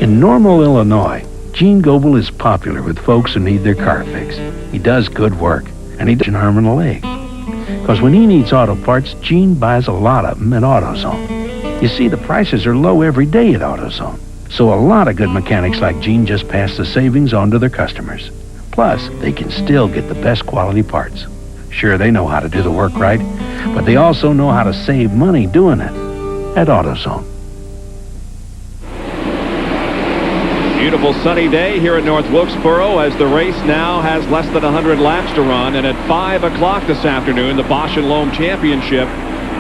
In Normal, Illinois, Gene Goebel is popular with folks who need their car fixed. He does good work, and he does an arm and a leg. Because when he needs auto parts, Gene buys a lot of them at AutoZone. You see, the prices are low every day at AutoZone. So a lot of good mechanics like Gene just pass the savings on to their customers. Plus, they can still get the best quality parts. Sure, they know how to do the work right, but they also know how to save money doing it at AutoZone. Beautiful sunny day here at North Wilkesboro as the race now has less than 100 laps to run. And at 5 o'clock this afternoon, the Bosch & Loam Championship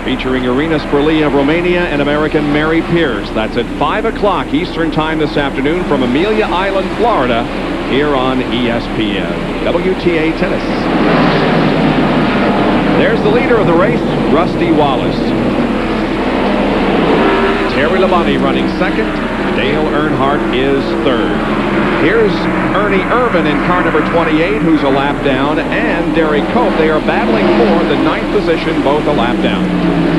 featuring Irina Sprli of Romania and American Mary Pierce. That's at 5 o'clock Eastern Time this afternoon from Amelia Island, Florida. here on ESPN. WTA Tennis. There's the leader of the race, Rusty Wallace. Terry Labonte running second. Dale Earnhardt is third. Here's Ernie Irvin in car number 28, who's a lap down, and Derek Cope. They are battling for the 9th position, both a lap down.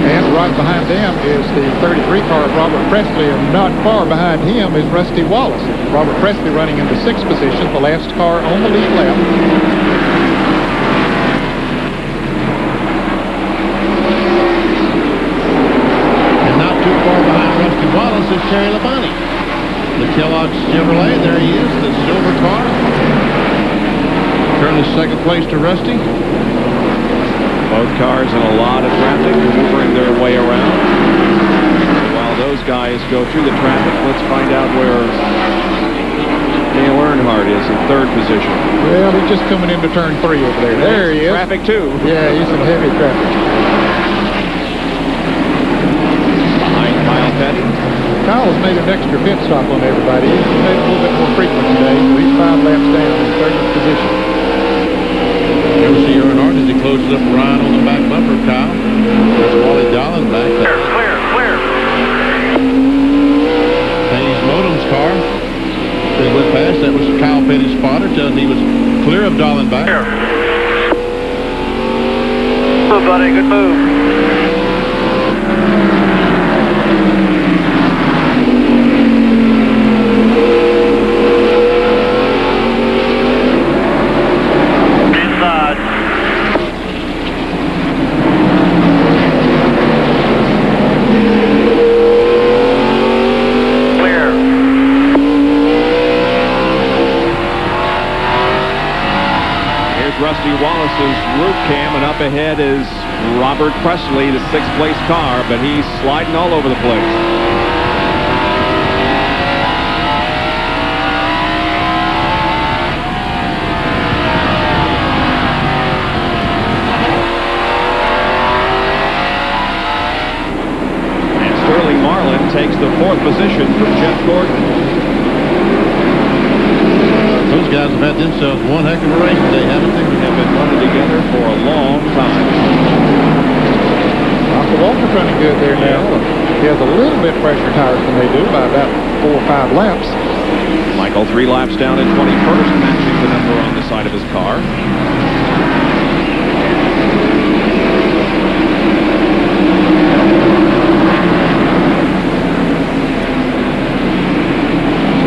And right behind them is the 33 car of Robert Presley, and not far behind him is Rusty Wallace. Robert Presley running in the 6th position, the last car on the lead lap. Wallace is Terry Labonte. The Kellogg's Chevrolet, there he is, the silver car. Turn the second place to Rusty. Both cars in a lot of traffic, maneuvering their way around. While those guys go through the traffic, let's find out where Dale Earnhardt is in 3rd position. Well, he's just coming into turn 3 over there. There he is. Traffic too. Yeah, he's in heavy traffic. Kyle's made an extra pit stop on everybody. He's made a little bit more frequent today, so he's 5 laps down in 30th position. You'll see Earnhardt as he closes up Ryan on the back bumper, Kyle. That's Wally Dolan back there. Clear. Penny's Modem's car. They went past. That was Kyle Petty's spotter telling him he was clear of Dolan back. Good, buddy. Good move. Rusty Wallace's roof cam, and up ahead is Robert Presley, the 6th place car, but he's sliding all over the place. And Sterling Marlin takes the 4th position from Jeff Gordon. Those guys have had themselves one heck of a race today, haven't they? Have been running together for a long time. Michael Walker's running good there now. He has a little bit fresher tires than they do by about 4 or 5 laps. Michael 3 laps down in 21st, matching the number on the side of his car.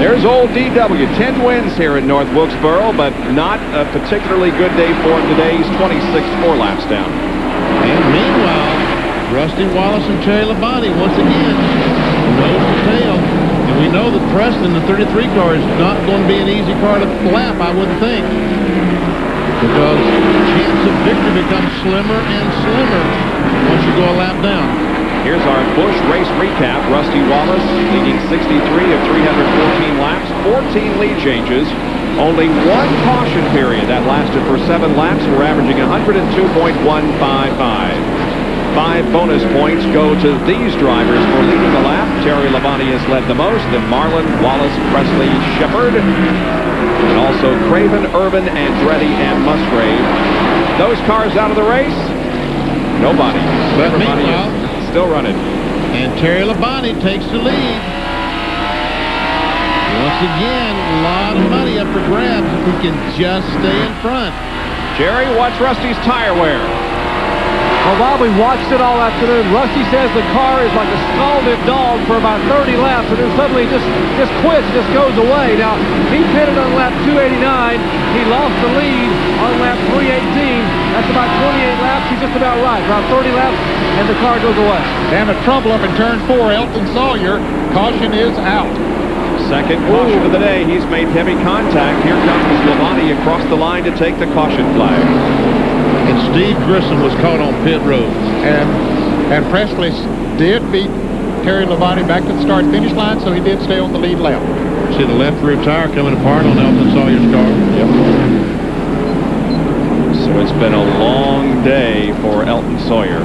There's old DW, 10 wins here in North Wilkesboro, but not a particularly good day for him today. He's 26, 4 laps down. And meanwhile, Rusty Wallace and Terry Labonte once again nose to tail. And we know that Preston, the 33 car, is not going to be an easy car to lap, I wouldn't think. Because the chance of victory becomes slimmer and slimmer once you go a lap down. Here's our Busch race recap. Rusty Wallace leading 63 of 314 laps, 14 lead changes, only 1 caution period. That lasted for 7 laps. We're averaging 102.155. 5 bonus points go to these drivers for leading the lap. Terry Labonte has led the most, then Marlin, Wallace, Presley, Shepard, and also Craven, Irvin, Andretti, and Musgrave. Those cars out of the race? Nobody. But meanwhile, still running. And Terry Labonte takes the lead. Once again, a lot of money up for grabs if we can just stay in front. Jerry, what's Rusty's tire wear? Well, Bob, we watched it all afternoon. Rusty says the car is like a scalded dog for about 30 laps, and then suddenly just quits, just goes away. Now, he pitted on lap 289. He lost the lead on lap 318. That's about 28 laps. He's just about right. About 30 laps, and the car goes away. And a trouble up in turn 4, Elton Sawyer. Caution is out. Second caution of the day. He's made heavy contact. Here comes Labonte across the line to take the caution flag. And Steve Grissom was caught on pit road. And Presley did beat Terry Labonte back to the start-finish line, so he did stay on the lead lap. See the left rear tire coming apart on Elton Sawyer's car. Yep. So it's been a long day for Elton Sawyer.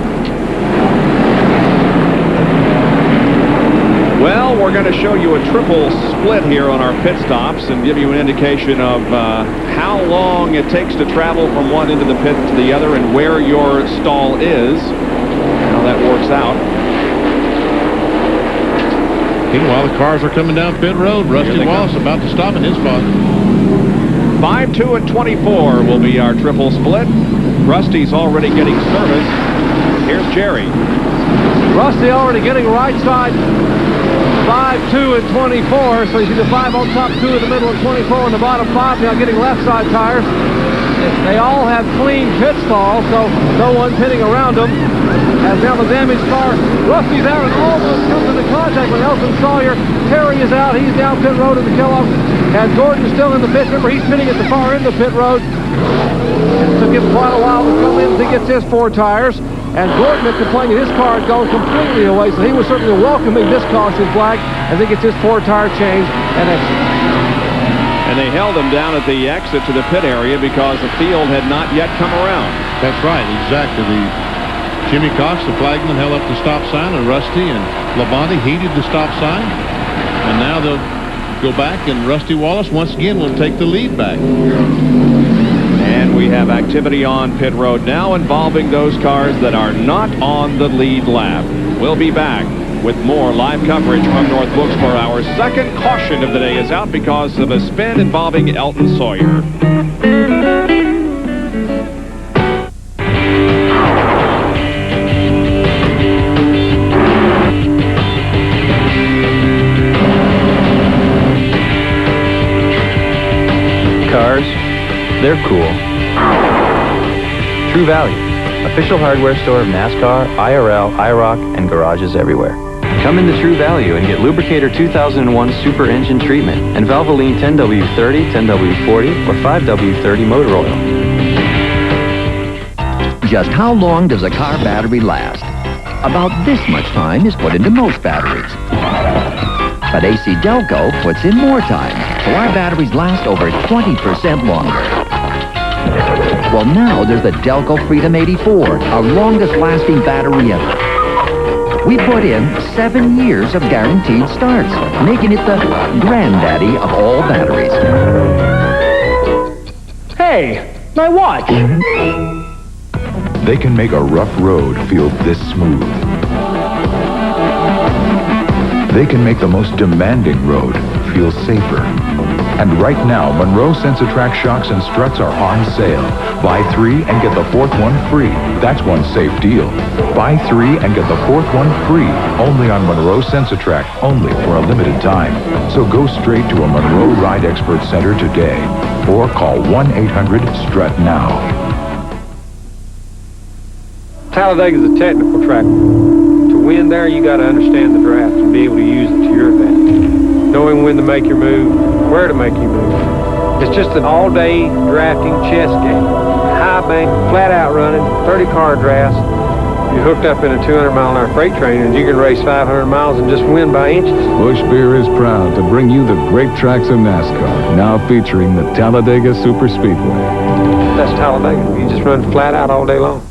Well, we're going to show you a triple split here on our pit stops and give you an indication of how long it takes to travel from one end of the pit to the other and where your stall is, how that works out. Meanwhile, the cars are coming down pit road. Rusty Wallace about to stop in his spot. 5, 2, and 24 will be our triple split. Rusty's already getting service. Here's Jerry. Rusty already getting right side 5, 2, and 24. So you see the 5 on top, 2 in the middle, and 24 on the bottom 5. Now getting left side tires. They all have clean pit stalls, so no one's hitting around them. As now the damaged car, Rusty's out and almost comes into contact with Elton Sawyer. Terry is out. He's down pit road at the Kellogg. And Gordon's still in the pit. Remember, he's pitting at the far end of pit road. It took him quite a while to come in. He gets his 4 tires. And Gordon is complaining his car had gone completely away, so he was certainly welcoming this caution flag as he gets his 4 tire change. And they held him down at the exit to the pit area because the field had not yet come around. That's right, exactly. Jimmy Cox, the flagman, held up the stop sign, and Rusty and Labonte heeded the stop sign. And now they'll go back, and Rusty Wallace once again will take the lead back. And we have activity on pit road now involving those cars that are not on the lead lap. We'll be back with more live coverage from North Wilkesboro. Our second caution of the day is out because of a spin involving Elton Sawyer. Cars, they're cool. True Value, official hardware store of NASCAR, IRL, IROC, and garages everywhere. Come into True Value and get Lubricator 2001 Super Engine Treatment and Valvoline 10W30, 10W40, or 5W30 motor oil. Just how long does a car battery last? About this much time is put into most batteries. But AC Delco puts in more time, so our batteries last over 20% longer. Well, now there's the Delco Freedom 84, our longest-lasting battery ever. We put in 7 years of guaranteed starts, making it the granddaddy of all batteries. Hey, my watch! They can make a rough road feel this smooth. They can make the most demanding road feel safer. And right now, Monroe Sensatrack shocks and struts are on sale. Buy 3 and get the 4th one free. That's one safe deal. Buy 3 and get the 4th one free. Only on Monroe Sensatrack, only for a limited time. So go straight to a Monroe Ride Expert Center today. Or call 1-800-STRUT-NOW. Talladega is a technical track. To win there, you got to understand the draft and be able to use it to your advantage. Knowing when to make your move, where to make your move. It's just an all-day drafting chess game. High bank, flat out running, 30-car drafts. You're hooked up in a 200-mile-an-hour freight train, and you can race 500 miles and just win by inches. Busch Beer is proud to bring you the great tracks of NASCAR, now featuring the Talladega Super Speedway. That's Talladega. You just run flat out all day long.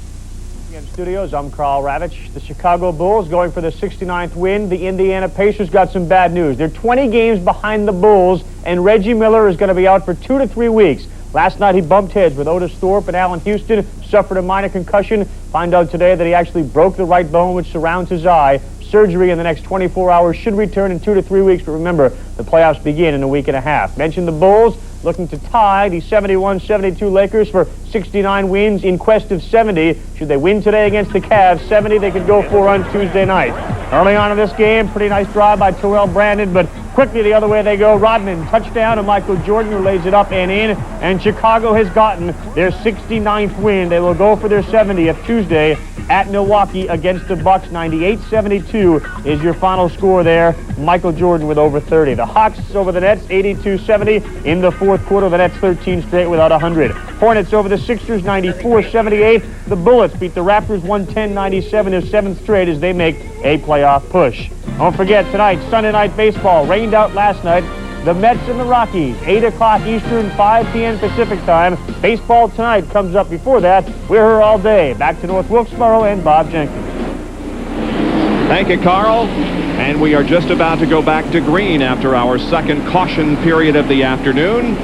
Studios, I'm Carl Ravitch. The Chicago Bulls going for their 69th win. The Indiana Pacers got some bad news. They're 20 games behind the Bulls, and Reggie Miller is going to be out for 2 to 3 weeks. Last night he bumped heads with Otis Thorpe and Allen Houston, suffered a minor concussion. Find out today that he actually broke the right bone which surrounds his eye. Surgery in the next 24 hours, should return in 2 to 3 weeks, but remember, the playoffs begin in a week and a half. Mentioned the Bulls looking to tie the 71-72 Lakers for 69 wins in quest of 70. Should they win today against the Cavs, 70 they could go for on Tuesday night. Early on in this game, pretty nice drive by Terrell Brandon, but quickly the other way they go. Rodman, touchdown, and Michael Jordan who lays it up and in, and Chicago has gotten their 69th win. They will go for their 70th Tuesday at Milwaukee against the Bucks. 98-72 is your final score there. Michael Jordan with over 30. The Hawks over the Nets, 82-70 in the fourth quarter. The Nets 13 straight without 100. Hornets over the Sixers, 94-78. The Bullets beat the Raptors 110-97, their 7th straight as they make a playoff push. Don't forget tonight, Sunday night baseball. Rained out last night. The Mets and the Rockies, 8 o'clock Eastern, 5 p.m. Pacific time. Baseball tonight comes up before that. We're here all day. Back to North Wilkesboro and Bob Jenkins. Thank you, Carl. And we are just about to go back to green after our second caution period of the afternoon.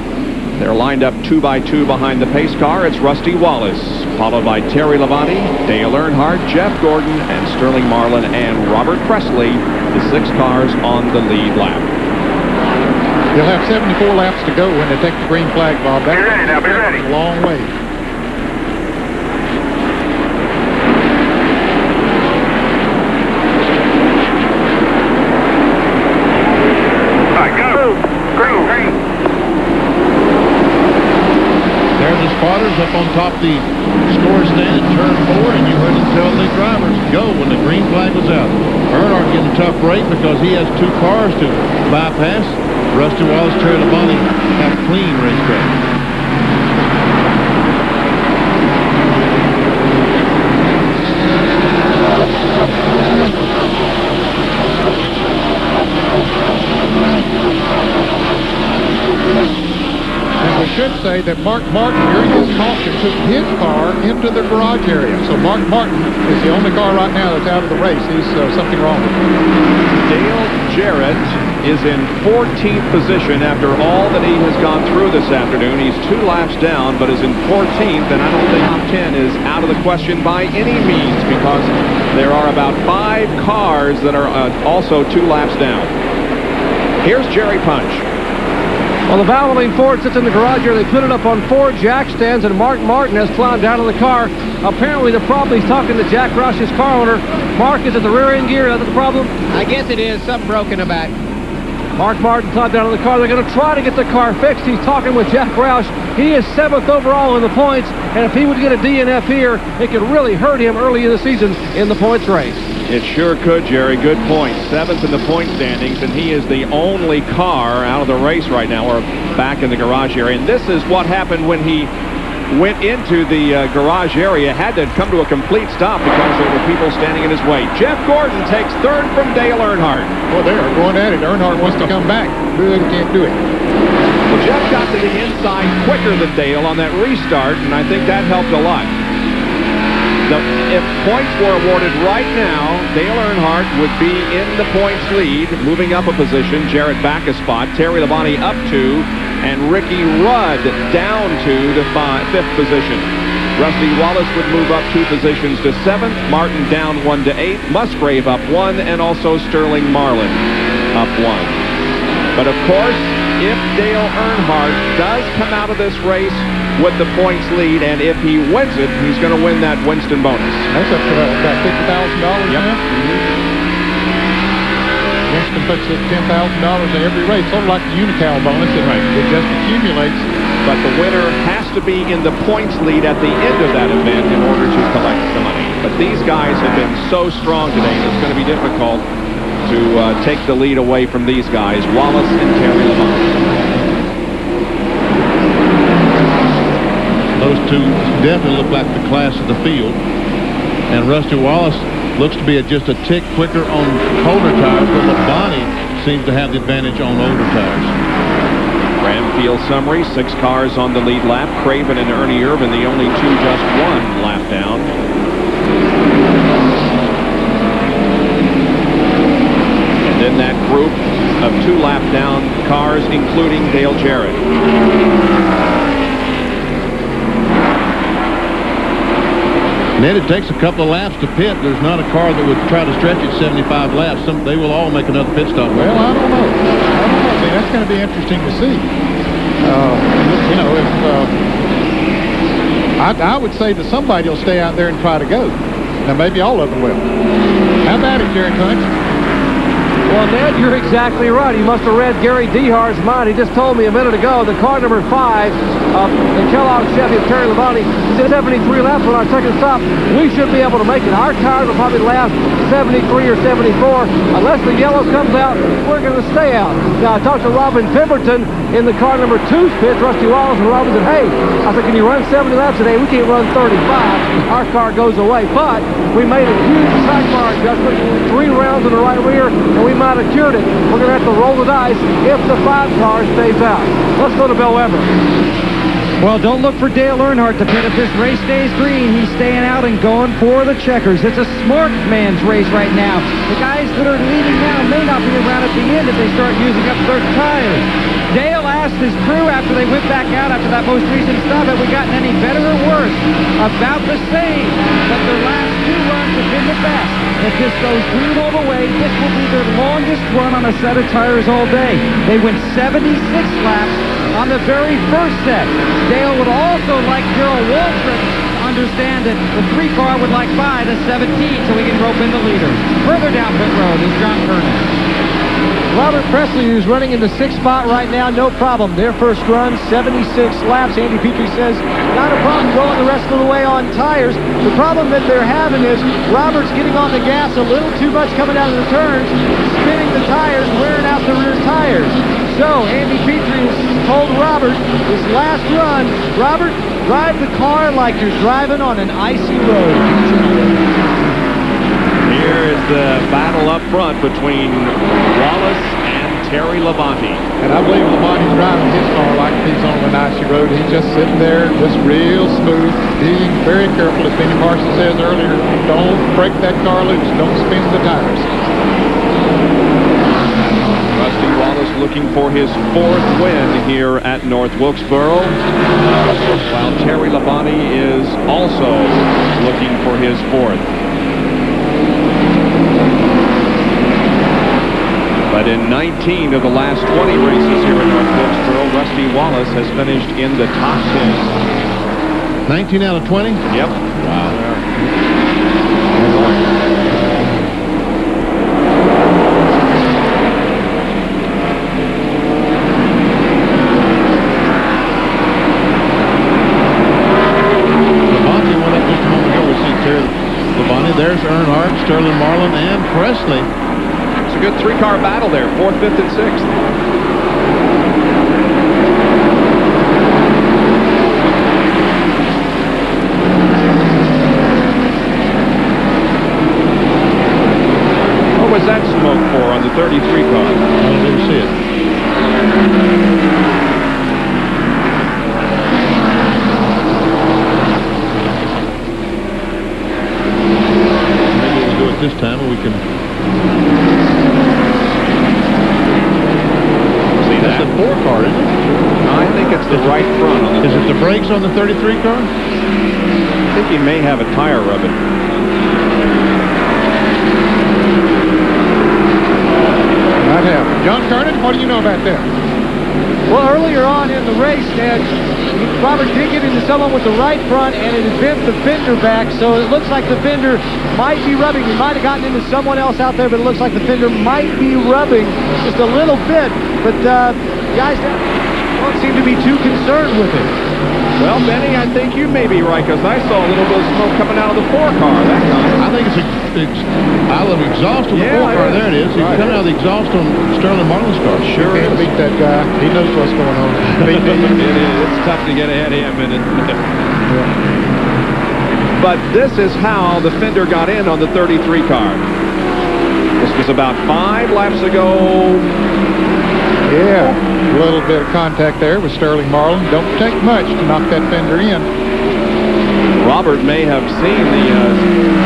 They're lined up 2 by 2 behind the pace car. It's Rusty Wallace, followed by Terry Labonte, Dale Earnhardt, Jeff Gordon, and Sterling Marlin and Robert Presley, the 6 cars on the lead lap. You'll have 74 laps to go when they take the green flag, Bob. That's be ready now, be ready. A long way. All right, go. Green. There's the spotters up on top the score stand at turn 4, and you heard them tell the drivers go when the green flag was out. Earnhardt getting a tough break because he has 2 cars to bypass. Rusty Wallace, Terry Labonte have clean racetrack. We should say that Mark Martin, during his caution, took his car into the garage area. So Mark Martin is the only car right now that's out of the race. He's something wrong with him. Dale Jarrett is in 14th position after all that he has gone through this afternoon. He's 2 laps down, but is in 14th, and I don't think top 10 is out of the question by any means because there are about 5 cars that are also 2 laps down. Here's Jerry Punch. Well, the Valvoline Ford sits in the garage here. They put it up on 4 jack stands, and Mark Martin has climbed down in the car. Apparently, the problem, he's talking to Jack Roush's car owner. Mark, is it the rear end gear? Is that the problem? I guess it is. Something broken about it. Mark Martin climbed down in the car. They're going to try to get the car fixed. He's talking with Jack Roush. He is 7th overall in the points, and if he would get a DNF here, it could really hurt him early in the season in the points race. It sure could, Jerry. Good point. 7th in the point standings, and he is the only car out of the race right now, or back in the garage area. And this is what happened when he went into the garage area. Had to come to a complete stop because there were people standing in his way. Jeff Gordon takes 3rd from Dale Earnhardt. Well, they are going at it. Earnhardt wants to come back. Really can't do it. Well, Jeff got to the inside quicker than Dale on that restart, and I think that helped a lot. If points were awarded right now, Dale Earnhardt would be in the points lead, moving up a position. Jarrett back a spot, Terry Labonte up 2, and Ricky Rudd down 2 to 5th position. Rusty Wallace would move up 2 positions to 7th, Martin down 1 to 8th, Musgrave up 1, and also Sterling Marlin up 1. But of course, if Dale Earnhardt does come out of this race with the points lead, and if he wins it, he's going to win that Winston bonus. That's up to about $50,000 yep. now. Winston puts $10,000 in every race, sort of like the Unical bonus. It just accumulates. But the winner has to be in the points lead at the end of that event in order to collect the money. But these guys have been so strong today, it's going to be difficult to take the lead away from these guys, Wallace and Terry Labonte. Those two definitely look like the class of the field. And Rusty Wallace looks to be just a tick quicker on colder tires, but Labonte seems to have the advantage on older tires. Ram field summary, 6 cars on the lead lap. Craven and Ernie Irvin, the only 2 just 1 lap down. And then that group of 2 lap down cars, including Dale Jarrett. And it takes a couple of laps to pit. There's not a car that would try to stretch it 75 laps. They will all make another pit stop. Well, I don't know. See, that's going to be interesting to see. You know, if I would say that somebody will stay out there and try to go. Now, maybe all of them will. How about it, Jerry Punch? Well, Ned, you're exactly right. He must have read Gary Dehar's mind. He just told me a minute ago the car number 5 of the Kellogg Chevy of Terry Labonte is at 73 laps on our second stop. We should be able to make it. Our tires will probably last 73 or 74. Unless the yellow comes out, we're going to stay out. Now, I talked to Robin Pemberton in the car number 2's pit, Rusty Wallace, and Robin said, hey, I said, can you run 70 laps today? We can't run 35. Our car goes away. But we made a huge track bar adjustment, 3 rounds in the right rear, and we might have cured it. We're going to have to roll the dice if the 5 car stays out. Let's go to Bill Weber. Well, don't look for Dale Earnhardt to pit. If this race stays green, he's staying out and going for the checkers. It's a smart man's race right now. The guys that are leading now may not be around at the end if they start using up their tires. Dale asked his crew after they went back out after that most recent stop, have we gotten any better or worse? About the same, but their last 2 runs have been the best. If this goes green all the way, this will be their longest run on a set of tires all day. They went 76 laps on the very first set. Dale would also like Gerald Waltrip to understand that the 3 car would like 5 to 17 so we can rope in the leaders. Further down pit road is John Kernan. Robert Presley, who's running in the 6th spot right now, no problem. Their first run, 76 laps. Andy Petrie says, not a problem going the rest of the way on tires. The problem that they're having is Robert's getting on the gas a little too much coming out of the turns, spinning the tires, wearing out the rear tires. So Andy Petrie has told Robert, his last run, Robert, drive the car like you're driving on an icy road. Here is the battle up front between Wallace and Terry Labonte. And I believe Labonte's driving his car like he's on an icy road. He's just sitting there, just real smooth, being very careful, as Benny Marshall says earlier. Don't break that car loose. Don't spin the tires. Rusty Wallace looking for his 4th win here at North Wilkesboro, while Terry Labonte is also looking for his 4th. But in 19 of the last 20 races here at North Wilkesboro, Rusty Wallace has finished in the top 10. 19 out of 20? Yep. Wow. Labonte went up just a moment ago. We see Terry Labonte. There's Earnhardt, Sterling Marlin, and Presley. It's a good 3-car battle there, 4th, 5th, and 6th. What was that smoke for on the 33 car? I didn't see it. Maybe we'll do it this time and we can... That's the 4 car, isn't it? I think it's the right front. On the is it the brakes on the 33 car? I think he may have a tire rubbing. Might have. John Kernan, what do you know about that? Well, earlier on in the race, Ned, Robert did get into someone with the right front, and it had bent the fender back, so it looks like the fender might be rubbing. He might have gotten into someone else out there, but it looks like the fender might be rubbing just a little bit. But guys don't seem to be too concerned with it. Well, Benny, I think you may be right, because I saw a little bit of smoke coming out of the 4 car that time. I think it's out of the exhaust on the 4 car. There it is. It's coming out of the exhaust on Sterling Marlin's car. Sure can't beat that guy. He knows what's going on. It is. It's tough to get ahead of him. But this is how the fender got in on the 33 car. This was about 5 laps ago. Yeah, a little bit of contact there with Sterling Marlin. Don't take much to knock that fender in. Robert may have seen the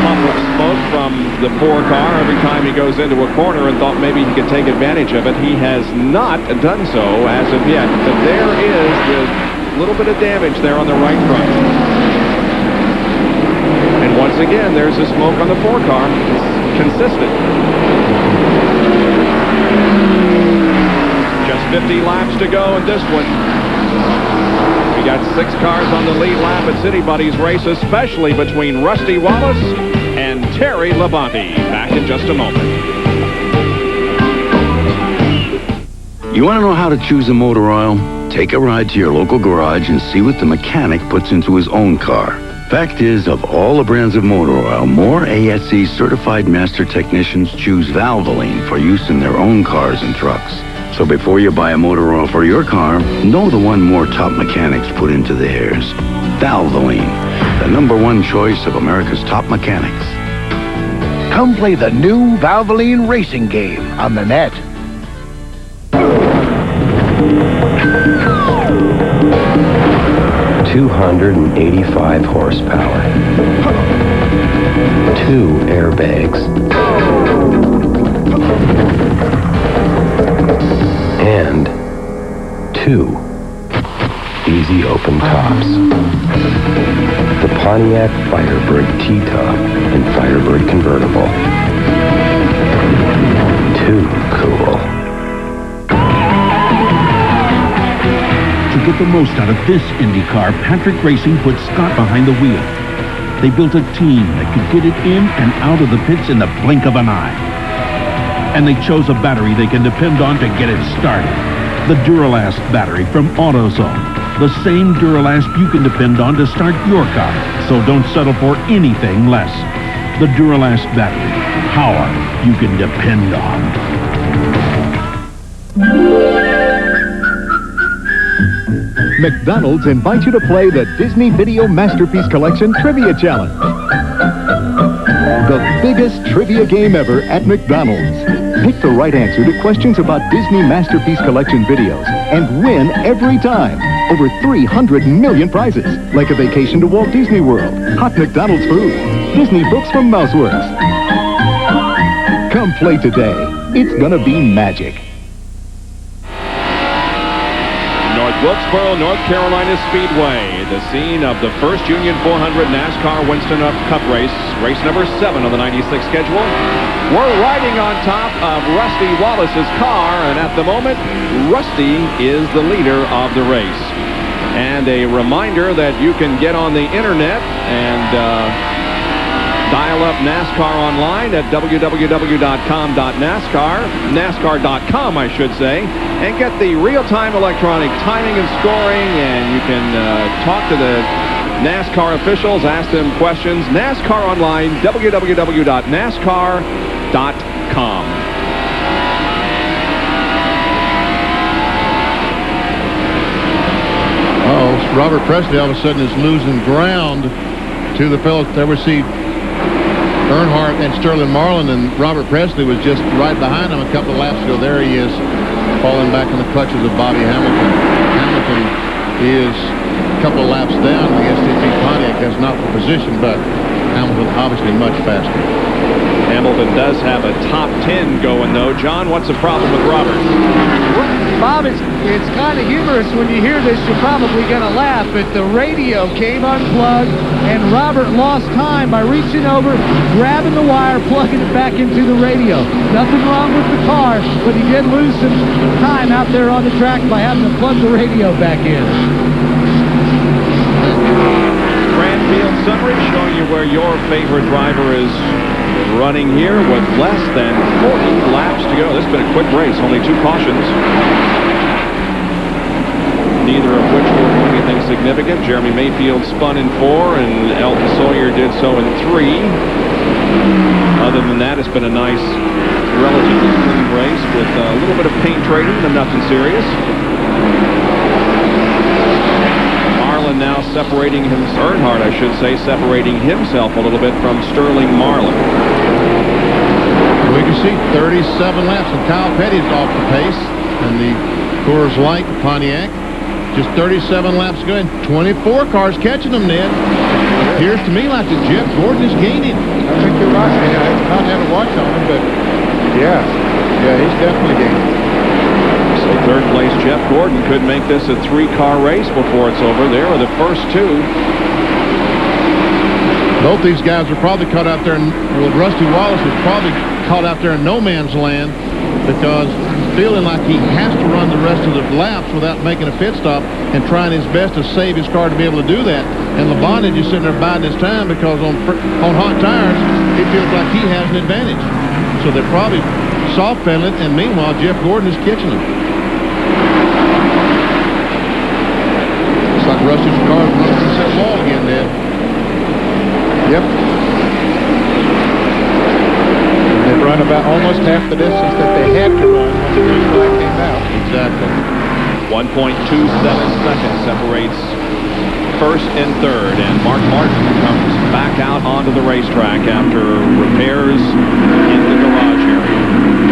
puff of smoke from the 4 car every time he goes into a corner and thought maybe he could take advantage of it. He has not done so as of yet. But there is the little bit of damage there on the right front. And once again, there's the smoke on the 4 car. It's consistent. Just 50 laps to go in this one. We got 6 cars on the lead lap at City Buddies race, especially between Rusty Wallace and Terry Labonte. Back in just a moment. You want to know how to choose a motor oil? Take a ride to your local garage and see what the mechanic puts into his own car. Fact is, of all the brands of motor oil, more ASE certified master technicians choose Valvoline for use in their own cars and trucks. So before you buy a motor oil for your car, know the one more top mechanics put into theirs. Valvoline, the #1 choice of America's top mechanics. Come play the new Valvoline racing game on the net. 285 horsepower, 2 airbags, and 2 easy open tops. The Pontiac Firebird T-Top and Firebird Convertible. Too cool. To get the most out of this Indy car, Patrick Racing put Scott behind the wheel. They built a team that could get it in and out of the pits in the blink of an eye. And they chose a battery they can depend on to get it started. The Duralast battery from AutoZone. The same Duralast you can depend on to start your car. So don't settle for anything less. The Duralast battery. Power you can depend on. McDonald's invites you to play the Disney Video Masterpiece Collection Trivia Challenge. The biggest trivia game ever at McDonald's. Pick the right answer to questions about Disney Masterpiece Collection videos and win every time. Over 300 million prizes, like a vacation to Walt Disney World, hot McDonald's food, Disney books from Mouseworks. Come play today. It's gonna be magic. Wilkesboro, North Carolina Speedway, the scene of the first Union 400 NASCAR Winston Cup race, race number 7 on the 96 schedule. We're riding on top of Rusty Wallace's car, and at the moment, Rusty is the leader of the race. And a reminder that you can get on the internet and dial up NASCAR online at www.com.nascar.com, I should say, and get the real-time electronic timing and scoring, and you can talk to the NASCAR officials, ask them questions. NASCAR online, www.nascar.com. Oh, Robert Presley all of a sudden is losing ground to the fellow that received Earnhardt and Sterling Marlin, and Robert Presley was just right behind him a couple of laps ago. There he is, falling back in the clutches of Bobby Hamilton. Hamilton is a couple of laps down. The STP Pontiac has not the position, but Hamilton obviously much faster. Hamilton does have a top 10 going, though. John, what's the problem with Robert? Well, Bob, it's kind of humorous when you hear this. You're probably going to laugh, but the radio came unplugged, and Robert lost time by reaching over, grabbing the wire, plugging it back into the radio. Nothing wrong with the car, but he did lose some time out there on the track by having to plug the radio back in. Field summary showing you where your favorite driver is running here with less than 40 laps to go. This has been a quick race, only 2 cautions, neither of which were anything significant. Jeremy Mayfield spun in 4 and Elton Sawyer did so in 3. Other than that, it's been a nice, relatively clean race with a little bit of paint trading, but nothing serious. Now separating Earnhardt, I should say, separating himself a little bit from Sterling Marlin. We can see 37 laps, and Kyle Petty's off the pace, and the Coors Light Pontiac, just 37 laps going, 24 cars catching them, Ned. Appears to me like that Jeff Gordon is gaining. I think you're right. I don't have a watch on him, but yeah, he's definitely gaining. So third place, Jeff Gordon could make this a 3-car race before it's over. There are the first 2. Both these guys are probably caught out there, Rusty Wallace is probably caught out there in no man's land because feeling like he has to run the rest of the laps without making a pit stop and trying his best to save his car to be able to do that. And Labonte is sitting there biding his time because on hot tires, he feels like he has an advantage. So they're probably soft pedaling, and meanwhile, Jeff Gordon is catching them. Looks like Rusty's car is running against that wall again, Ned. Yep. They've run about almost half the distance that they had to run when the green light came out. Exactly. 1.27 seconds separates first and third, and Mark Martin comes back out onto the racetrack after repairs in the garage area.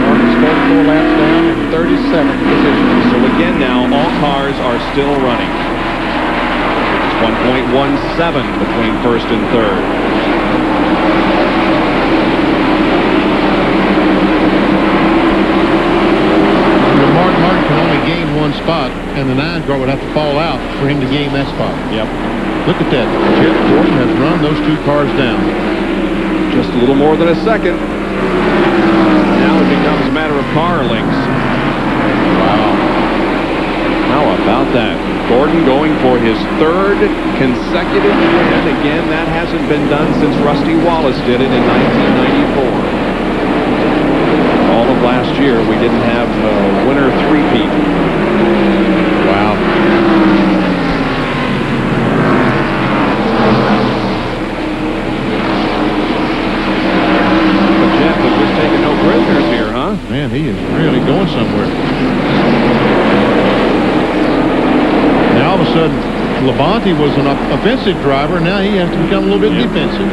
Martin's 34 laps down in 37th position. So again now, all cars are still running. 1.17 between first and third. Martin can only gain one spot, and the 9 car would have to fall out for him to gain that spot. Yep. Look at that. Jeff Gordon has run those 2 cars down. Just a little more than a second. Now it becomes a matter of car lengths. Wow. How about that? Gordon going for his 3rd consecutive win. Again, that hasn't been done since Rusty Wallace did it in 1994. All of last year, we didn't have a winner three-peat. Wow. But Jeff was just taking no prisoners here, huh? Man, he is really going somewhere. Now, all of a sudden, Labonte was an offensive driver. Now he has to become a little bit defensive.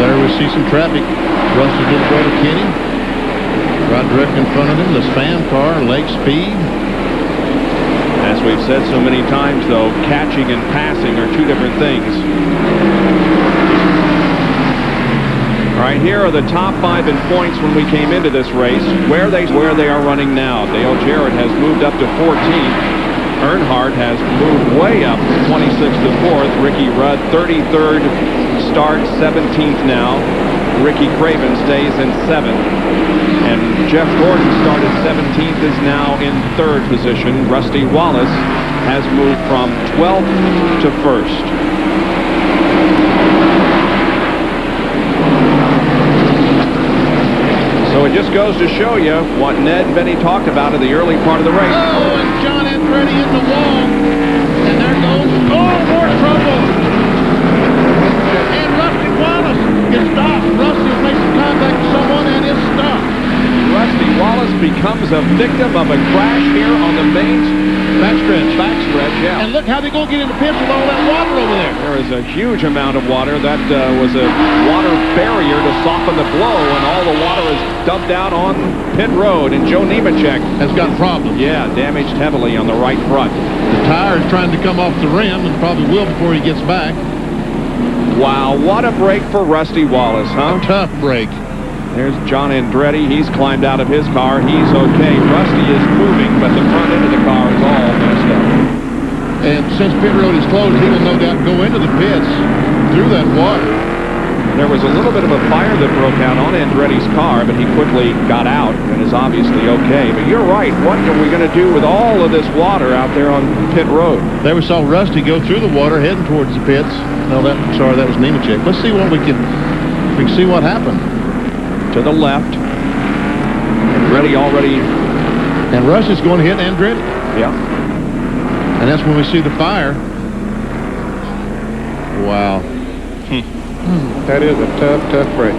There we see some traffic. Russell's little brother Kenny right directly in front of him. The Spam car, Lake Speed. As we've said so many times, though, catching and passing are 2 different things. All right, here are the top 5 in points when we came into this race. Where they are running now. Dale Jarrett has moved up to 14th. Earnhardt has moved way up from 26th to 4th. Ricky Rudd, 33rd start, 17th now. Ricky Craven stays in 7th. And Jeff Gordon started 17th, is now in 3rd position. Rusty Wallace has moved from 12th to 1st. So it just goes to show you what Ned and Benny talked about in the early part of the race. Oh, and John Andretti in the wall. And there goes, more trouble. And Rusty Wallace is stopped. Rusty has made some contact with someone and is stopped. Rusty Wallace becomes a victim of a crash here on the main backstretch, yeah. And look how they go get in the pits with all that water over there. There is a huge amount of water. That was a water barrier to soften the blow, and all the water is dumped out on pit road. And Joe Nemechek has got problems. Yeah, damaged heavily on the right front. The tire is trying to come off the rim and probably will before he gets back. Wow, what a break for Rusty Wallace, huh? A tough break. There's John Andretti. He's climbed out of his car. He's okay. Rusty is moving, but the front end of the car is all messed up. And since pit road is closed, he will no doubt go into the pits through that water. There was a little bit of a fire that broke out on Andretti's car, but he quickly got out and is obviously okay. But you're right. What are we going to do with all of this water out there on pit road? There we saw Rusty go through the water heading towards the pits. No, that was Nemechek. Let's see what we can see what happened. To the left. Andretti already. And Rush is going to hit Andretti. Yeah. And that's when we see the fire. Wow. That is a tough break.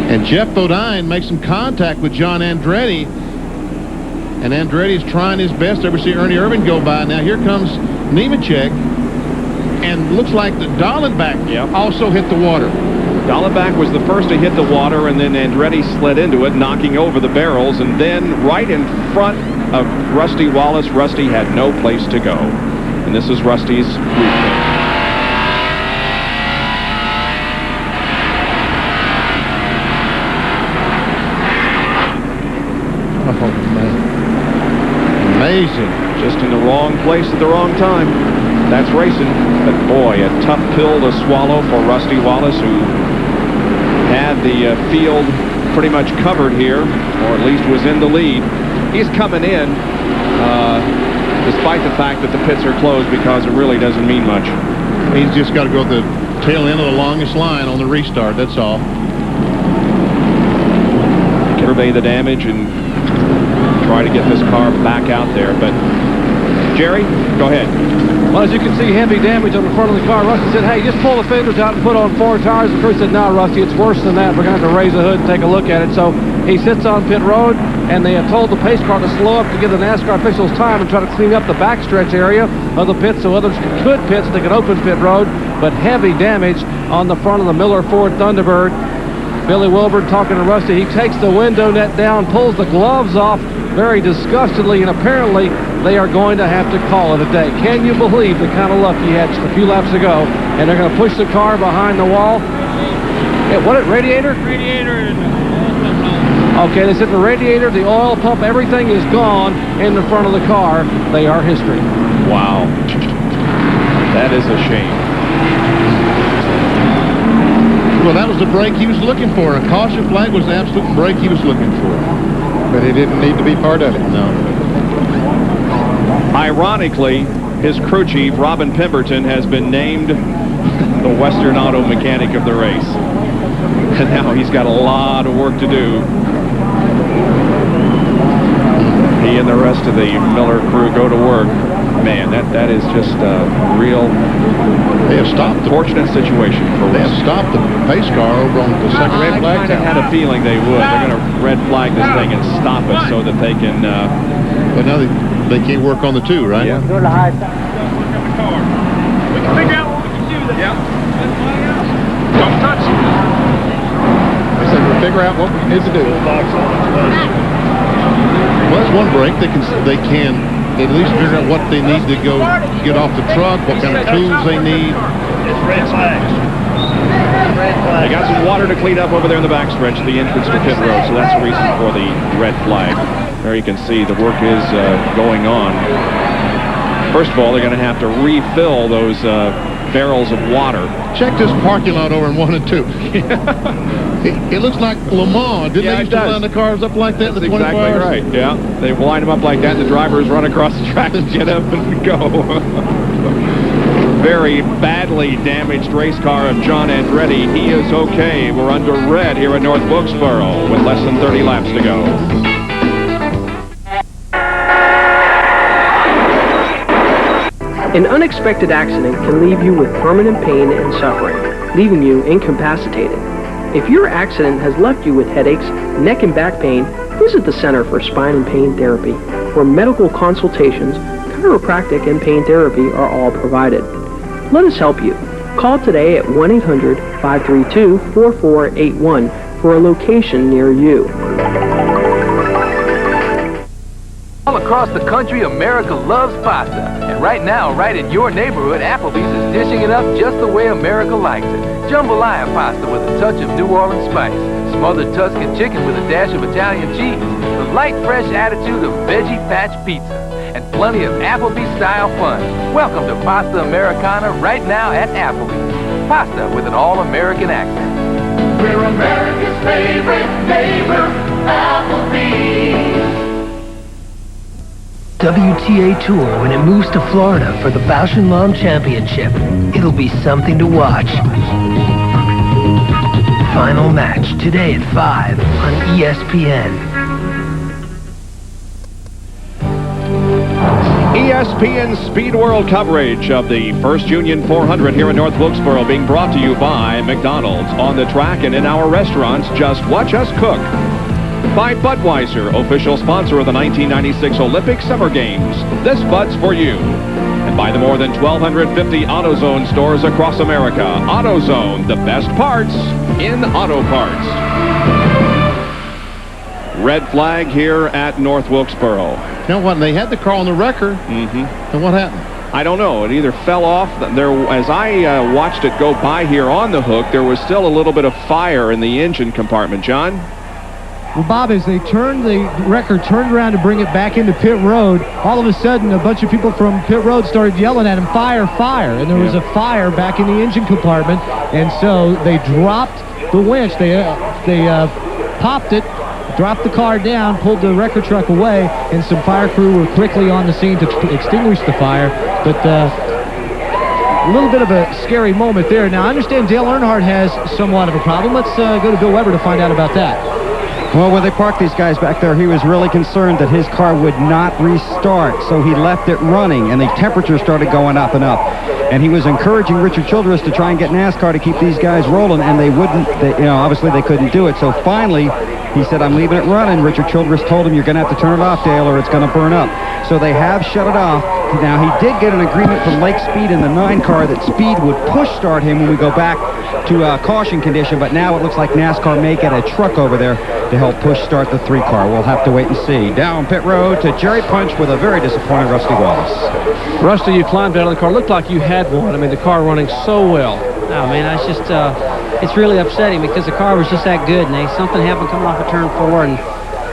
And Jeff Bodine makes some contact with John Andretti. And Andretti is trying his best to ever see Ernie Irvin go by. Now here comes Nemechek. And looks like the Dallenbach also hit the water. Dallenbach was the first to hit the water, and then Andretti slid into it, knocking over the barrels, and then right in front of Rusty Wallace, Rusty had no place to go. And this is Rusty's briefcase. Oh, man. Amazing. Just in the wrong place at the wrong time. That's racing. But boy, a tough pill to swallow for Rusty Wallace, who had the field pretty much covered here, or at least was in the lead. He's coming in, despite the fact that the pits are closed, because it really doesn't mean much. He's just got to go to the tail end of the longest line on the restart, that's all. Survey the damage and try to get this car back out there. But Jerry, go ahead. Well, as you can see, heavy damage on the front of the car. Rusty said, hey, just pull the fenders out and put on 4 tires. The crew said, no, Rusty, it's worse than that. We're going to have to raise the hood and take a look at it. So he sits on pit road, and they have told the pace car to slow up to give the NASCAR officials time and try to clean up the backstretch area of the pit so others could pit so they could open pit road. But heavy damage on the front of the Miller Ford Thunderbird. Billy Wilburn talking to Rusty. He takes the window net down, pulls the gloves off very disgustedly, and apparently they are going to have to call it a day. Can you believe the kind of luck he had just a few laps ago? And they're going to push the car behind the wall. Hey, what, radiator? Radiator and Okay, they said the radiator, the oil pump, everything is gone in the front of the car. They are history. Wow. That is a shame. Well, that was the break he was looking for. A caution flag was the absolute break he was looking for. But he didn't need to be part of it. No. Ironically, his crew chief, Robin Pemberton, has been named the Western Auto Mechanic of the race. And now he's got a lot of work to do. He and the rest of the Miller crew go to work. Man, that is just a real fortunate situation for us. They have stopped the pace car over on the second red flag. I kind of had a feeling they would. They're going to red flag this thing and stop it so that they can... But now they can't work on the two, right? Yeah. we can figure out what we can do there. Yeah. Don't touch it. They said we'll figure out what we need to do. Well, that's one break. They can at least figure out what they need to go get off the truck, what kind of tools they need. It's red flag. They got some water to clean up over there in the backstretch, the entrance to pit road, so that's the reason for the red flag. There you can see the work is going on. First of all, they're going to have to refill those barrels of water. Check this parking lot over in 1 and 2. It looks like Le Mans. Didn't they used to line the cars up like that in the 24 hours? Exactly right, yeah. They line them up like that, and the drivers run across the track and get up and go. Very badly damaged race car of John Andretti. He is okay. We're under red here at North Wilkesboro with less than 30 laps to go. An unexpected accident can leave you with permanent pain and suffering, leaving you incapacitated. If your accident has left you with headaches, neck and back pain, visit the Center for Spine and Pain Therapy, where medical consultations, chiropractic, and pain therapy are all provided. Let us help you. Call today at 1-800-532-4481 for a location near you. All across the country, America loves pasta. And right now, right in your neighborhood, Applebee's is dishing it up just the way America likes it. Jambalaya pasta with a touch of New Orleans spice. Smothered Tuscan chicken with a dash of Italian cheese. The light, fresh attitude of Veggie Patch Pizza. And plenty of Applebee's-style fun. Welcome to Pasta Americana right now at Applebee's. Pasta with an all-American accent. We're America's favorite neighbor, Applebee's. WTA Tour when it moves to Florida for the Bausch & Lomb Championship. It'll be something to watch. Final match today at 5 on ESPN. ESPN Speed World coverage of the First Union 400 here in North Wilkesboro being brought to you by McDonald's. On the track and in our restaurants, just watch us cook. By Budweiser, official sponsor of the 1996 Olympic Summer Games. This Bud's for you. And by the more than 1,250 AutoZone stores across America. AutoZone, the best parts in auto parts. Red flag here at North Wilkesboro. You know what? They had the car on the wrecker. And what happened? I don't know. It either fell off. As I watched it go by here on the hook, there was still a little bit of fire in the engine compartment. John? Well, Bob, as they the wrecker turned around to bring it back into pit road, all of a sudden a bunch of people from pit road started yelling at him, fire, fire. And there was a fire back in the engine compartment. And so they dropped the winch. They popped it, dropped the car down, pulled the wrecker truck away, and some fire crew were quickly on the scene to extinguish the fire. But a little bit of a scary moment there. Now, I understand Dale Earnhardt has somewhat of a problem. Let's go to Bill Weber to find out about that. Well, when they parked these guys back there, he was really concerned that his car would not restart, so he left it running, and the temperature started going up and up. And he was encouraging Richard Childress to try and get NASCAR to keep these guys rolling, and they wouldn't. Obviously they couldn't do it. So finally, he said, I'm leaving it running. Richard Childress told him, you're going to have to turn it off, Dale, or it's going to burn up. so they have shut it off. Now, he did get an agreement from Lake Speed in the 9 car that Speed would push start him when we go back to caution condition, but now it looks like NASCAR may get a truck over there to help push start the 3 car. We'll have to wait and see. Down pit road to Jerry Punch with a very disappointed Rusty Wallace. Rusty, you climbed out of the car. Looked like you had one. I mean, the car running so well. Oh, man, it's just, it's really upsetting because the car was just that good, and something happened coming off of turn 4, and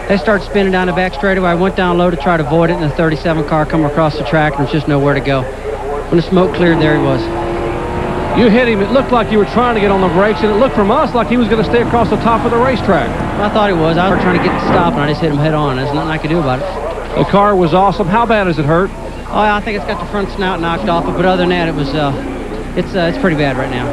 they started spinning down the back straightaway. I went down low to try to avoid it, and the 37 car come across the track, and there's just nowhere to go. When the smoke cleared, there he was. You hit him. It looked like you were trying to get on the brakes, and it looked from us like he was going to stay across the top of the racetrack. Well, I thought he was. I was trying to get to stop, and I just hit him head on. There's nothing I could do about it. The car was awesome. How bad does it hurt? Oh, I think it's got the front snout knocked off it, but other than that, it was, it's pretty bad right now.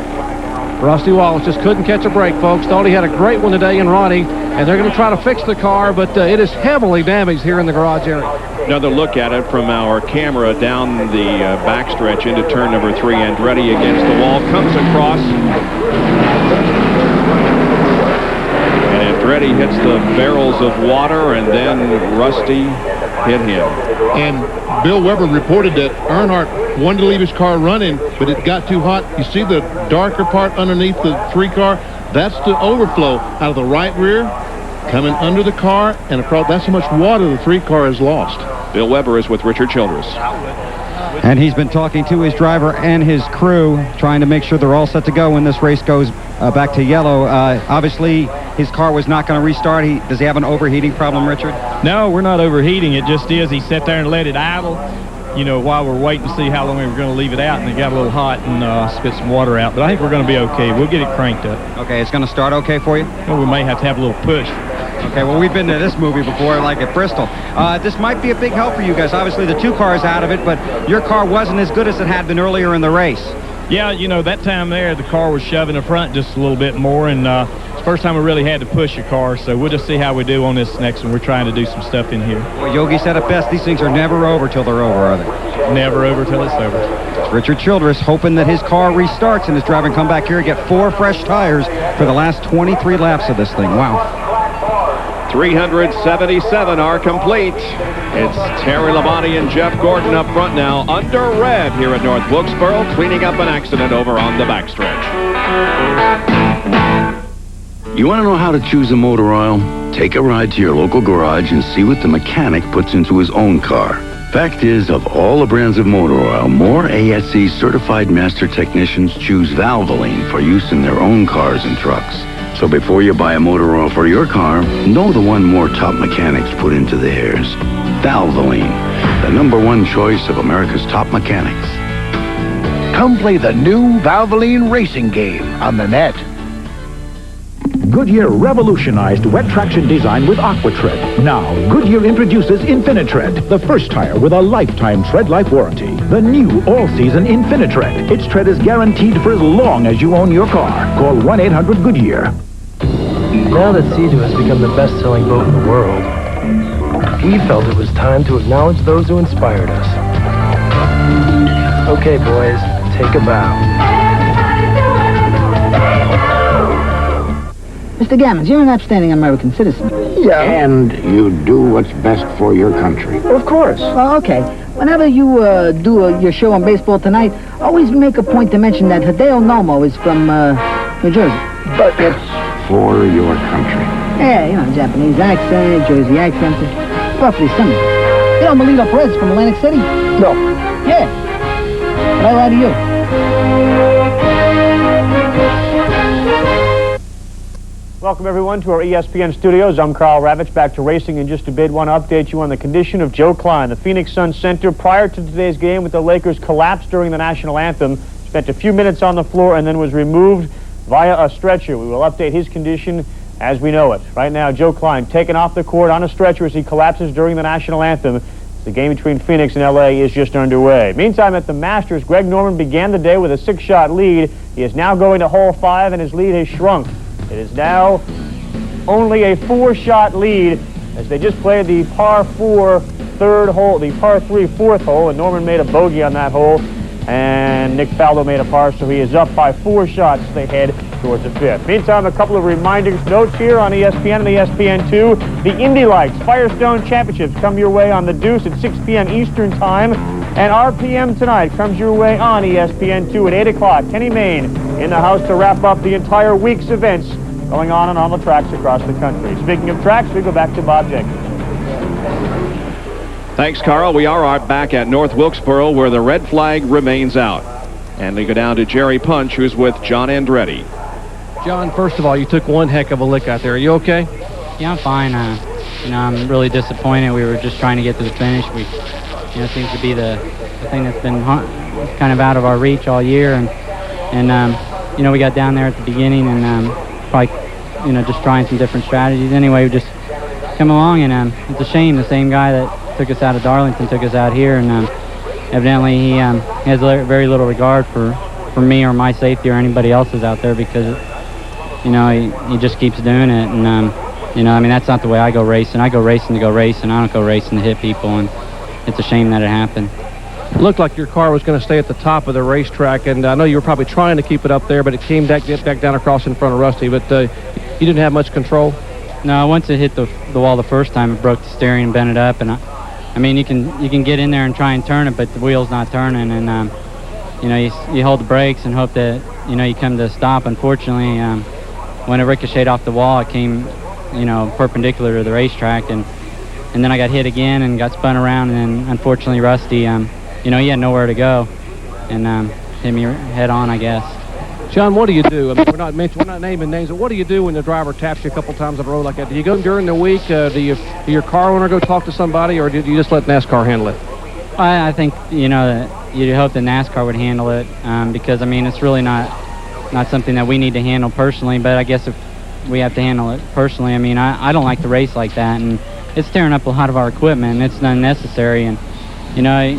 Rusty Wallace just couldn't catch a break, folks. Thought he had a great one today in Ronnie, and they're going to try to fix the car, but it is heavily damaged here in the garage area. Another look at it from our camera down the backstretch into turn number 3. Andretti against the wall, comes across. And Andretti hits the barrels of water, and then Rusty hit him. And Bill Weber reported that Earnhardt wanted to leave his car running, but it got too hot. You see the darker part underneath the 3 car? That's the overflow out of the right rear, coming under the car, and across. That's how much water the 3 car has lost. Bill Weber is with Richard Childress. And he's been talking to his driver and his crew, trying to make sure they're all set to go when this race goes back to yellow. Obviously, his car was not going to restart. Does he have an overheating problem, Richard? No, we're not overheating. It just is. He sat there and let it idle, you know, while we're waiting to see how long we were going to leave it out, and it got a little hot and spit some water out. But I think we're going to be okay. We'll get it cranked up. Okay, it's going to start okay for you? Well, we may have to have a little push. Okay, well, we've been to this movie before, like at Bristol. This might be a big help for you guys. Obviously, the 2 cars out of it, but your car wasn't as good as it had been earlier in the race. Yeah, you know, that time there, the car was shoving the front just a little bit more, and it's the first time we really had to push a car, so we'll just see how we do on this next one. We're trying to do some stuff in here. Well, Yogi said it best. These things are never over till they're over, are they? Never over till it's over. It's Richard Childress hoping that his car restarts and his driver can come back here and get 4 fresh tires for the last 23 laps of this thing. Wow. 377 are complete. It's Terry Labonte and Jeff Gordon up front now, under red here at North Wilkesboro, cleaning up an accident over on the backstretch. You want to know how to choose a motor oil? Take a ride to your local garage and see what the mechanic puts into his own car. Fact is, of all the brands of motor oil, more ASE certified master technicians choose Valvoline for use in their own cars and trucks. So before you buy a motor oil for your car, know the one more top mechanics put into theirs. Valvoline, the #1 choice of America's top mechanics. Come play the new Valvoline racing game on the net. Goodyear revolutionized wet traction design with AquaTread. Now, Goodyear introduces InfiniTread, the first tire with a lifetime tread life warranty. The new all-season InfiniTread. Its tread is guaranteed for as long as you own your car. Call 1-800-GOODYEAR. Now that Sea-Doo has become the best-selling boat in the world, he felt it was time to acknowledge those who inspired us. Okay, boys, take a bow. Mr. Gammons, you're an upstanding American citizen. Yeah. And you do what's best for your country. Of course. Oh, okay. Whenever you do your show on Baseball Tonight, always make a point to mention that Hideo Nomo is from New Jersey. But it's for your country. Yeah, you know, Japanese accent, Jersey accent, roughly similar. You know, Melito Perez from Atlantic City? No. Yeah. But I lie to you. Welcome, everyone, to our ESPN studios. I'm Carl Ravitch, back to racing in just a bit. Want to update you on the condition of Joe Klein. The Phoenix Sun Center, prior to today's game with the Lakers, collapsed during the national anthem, spent a few minutes on the floor, and then was removed via a stretcher. We will update his condition as we know it. Right now, Joe Klein taken off the court on a stretcher as he collapses during the national anthem. The game between Phoenix and L.A. is just underway. Meantime, at the Masters, Greg Norman began the day with a 6-shot lead. He is now going to hole 5, and his lead has shrunk. It is now only a 4-shot lead as they just played the par 4 third hole, the par 3 fourth hole, and Norman made a bogey on that hole, and Nick Faldo made a par, so he is up by 4 shots. They head towards the 5th. Meantime, a couple of reminders, notes here on ESPN and ESPN2. The Indy Lights Firestone Championships come your way on the Deuce at 6 p.m. Eastern Time. And RPM tonight comes your way on ESPN2 at 8 o'clock. Kenny Mayne in the house to wrap up the entire week's events going on and on the tracks across the country. Speaking of tracks, we go back to Bob Jenkins. Thanks, Carl. We are back at North Wilkesboro where the red flag remains out. And we go down to Jerry Punch, who's with John Andretti. John, first of all, you took one heck of a lick out there. Are you okay? Yeah, I'm fine. I'm really disappointed. We were just trying to get to the finish. It seems to be the thing that's been kind of out of our reach all year. And we got down there at the beginning and probably, just trying some different strategies. Anyway, we just come along, and it's a shame the same guy that took us out of Darlington took us out here, and evidently he has very little regard for me or my safety or anybody else's out there, because he just keeps doing it. And that's not the way I go racing. I go racing to go race, and I don't go racing to hit people, and it's a shame that it happened. It looked like your car was going to stay at the top of the racetrack, and I know you were probably trying to keep it up there, but it came back down across in front of Rusty. But you didn't have much control. No, once it hit the wall the first time, it broke the steering and bent it up, and you can get in there and try and turn it, but the wheel's not turning, and you hold the brakes and hope that you come to a stop. Unfortunately, when it ricocheted off the wall, it came perpendicular to the racetrack, and then I got hit again and got spun around, and then unfortunately Rusty, he had nowhere to go, and hit me head on, I guess. John, what do you do? We're not naming names, but what do you do when the driver taps you a couple times on the road like that? Do you go during the week? Do your car owner go talk to somebody, or do you just let NASCAR handle it? I think that you'd hope that NASCAR would handle it, because it's really not something that we need to handle personally. But I guess if we have to handle it personally, I don't like to race like that, and it's tearing up a lot of our equipment, and it's unnecessary. And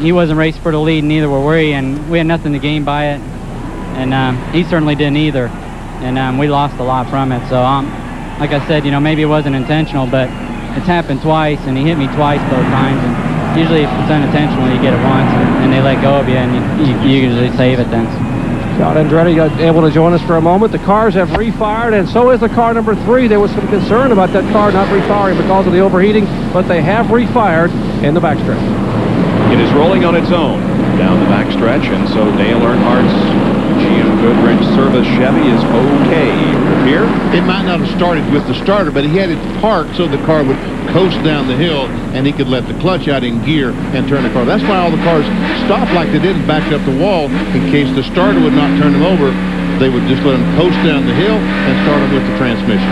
he wasn't racing for the lead, neither were we, and we had nothing to gain by it. And he certainly didn't either, and we lost a lot from it. So, like I said, maybe it wasn't intentional, but it's happened twice, and he hit me twice both times. And usually, if it's unintentional, you get it once, and they let go of you, and you usually save it then. John Andretti able to join us for a moment. The cars have refired, and so is the car number 3. There was some concern about that car not refiring because of the overheating, but they have refired in the backstretch. It is rolling on its own down the backstretch, and so Dale Earnhardt's GM Goodrich Service Chevy is okay here. It might not have started with the starter, but he had it parked so the car would coast down the hill, and he could let the clutch out in gear and turn the car. That's why all the cars stopped like they did and backed up the wall in case the starter would not turn them over. They would just let them coast down the hill and start them with the transmission.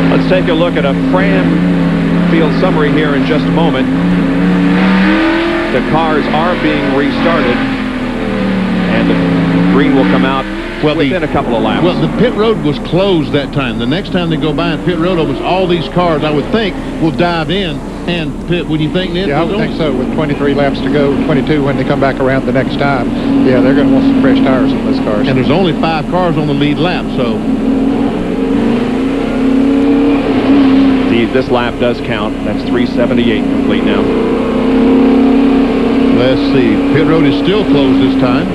Let's take a look at a Fram field summary here in just a moment. The cars are being restarted, and the green will come out within a couple of laps. Well, the pit road was closed that time. The next time they go by and pit road opens, all these cars, I would think, will dive in and pit. Would you think, Ned? Yeah, I would think so. With 23 laps to go, 22 when they come back around the next time. Yeah, they're going to want some fresh tires on those cars. And there's only 5 cars on the lead lap, so... This lap does count. That's 378 complete now. Let's see. Pit road is still closed this time.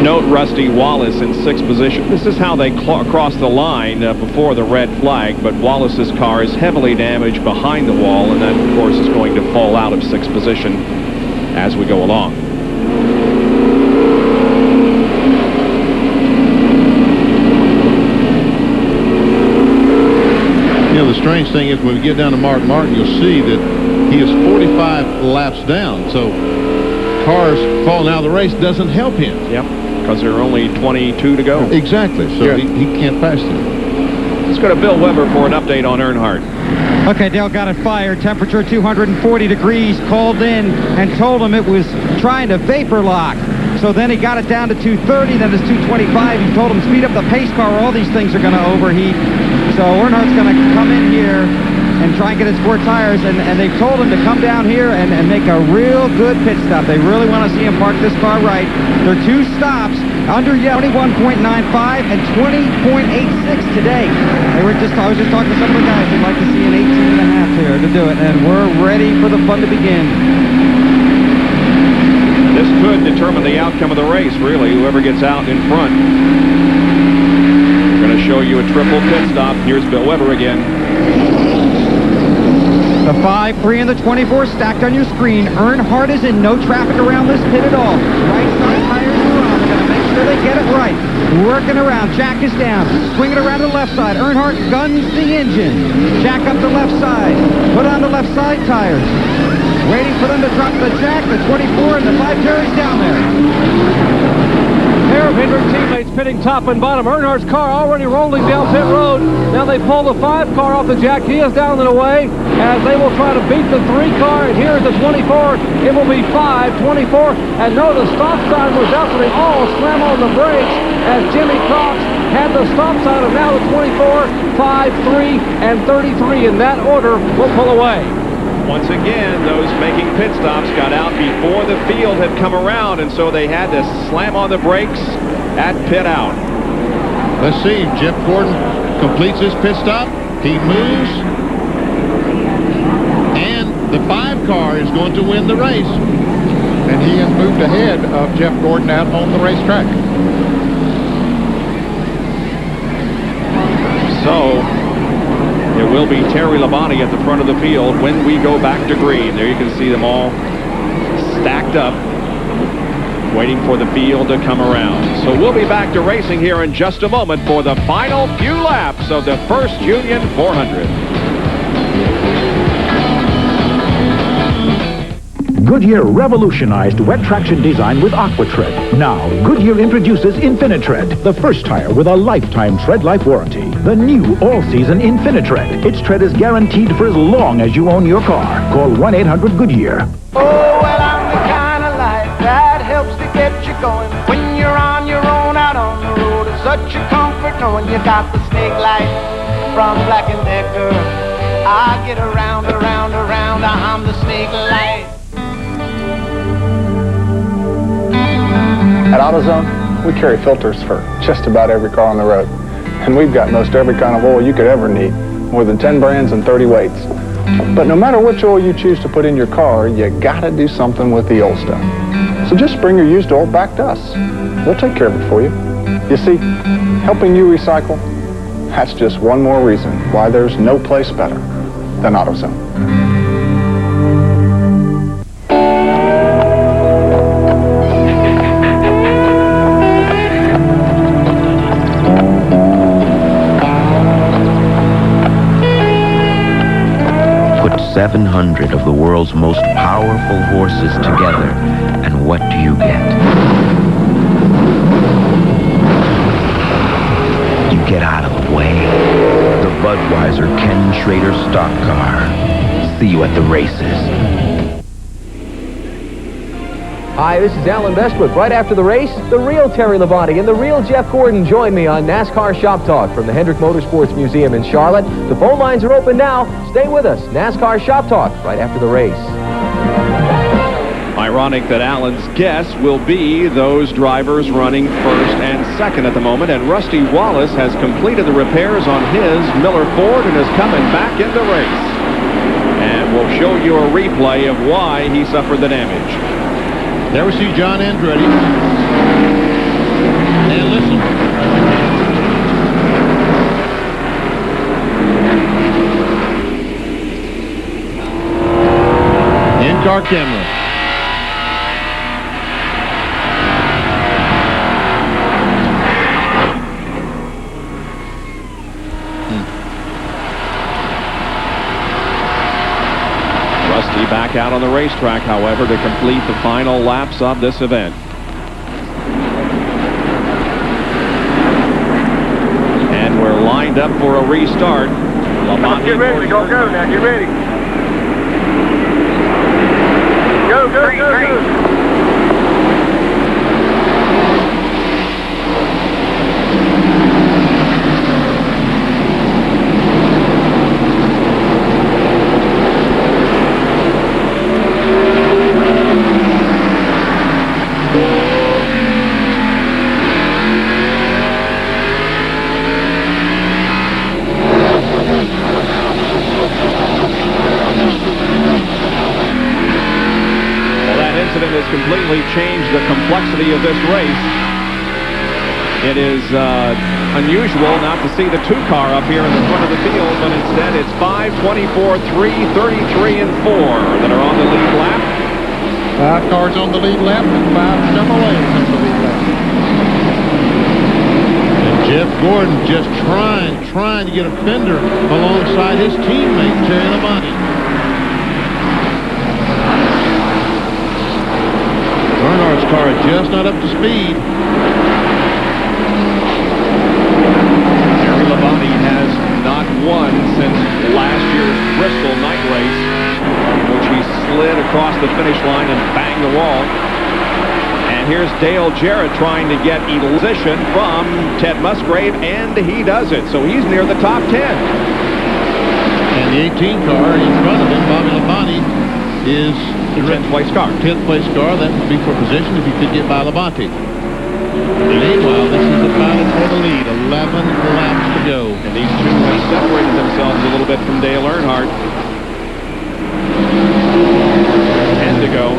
Note Rusty Wallace in 6th position. This is how they cross the line before the red flag, but Wallace's car is heavily damaged behind the wall, and that, of course, is going to fall out of 6th position as we go along. The strange thing is when we get down to Mark Martin, you'll see that he is 45 laps down. So cars falling out of the race doesn't help him. Yep, because there are only 22 to go. Exactly. So he can't pass them. Let's go to Bill Weber for an update on Earnhardt. Okay, Dale got it fired. Temperature 240 degrees. Called in and told him it was trying to vapor lock. So then he got it down to 230, then it's 225. He told him speed up the pace car, or all these things are going to overheat. So Earnhardt's going to come in here and try and get his 4 tires, and they've told him to come down here and make a real good pit stop. They really want to see him park this car right. There are 2 stops under 21.95 and 20.86 today. I was just talking to some of the guys. They'd like to see an 18.5 here to do it, and we're ready for the fun to begin. This could determine the outcome of the race, really, whoever gets out in front. We're going to show you a triple pit stop. Here's Bill Weber again. The 5, 3, and the 24 stacked on your screen. Earnhardt is in no traffic around this pit at all. Right side tires are on. They're going to make sure they get it right. Working around. Jack is down. Swing it around to the left side. Earnhardt guns the engine. Jack up the left side. Put on the left side tires. Waiting for them to drop the Jack, the 24, and the 5 carries down there. Pair of Hendrick teammates pitting top and bottom. Earnhardt's car already rolling down pit road. Now they pull the 5 car off the Jack. He is down and away as they will try to beat the 3 car. And here's the 24. It will be 5, 24. And no, the stop sign was out, so they all slam on the brakes as Jimmy Cox had the stop sign. And now the 24, 5, 3, and 33 in that order will pull away. Once again, those making pit stops got out before the field had come around, and so they had to slam on the brakes at pit out. Let's see. Jeff Gordon completes his pit stop. He moves. And the 5 car is going to win the race. And he has moved ahead of Jeff Gordon out on the racetrack. So it will be Terry Labonte at the front of the field when we go back to green. There you can see them all stacked up, waiting for the field to come around. So we'll be back to racing here in just a moment for the final few laps of the first Union 400. Goodyear revolutionized wet traction design with AquaTread. Now, Goodyear introduces InfiniTread, the first tire with a lifetime tread life warranty. The new all-season InfiniTread. Its tread is guaranteed for as long as you own your car. Call 1-800-GOODYEAR. Oh, well, I'm the kind of life that helps to get you going. When you're on your own out on the road, it's such a comfort knowing you got the snake light from Black & Decker. I get around, I'm the snake light. At AutoZone, we carry filters for just about every car on the road. And we've got most every kind of oil you could ever need, more than 10 brands and 30 weights. But no matter which oil you choose to put in your car, you gotta do something with the old stuff. So just bring your used oil back to us. We'll take care of it for you. You see, helping you recycle, that's just one more reason why there's no place better than AutoZone. Put 700 of the world's most powerful horses together, and what do you get? You get out of the way. The Budweiser Ken Schrader stock car. See you at the races. Hi, this is Alan Bestwick. Right after the race, the real Terry Labonte and the real Jeff Gordon join me on NASCAR Shop Talk from the Hendrick Motorsports Museum in Charlotte. The phone lines are open now. Stay with us. NASCAR Shop Talk right after the race. Ironic that Alan's guess will be those drivers running first and second at the moment, and Rusty Wallace has completed the repairs on his Miller Ford and is coming back in the race. And we'll show you a replay of why he suffered the damage. There we see John Andretti. And listen. In-car camera. Rusty back out on the racetrack, however, to complete the final laps of this event. And we're lined up for a restart. Get ready, go now, get ready. Go. change the complexity of this race. It is unusual not to see the 2-car up here in the front of the field, but instead it's 5, 24, 3, 33, and 4 that are on the lead lap. 5 cars on the lead lap and 5 Chevrolets on the lead lap. And Jeff Gordon just trying to get a fender alongside his teammate, Terry Labonte. Earnhardt's car is just not up to speed. Terry Labonte has not won since last year's Bristol night race, in which he slid across the finish line and banged the wall. And here's Dale Jarrett trying to get position from Ted Musgrave, and he does it. So he's near the top 10. And the 18 car in front of him, Bobby Labonte, is the 10th place car. 10th place car. That would be for position if he could get by Labonte. Meanwhile, this is the battle for the lead. 11 laps to go. And these two have separated themselves a little bit from Dale Earnhardt. 10 to go.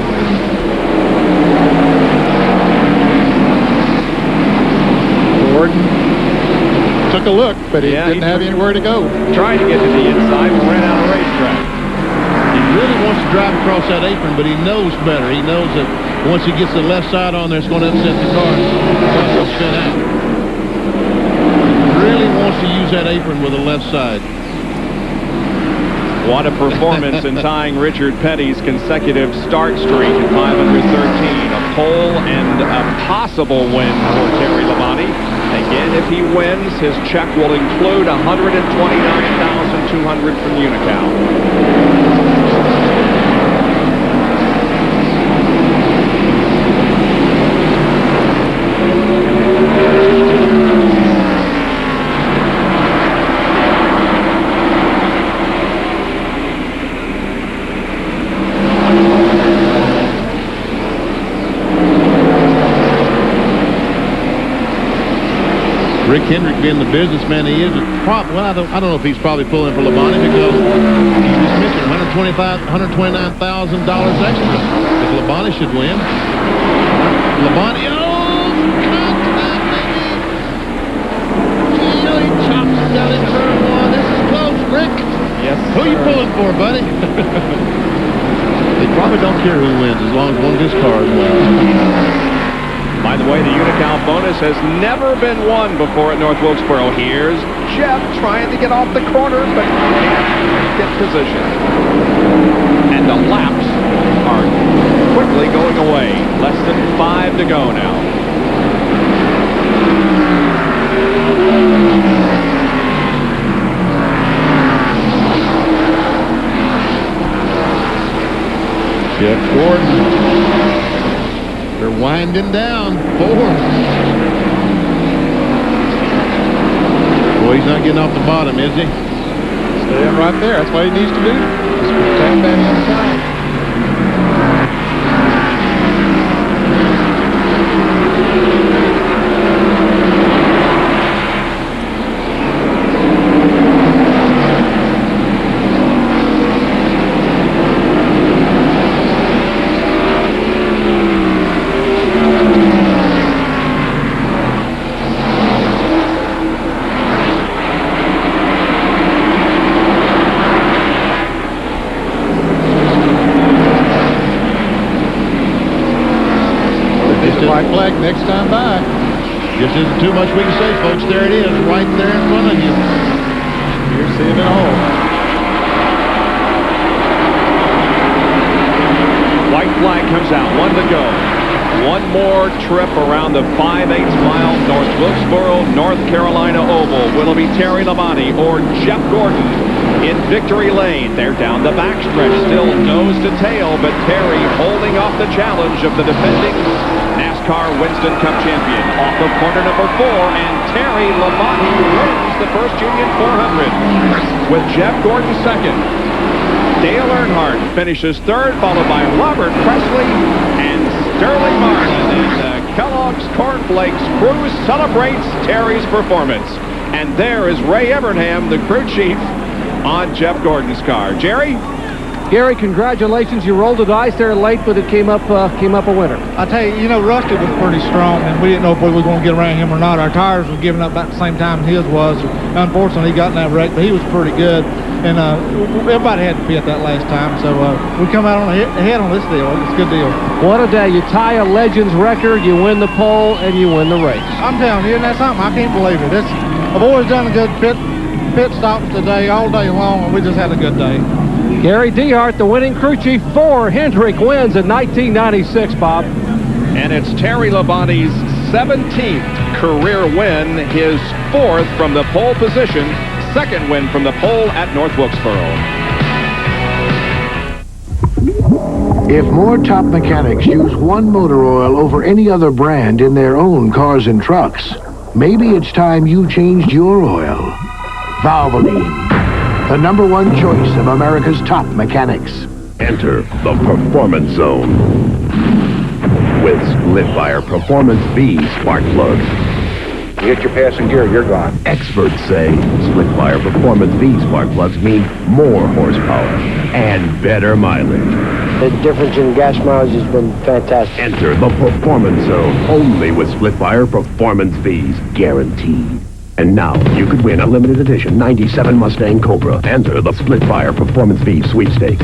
Gordon took a look, but he didn't have anywhere to go. Tried to get to the inside, but ran out of racetrack. He really wants to drive across that apron, but he knows better. He knows that once he gets the left side on there, it's going to upset the car. He'll spin out. He really wants to use that apron with the left side. What a performance in tying Richard Petty's consecutive start streak at 513. A pole and a possible win for Terry Labonte. Again, if he wins, his check will include $129,200 from Unocal. Rick Hendrick, being the businessman he is, well, I don't know if he's probably pulling for Labonte because he just mentioned $129,000 extra if Labonte should win. Labonte, he chops it down in turn one. This is close, Rick. Yes. Who are you pulling for, buddy? They probably don't care who wins as long as one of his cars wins. By the way, the Unocal bonus has never been won before at North Wilkesboro. Here's Jeff trying to get off the corner, but can't get position. And the laps are quickly going away. Less than 5 to go now. Jeff Gordon. They're winding down. 4. Boy, he's not getting off the bottom, is he? Staying right there. That's what he needs to do. Just protect that inside. Flag next time by. Just isn't too much we can say, folks. There it is, right there in front of you. You're seeing it all. White flag comes out. 1 to go. One more trip around the 5/8 mile North Wilkesboro, North Carolina Oval. Will it be Terry Labonte or Jeff Gordon in victory lane? They're down the backstretch, still nose to tail, but Terry holding off the challenge of the defending NASCAR Winston Cup champion. Off of corner number 4, and Terry Labonte wins the first Union 400 with Jeff Gordon second. Dale Earnhardt finishes third, followed by Robert Presley and Sterling Marlin. And Kellogg's Cornflakes crew celebrates Terry's performance. And there is Ray Evernham, the crew chief, on Jeff Gordon's car. Jerry? Gary, congratulations. You rolled the dice there late, but it came up a winner. I tell you, Rusty was pretty strong, and we didn't know if we were going to get around him or not. Our tires were giving up about the same time his was. Unfortunately, he got in that wreck, but he was pretty good. And everybody had to pit that last time, so we come out on ahead on this deal. It's a good deal. What a day. You tie a Legends record, you win the pole, and you win the race. I'm telling you, and that's something I can't believe it. I've always done a good pit stops today, all day long, and we just had a good day. Gary Dehart, the winning crew chief for Hendrick, wins in 1996, Bob. And it's Terry Labonte's 17th career win, his 4th from the pole position, 2nd win from the pole at North Wilkesboro. If more top mechanics use one motor oil over any other brand in their own cars and trucks, maybe it's time you changed your oil. Valvoline, the #1 choice of America's top mechanics. Enter the Performance Zone with split-fire Performance V spark plugs. You hit your passing gear, you're gone. Experts say split-fire Performance V spark plugs mean more horsepower and better mileage. The difference in gas mileage has been fantastic. Enter the Performance Zone only with split-fire Performance Vs, guaranteed. And now you could win a limited edition 97 Mustang Cobra. Enter the split-fire Performance V sweepstakes.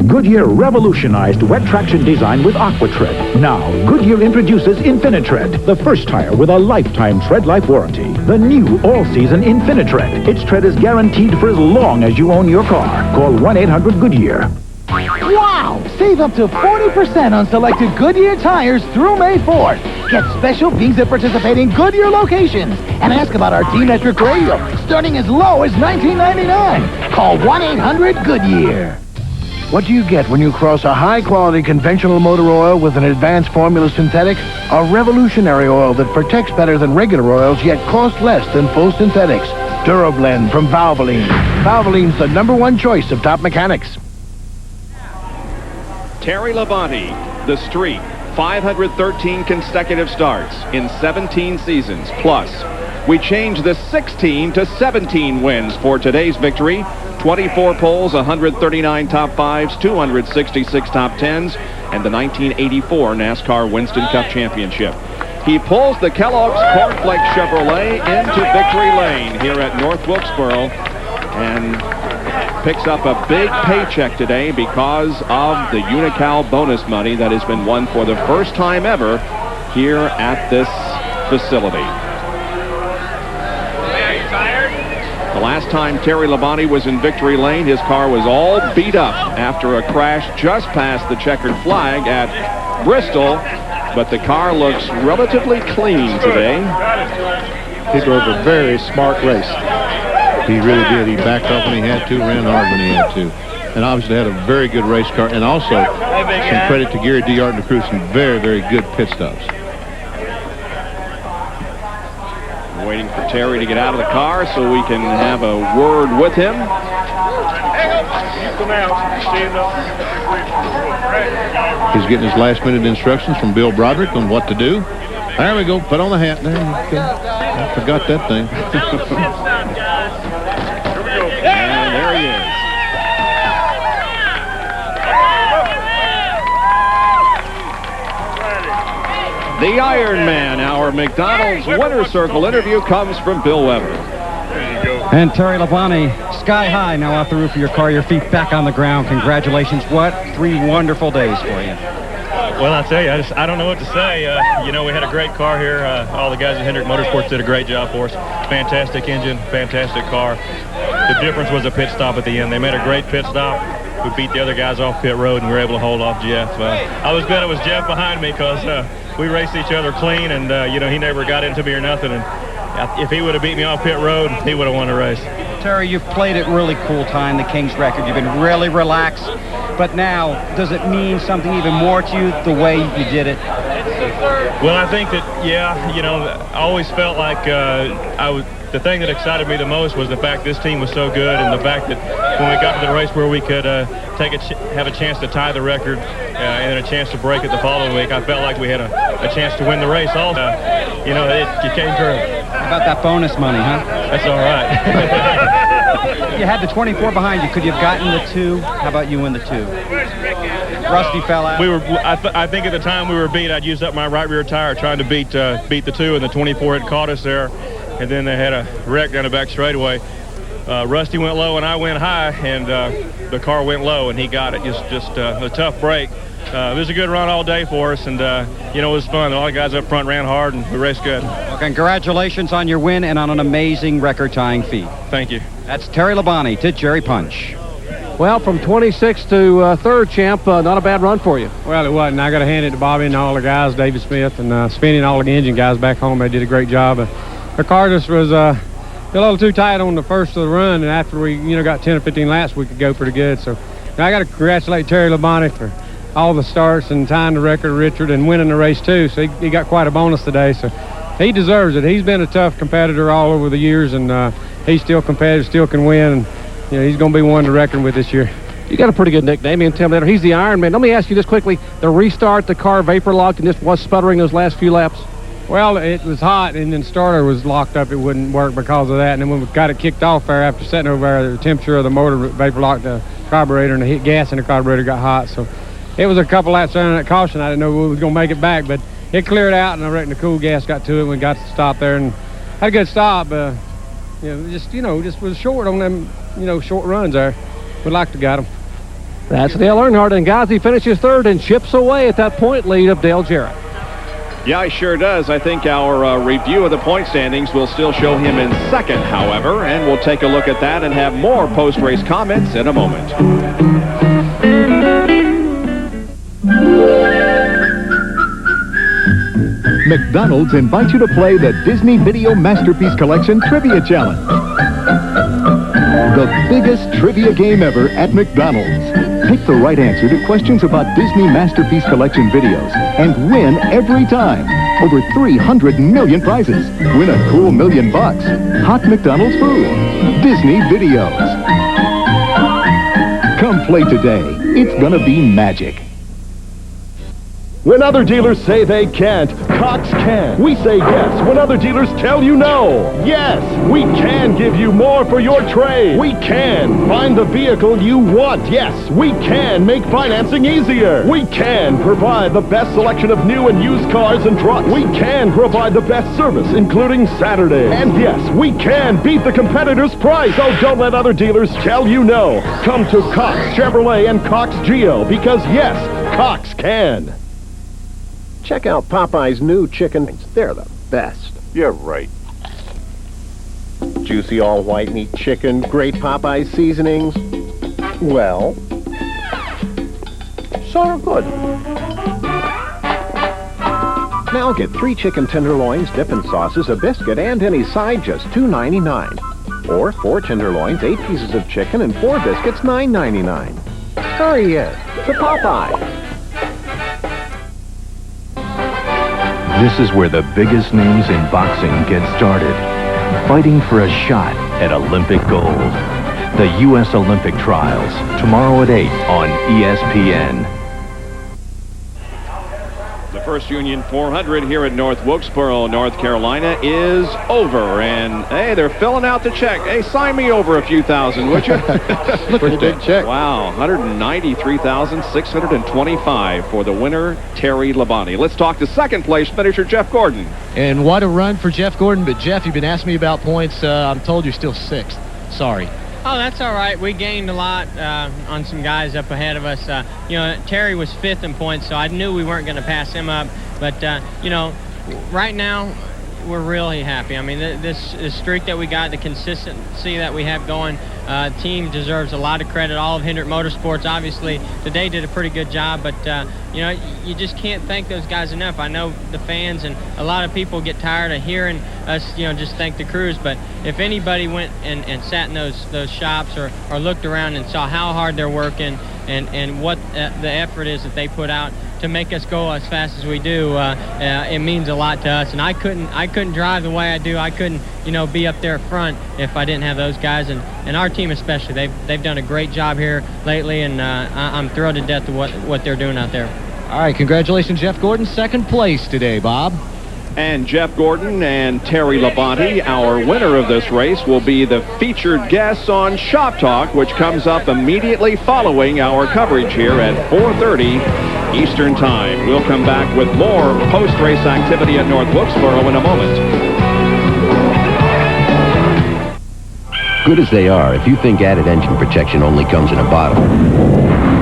Goodyear revolutionized wet traction design with AquaTread. Now, Goodyear introduces InfiniTread, the first tire with a lifetime tread life warranty. The new all-season InfiniTread. Its tread is guaranteed for as long as you own your car. Call 1-800-GOODYEAR. Wow! Save up to 40% on selected Goodyear tires through May 4th. Get special fees at participating Goodyear locations. And ask about our D-Metric radio, starting as low as $19.99. Call 1-800-GOODYEAR. What do you get when you cross a high-quality conventional motor oil with an advanced formula synthetic? A revolutionary oil that protects better than regular oils, yet costs less than full synthetics. DuraBlend from Valvoline. Valvoline's the #1 choice of top mechanics. Terry Labonte, the streak, 513 consecutive starts in 17 seasons. Plus, we changed the 16 to 17 wins for today's victory. 24 poles, 139 top 5s, 266 top 10s, and the 1984 NASCAR Winston Cup Championship. He pulls the Kellogg's Cornflake Chevrolet into victory lane here at North Wilkesboro and picks up a big paycheck today because of the Unocal bonus money that has been won for the first time ever here at this facility. The last time Terry Labonte was in victory lane, his car was all beat up after a crash just past the checkered flag at Bristol, but the car looks relatively clean today. He drove a very smart race. He really did. He backed off when he had to, ran hard when he had to. And obviously had a very good race car. And also, some credit to Gary Dehart and the crew, some very, very good pit stops. Waiting for Terry to get out of the car so we can have a word with him. He's getting his last-minute instructions from Bill Broderick on what to do. There we go. Put on the hat. There you go. I forgot that thing. And there he is. The Iron Man, our McDonald's Winner's Circle interview comes from Bill Weber. And Terry Labonte, sky high now off the roof of your car, your feet back on the ground. Congratulations. What 3 wonderful days for you. Well, I tell you, I don't know what to say. You know, we had a great car here. All the guys at Hendrick Motorsports did a great job for us. Fantastic engine, fantastic car. The difference was a pit stop at the end. They made a great pit stop. We beat the other guys off pit road, and we were able to hold off Jeff. I was glad it was Jeff behind me because we raced each other clean, and, you know, he never got into me or nothing. And if he would have beat me off pit road, he would have won the race. Terry, you've played it really cool time, the King's record. You've been really relaxed. But now, does it mean something even more to you, the way you did it? Well, I think that, yeah, you know, I always felt like the thing that excited me the most was the fact this team was so good, and the fact that when we got to the race where we could have a chance to tie the record and then a chance to break it the following week, I felt like we had a chance to win the race also. You know, it came true. How about that bonus money, huh? That's all right. You had the 24 behind you. Could you have gotten the 2? How about you win the 2? Rusty fell out. I think at the time we were beat, I'd used up my right rear tire trying to beat the 2, and the 24 had caught us there. And then they had a wreck down the back straightaway. Rusty went low and I went high, and the car went low and he got it. Just a tough break. It was a good run all day for us, and it was fun. A lot of guys up front ran hard, and we raced good. Well, congratulations on your win and on an amazing record-tying feat. Thank you. That's Terry Labonte to Jerry Punch. Well, from 26th to third, champ, not a bad run for you. Well, it wasn't. I got to hand it to Bobby and all the guys, David Smith and Spinny and all the engine guys back home. They did a great job. The car just was a little too tight on the first of the run, and after we got 10 or 15 laps, we could go pretty good. So I got to congratulate Terry Labonte for all the starts and tying the record of Richard and winning the race too. So he got quite a bonus today. So he deserves it. He's been a tough competitor all over the years, and he's still competitive, still can win. And he's going to be one to reckon with this year. You got a pretty good nickname, Intimidator. He's the Iron Man. Let me ask you this quickly: the restart, the car vapor locked, and just was sputtering those last few laps. Well, it was hot, and then starter was locked up. It wouldn't work because of that. And then when we got it kicked off there, after setting over there, the temperature of the motor vapor locked the carburetor, and the gas in the carburetor got hot. So it was a couple laps around that caution. I didn't know we was going to make it back, but it cleared out, and I reckon the cool gas got to it when we got to stop there, and had a good stop. Just was short on them, short runs there. We'd like to got them. That's Dale Earnhardt, and Ghazi finishes third and chips away at that point lead of Dale Jarrett. Yeah, he sure does. I think our review of the point standings will still show him in second, however, and we'll take a look at that and have more post-race comments in a moment. McDonald's invites you to play the Disney Video Masterpiece Collection Trivia Challenge. The biggest trivia game ever at McDonald's. Pick the right answer to questions about Disney Masterpiece Collection videos and win every time. Over 300 million prizes. Win a cool $1 million. Hot McDonald's food. Disney videos. Come play today. It's gonna be magic. When other dealers say they can't, Cox can. We say yes when other dealers tell you no. Yes, we can give you more for your trade. We can find the vehicle you want. Yes, we can make financing easier. We can provide the best selection of new and used cars and trucks. We can provide the best service, including Saturdays. And yes, we can beat the competitor's price. So don't let other dealers tell you no. Come to Cox Chevrolet and Cox Geo, because yes, Cox can. Check out Popeye's new chicken. They're the best. You're right. Juicy all white meat chicken, great Popeye's seasonings. Well, sort of good. Now get 3 chicken tenderloins, dipping sauces, a biscuit, and any side, just $2.99. Or 4 tenderloins, 8 pieces of chicken, and 4 biscuits, $9.99. Hurry in to Popeye. This is where the biggest names in boxing get started. Fighting for a shot at Olympic gold. The U.S. Olympic Trials, tomorrow at 8 on ESPN. The first Union 400 here at North Wilkesboro, North Carolina is over. And, hey, they're filling out the check. Hey, sign me over a few thousand, would you? Pretty big check. Wow, $193,625 for the winner, Terry Labonte. Let's talk to second place finisher, Jeff Gordon. And what a run for Jeff Gordon. But, Jeff, you've been asking me about points. I'm told you're still 6th. Sorry. Oh, that's all right. We gained a lot on some guys up ahead of us. Terry was 5th in points, so I knew we weren't going to pass him up. But, right now, we're really happy. I mean, this streak that we got, the consistency that we have going, the team deserves a lot of credit. All of Hendrick Motorsports, obviously, today did a pretty good job. But, you just can't thank those guys enough. I know the fans and a lot of people get tired of hearing us, just thank the crews. But if anybody went and sat in those shops or looked around and saw how hard they're working and what the effort is that they put out to make us go as fast as we do, it means a lot to us. And I couldn't drive the way I do. I couldn't, be up there front if I didn't have those guys and our team especially. They've done a great job here lately, and I'm thrilled to death with what they're doing out there. All right, congratulations, Jeff Gordon. 2nd place today, Bob. And Jeff Gordon and Terry Labonte, our winner of this race, will be the featured guests on Shop Talk, which comes up immediately following our coverage here at 4:30 Eastern Time. We'll come back with more post-race activity at North Wilkesboro in a moment. Good as they are, if you think added engine protection only comes in a bottle,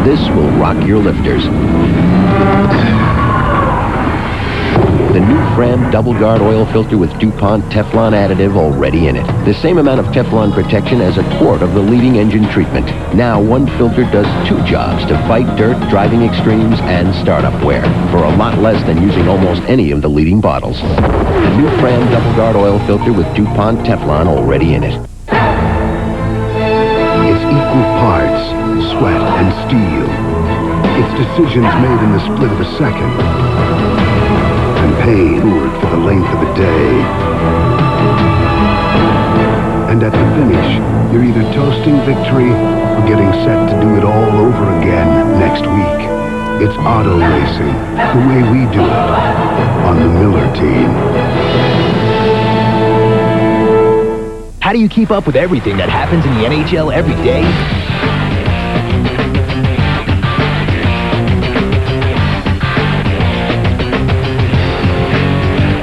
this will rock your lifters. The new Fram Double Guard oil filter with DuPont Teflon additive already in it. The same amount of Teflon protection as a quart of the leading engine treatment. Now one filter does two jobs to fight dirt, driving extremes, and startup wear for a lot less than using almost any of the leading bottles. The new Fram Double Guard oil filter with DuPont Teflon already in it. It's equal parts sweat and steel. It's decisions made in the split of a second. And pain endured for the length of a day. And at the finish, you're either toasting victory or getting set to do it all over again next week. It's auto racing, the way we do it on the Miller team. How do you keep up with everything that happens in the NHL every day?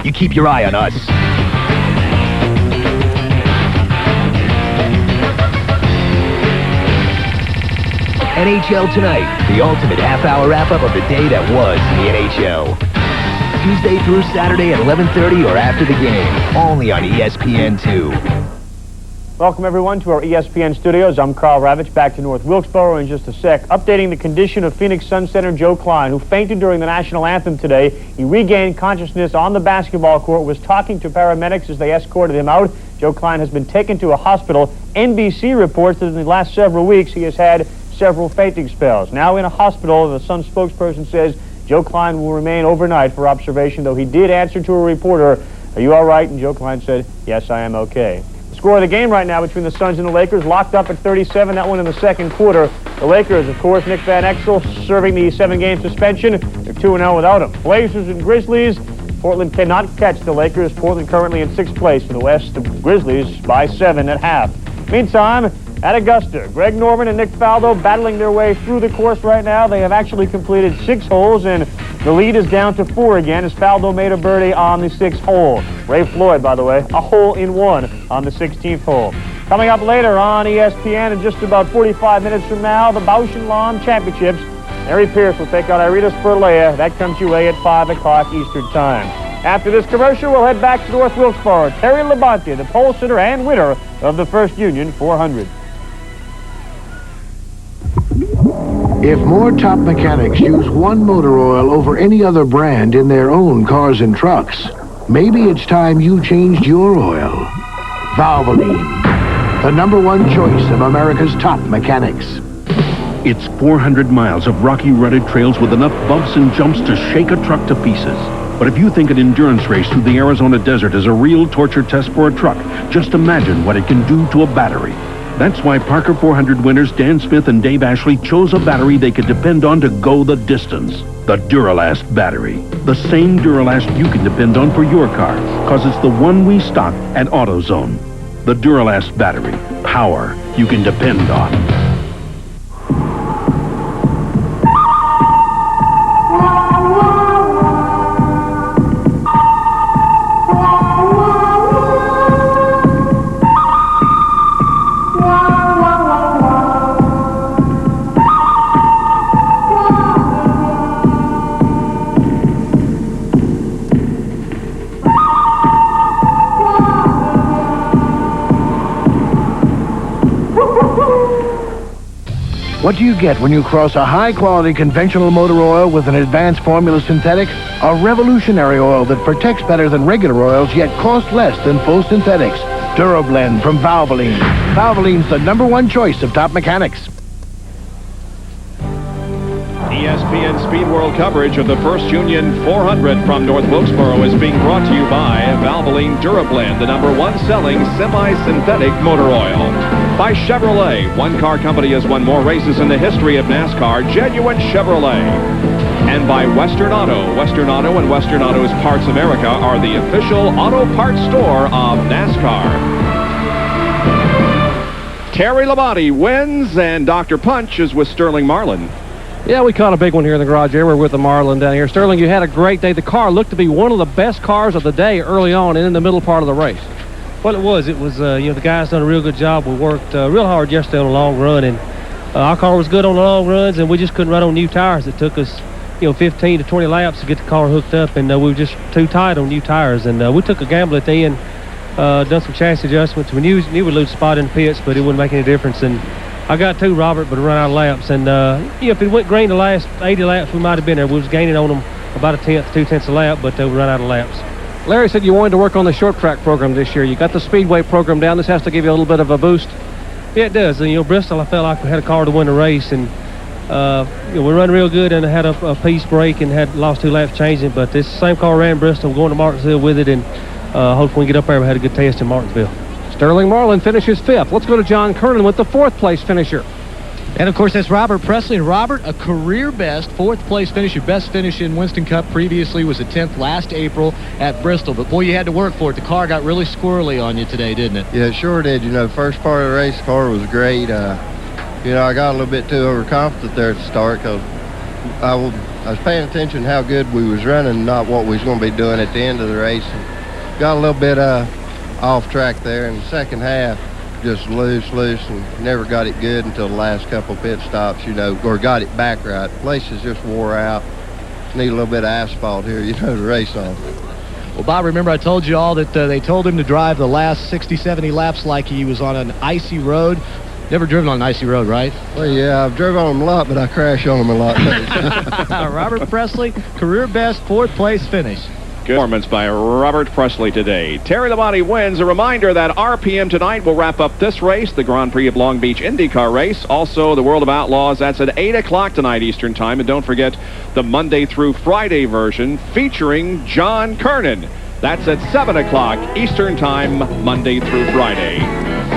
You keep your eye on us. NHL Tonight, the ultimate half-hour wrap-up of the day that was the NHL. Tuesday through Saturday at 11:30 or after the game, only on ESPN2. Welcome, everyone, to our ESPN studios. I'm Carl Ravitch, back to North Wilkesboro in just a sec. Updating the condition of Phoenix Sun center Joe Klein, who fainted during the national anthem today. He regained consciousness on the basketball court, was talking to paramedics as they escorted him out. Joe Klein has been taken to a hospital. NBC reports that in the last several weeks he has had several fainting spells. Now in a hospital, the Sun spokesperson says Joe Klein will remain overnight for observation, though he did answer to a reporter, "Are you all right?" And Joe Klein said, "Yes, I am okay." Score of the game right now between the Suns and the Lakers, locked up at 37, that one in the second quarter. The Lakers, of course, Nick Van Exel serving the 7-game suspension. They're 2-0 without him. Blazers and Grizzlies. Portland cannot catch the Lakers. Portland currently in 6th place in the West. The Grizzlies by 7 at half. Meantime, at Augusta, Greg Norman and Nick Faldo battling their way through the course right now. They have actually completed 6 holes, and the lead is down to 4 again as Faldo made a birdie on the 6th hole. Ray Floyd, by the way, a hole in 1 on the 16th hole. Coming up later on ESPN in just about 45 minutes from now, the Bausch & Lomb Championships. Mary Pierce will take on Irina Spurleya. That comes your way at 5 o'clock Eastern Time. After this commercial, we'll head back to North Wilkesboro. Terry Labonte, the pole sitter and winner of the First Union 400. If more top mechanics use one motor oil over any other brand in their own cars and trucks, maybe it's time you changed your oil. Valvoline, the #1 choice of America's top mechanics. It's 400 miles of rocky, rutted trails with enough bumps and jumps to shake a truck to pieces. But if you think an endurance race through the Arizona desert is a real torture test for a truck, just imagine what it can do to a battery. That's why Parker 400 winners Dan Smith and Dave Ashley chose a battery they could depend on to go the distance. The Duralast battery. The same Duralast you can depend on for your car, because it's the one we stock at AutoZone. The Duralast battery. Power you can depend on. What do you get when you cross a high-quality conventional motor oil with an advanced formula synthetic? A revolutionary oil that protects better than regular oils, yet costs less than full synthetics. DuraBlend from Valvoline. Valvoline's the #1 choice of top mechanics. ESPN Speed World coverage of the First Union 400 from North Wilkesboro is being brought to you by Valvoline DuraBlend, the #1 selling semi-synthetic motor oil. By Chevrolet, one car company has won more races in the history of NASCAR, genuine Chevrolet. and by Western Auto. Western Auto and Western Auto's Parts America are the official auto parts store of NASCAR. Terry Labonte wins, and Dr. Punch is with Sterling Marlin. Yeah, we caught a big one here in the garage area. We're with the Marlin down here. Sterling, you had a great day. The car looked to be one of the best cars of the day early on and in the middle part of the race. Well, it was, the guys done a real good job. We worked real hard yesterday on a long run, and our car was good on the long runs, and we just couldn't run on new tires. It took us, 15 to 20 laps to get the car hooked up, and we were just too tight on new tires. And we took a gamble at the end, done some chassis adjustments. We knew we'd lose a spot in the pits, but it wouldn't make any difference. And I got to, Robert, but run out of laps. And, if it went green the last 80 laps, we might have been there. We was gaining on them about a tenth, 2/10 a lap, but they would run out of laps. Larry said you wanted to work on the short track program this year. You got the Speedway program down. This has to give you a little bit of a boost. Yeah, it does. And, Bristol, I felt like we had a car to win the race, and we run real good and had a piece break and had lost 2 laps changing. But this same car ran Bristol, going to Martinsville with it, and hopefully we get up there. We had a good test in Martinsville. Sterling Marlin finishes 5th. Let's go to John Kernan with the 4th place finisher. And, of course, that's Robert Presley. And Robert, a career best 4th place finish. Your best finish in Winston Cup previously was a 10th last April at Bristol. But, boy, you had to work for it. The car got really squirrely on you today, didn't it? Yeah, it sure did. First part of the race, the car was great. I got a little bit too overconfident there at the start because I was paying attention to how good we was running, not what we was going to be doing at the end of the race. And got a little bit off track there in the second half. Just loose, and never got it good until the last couple pit stops, or got it back right. The place is just wore out. Need a little bit of asphalt here, to race on. Well, Bob, remember I told you all that they told him to drive the last 60, 70 laps like he was on an icy road. Never driven on an icy road, right? Well, yeah, I've driven on them a lot, but I crash on them a lot. Robert Presley, career best 4th place finish. Good performance by Robert Presley today. Terry Labonte wins. A reminder that RPM tonight will wrap up this race, the Grand Prix of Long Beach IndyCar race. Also, the World of Outlaws. That's at 8 o'clock tonight Eastern Time. And don't forget the Monday through Friday version featuring John Kernan. That's at 7 o'clock Eastern Time, Monday through Friday.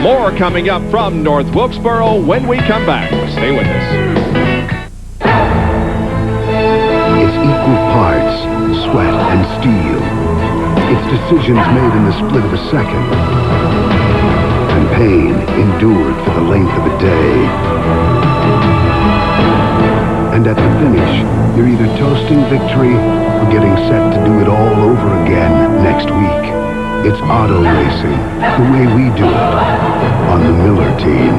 More coming up from North Wilkesboro when we come back. Stay with us. It's equal parts sweat and steel. It's decisions made in the split of a second. And pain endured for the length of a day. And at the finish, you're either toasting victory or getting set to do it all over again next week. It's auto racing, the way we do it on the Miller team.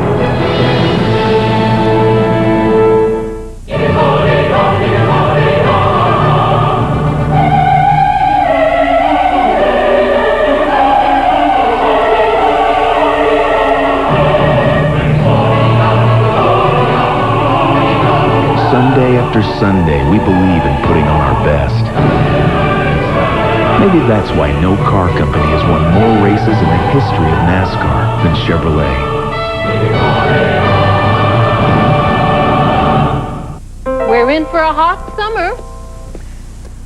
Sunday after Sunday, we believe in putting on our best. Maybe that's why no car company has won more races in the history of NASCAR than Chevrolet. We're in for a hot summer.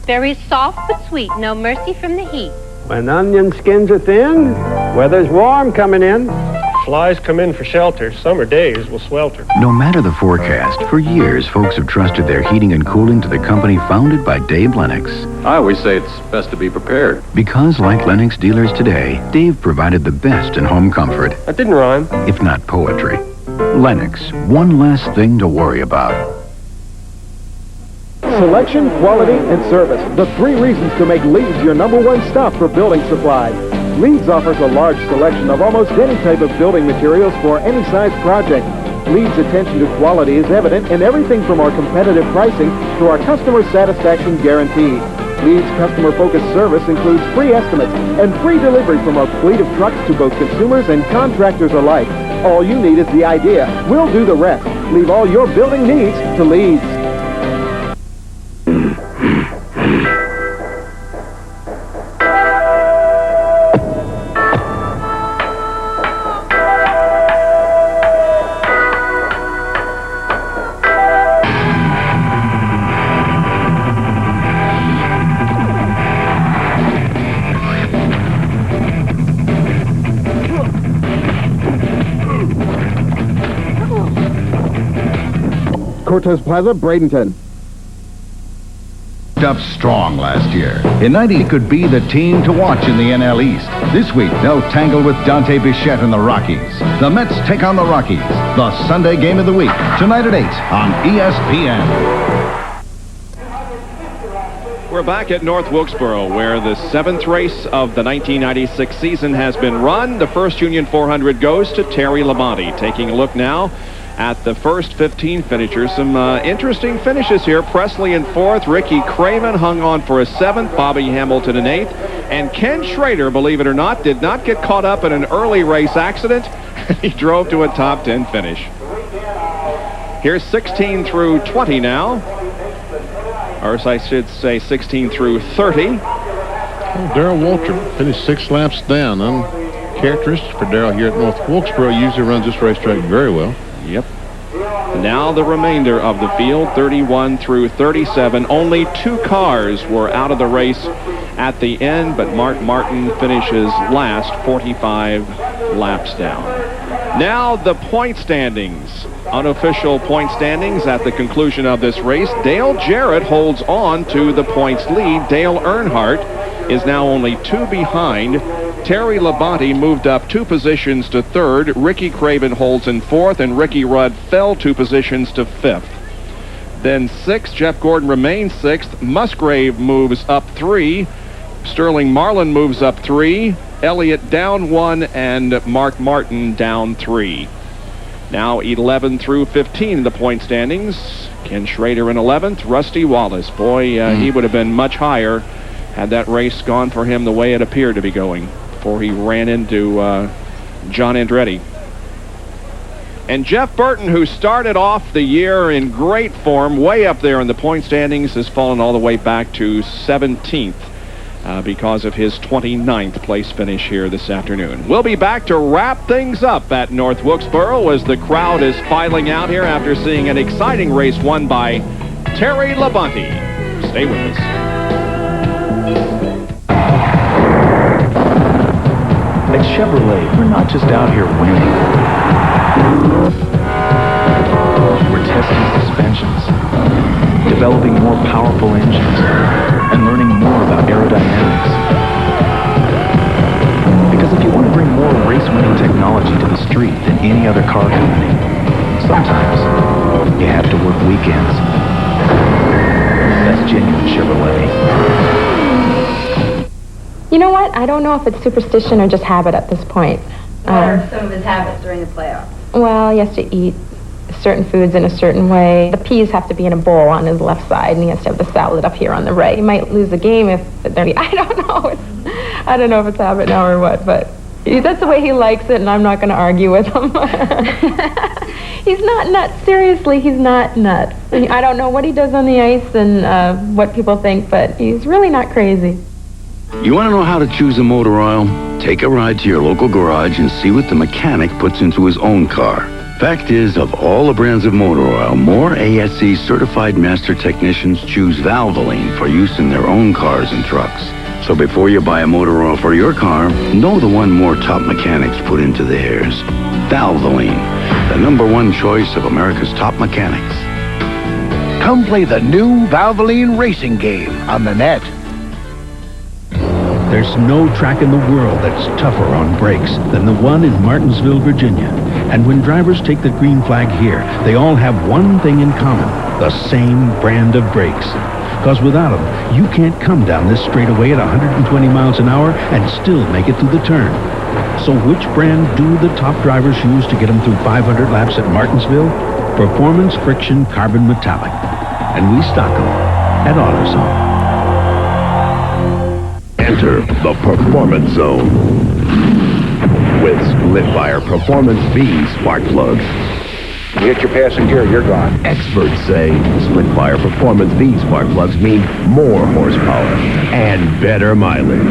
Very soft but sweet, no mercy from the heat. When onion skins are thin, weather's warm coming in. Flies come in for shelter. Summer days will swelter. No matter the forecast, for years, folks have trusted their heating and cooling to the company founded by Dave Lennox. I always say it's best to be prepared. Because, like Lennox dealers today, Dave provided the best in home comfort. That didn't rhyme. If not poetry. Lennox, one less thing to worry about. Selection, quality, and service. The 3 reasons to make Leeds your #1 stop for building supplies. Leeds offers a large selection of almost any type of building materials for any size project. Leeds' attention to quality is evident in everything from our competitive pricing to our customer satisfaction guarantee. Leeds' customer-focused service includes free estimates and free delivery from our fleet of trucks to both consumers and contractors alike. All you need is the idea. We'll do the rest. Leave all your building needs to Leeds. Cortez Plaza, Bradenton. up strong last year. In 90, it could be the team to watch in the NL East. This week, they'll tangle with Dante Bichette and the Rockies. The Mets take on the Rockies. The Sunday game of the week, tonight at 8 on ESPN. We're back at North Wilkesboro, where the 7th race of the 1996 season has been run. The first Union 400 goes to Terry Labonte. Taking a look now at the first 15 finishers. Some interesting finishes here. Presley in 4th. Ricky Craven hung on for a 7th. Bobby Hamilton in 8th. And Ken Schrader, believe it or not, did not get caught up in an early race accident. He drove to a top 10 finish. Here's 16 through 20 now. Or as I should say, 16 through 30. Well, Darrell Walter finished 6 laps down. Uncharacteristic for Darrell here at North Wilkesboro. Usually runs this racetrack very well. Yep. Now the remainder of the field, 31 through 37. Only 2 cars were out of the race at the end, but Mark Martin finishes last, 45 laps down. Now the point standings. Unofficial point standings at the conclusion of this race. Dale Jarrett holds on to the points lead. Dale Earnhardt is now only 2 behind. Terry Labonte moved up 2 positions to 3rd. Ricky Craven holds in 4th, and Ricky Rudd fell 2 positions to 5th. Then 6th, Jeff Gordon remains 6th. Musgrave moves up 3. Sterling Marlin moves up 3. Elliott down 1, and Mark Martin down 3. Now 11 through 15 in the point standings. Ken Schrader in 11th. Rusty Wallace. Boy, he would have been much higher had that race gone for him the way it appeared to be going before he ran into John Andretti. And Jeff Burton, who started off the year in great form, way up there in the point standings, has fallen all the way back to 17th because of his 29th place finish here this afternoon. We'll be back to wrap things up at North Wilkesboro as the crowd is filing out here after seeing an exciting race won by Terry Labonte. Stay with us. At Chevrolet, we're not just out here winning. We're testing suspensions, developing more powerful engines, and learning more about aerodynamics. Because if you want to bring more race-winning technology to the street than any other car company, sometimes you have to work weekends. That's genuine Chevrolet. You know what? I don't know if it's superstition or just habit at this point. What are some of his habits during the playoffs? Well, he has to eat certain foods in a certain way. The peas have to be in a bowl on his left side, and he has to have the salad up here on the right. He might lose the game if I don't know. I don't know if it's habit now or what, but that's the way he likes it, and I'm not going to argue with him. He's not nuts. Seriously, he's not nuts. I don't know what he does on the ice and what people think, but he's really not crazy. You want to know how to choose a motor oil? Take a ride to your local garage and see what the mechanic puts into his own car. Fact is, of all the brands of motor oil, more ASE certified master technicians choose Valvoline for use in their own cars and trucks. So before you buy a motor oil for your car, know the one more top mechanics put into theirs. Valvoline, the #1 choice of America's top mechanics. Come play the new Valvoline racing game on the net. There's no track in the world that's tougher on brakes than the one in Martinsville, Virginia. And when drivers take the green flag here, they all have one thing in common: the same brand of brakes. Because without them, you can't come down this straightaway at 120 miles an hour and still make it through the turn. So which brand do the top drivers use to get them through 500 laps at Martinsville? Performance Friction Carbon Metallic. And we stock them at AutoZone. Enter the Performance Zone with split-fire Performance V spark plugs. You hit your passing gear, you're gone. Experts say split-fire Performance V spark plugs mean more horsepower and better mileage.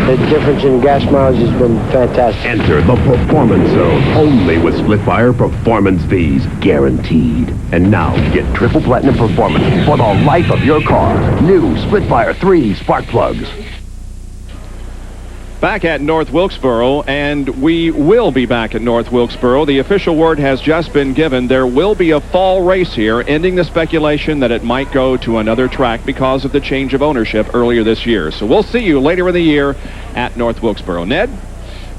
The difference in gas mileage has been fantastic. Enter the Performance Zone only with split-fire Performance Vs, guaranteed. And now get triple platinum performance for the life of your car. New split-fire 3 spark plugs. Back at North Wilkesboro, and we will be back at North Wilkesboro. The official word has just been given. There will be a fall race here, ending the speculation that it might go to another track because of the change of ownership earlier this year. So we'll see you later in the year at North Wilkesboro. Ned?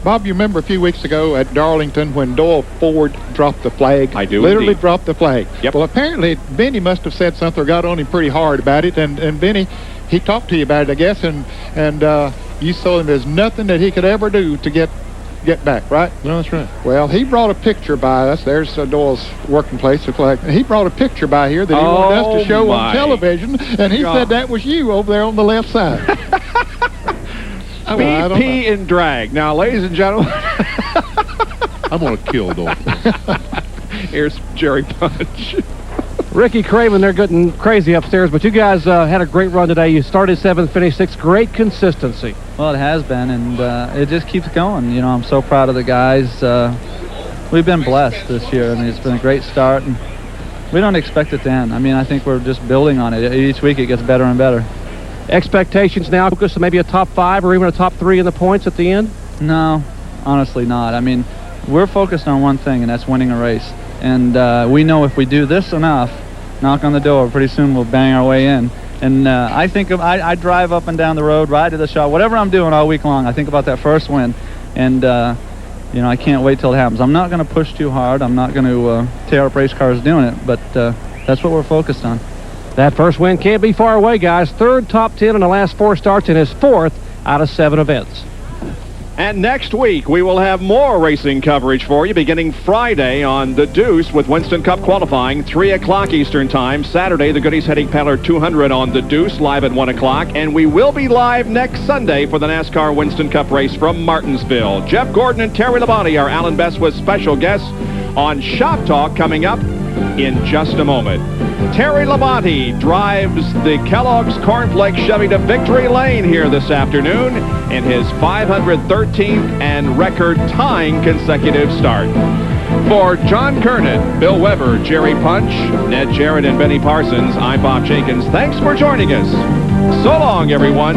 Bob, you remember a few weeks ago at Darlington when Doyle Ford dropped the flag? I do. Literally indeed. dropped the flag. Yep. Well, apparently, Benny must have said something or got on him pretty hard about it, and Benny, he talked to you about it, I guess, and you told him there's nothing that he could ever do to get back, right? No, that's right. Well, he brought a picture by us. There's Doyle's working place. The flag. He brought a picture by here that he wanted us to show on television, and he said that was you over there on the left side. BP in drag. Now, ladies and gentlemen, I'm going to kill Doyle. Here's Jerry Punch. Ricky Craven, they're getting crazy upstairs, but you guys had a great run today. You started 7th, finished 6th. Great consistency. Well, it has been, and it just keeps going. You know, I'm so proud of the guys. We've been blessed this year. I mean, it's been a great start, and we don't expect it to end. I mean, I think we're just building on it. Each week it gets better and better. Expectations now focus on maybe a top 5 or even a top 3 in the points at the end? No, honestly not. I mean, we're focused on one thing, and that's winning a race. And we know if we do this enough, knock on the door, pretty soon we'll bang our way in. And I think I drive up and down the road, ride to the shop, whatever I'm doing all week long, I think about that first win. And, you know, I can't wait till it happens. I'm not going to push too hard. I'm not going to tear up race cars doing it, but that's what we're focused on. That first win can't be far away, guys. 3rd top 10 in the last 4 starts and his 4th out of 7 events. And next week, we will have more racing coverage for you beginning Friday on The Deuce with Winston Cup qualifying, 3 o'clock Eastern Time. Saturday, the Goodies Heading Peddler 200 on The Deuce, live at 1 o'clock. And we will be live next Sunday for the NASCAR Winston Cup race from Martinsville. Jeff Gordon and Terry Labonte are Alan Best with special guests on Shop Talk coming up in just a moment. Terry Labonte drives the Kellogg's Cornflake Chevy to victory lane here this afternoon in his 513th and record-tying consecutive start. For John Kernan, Bill Weber, Jerry Punch, Ned Jarrett, and Benny Parsons, I'm Bob Jenkins. Thanks for joining us. So long, everyone.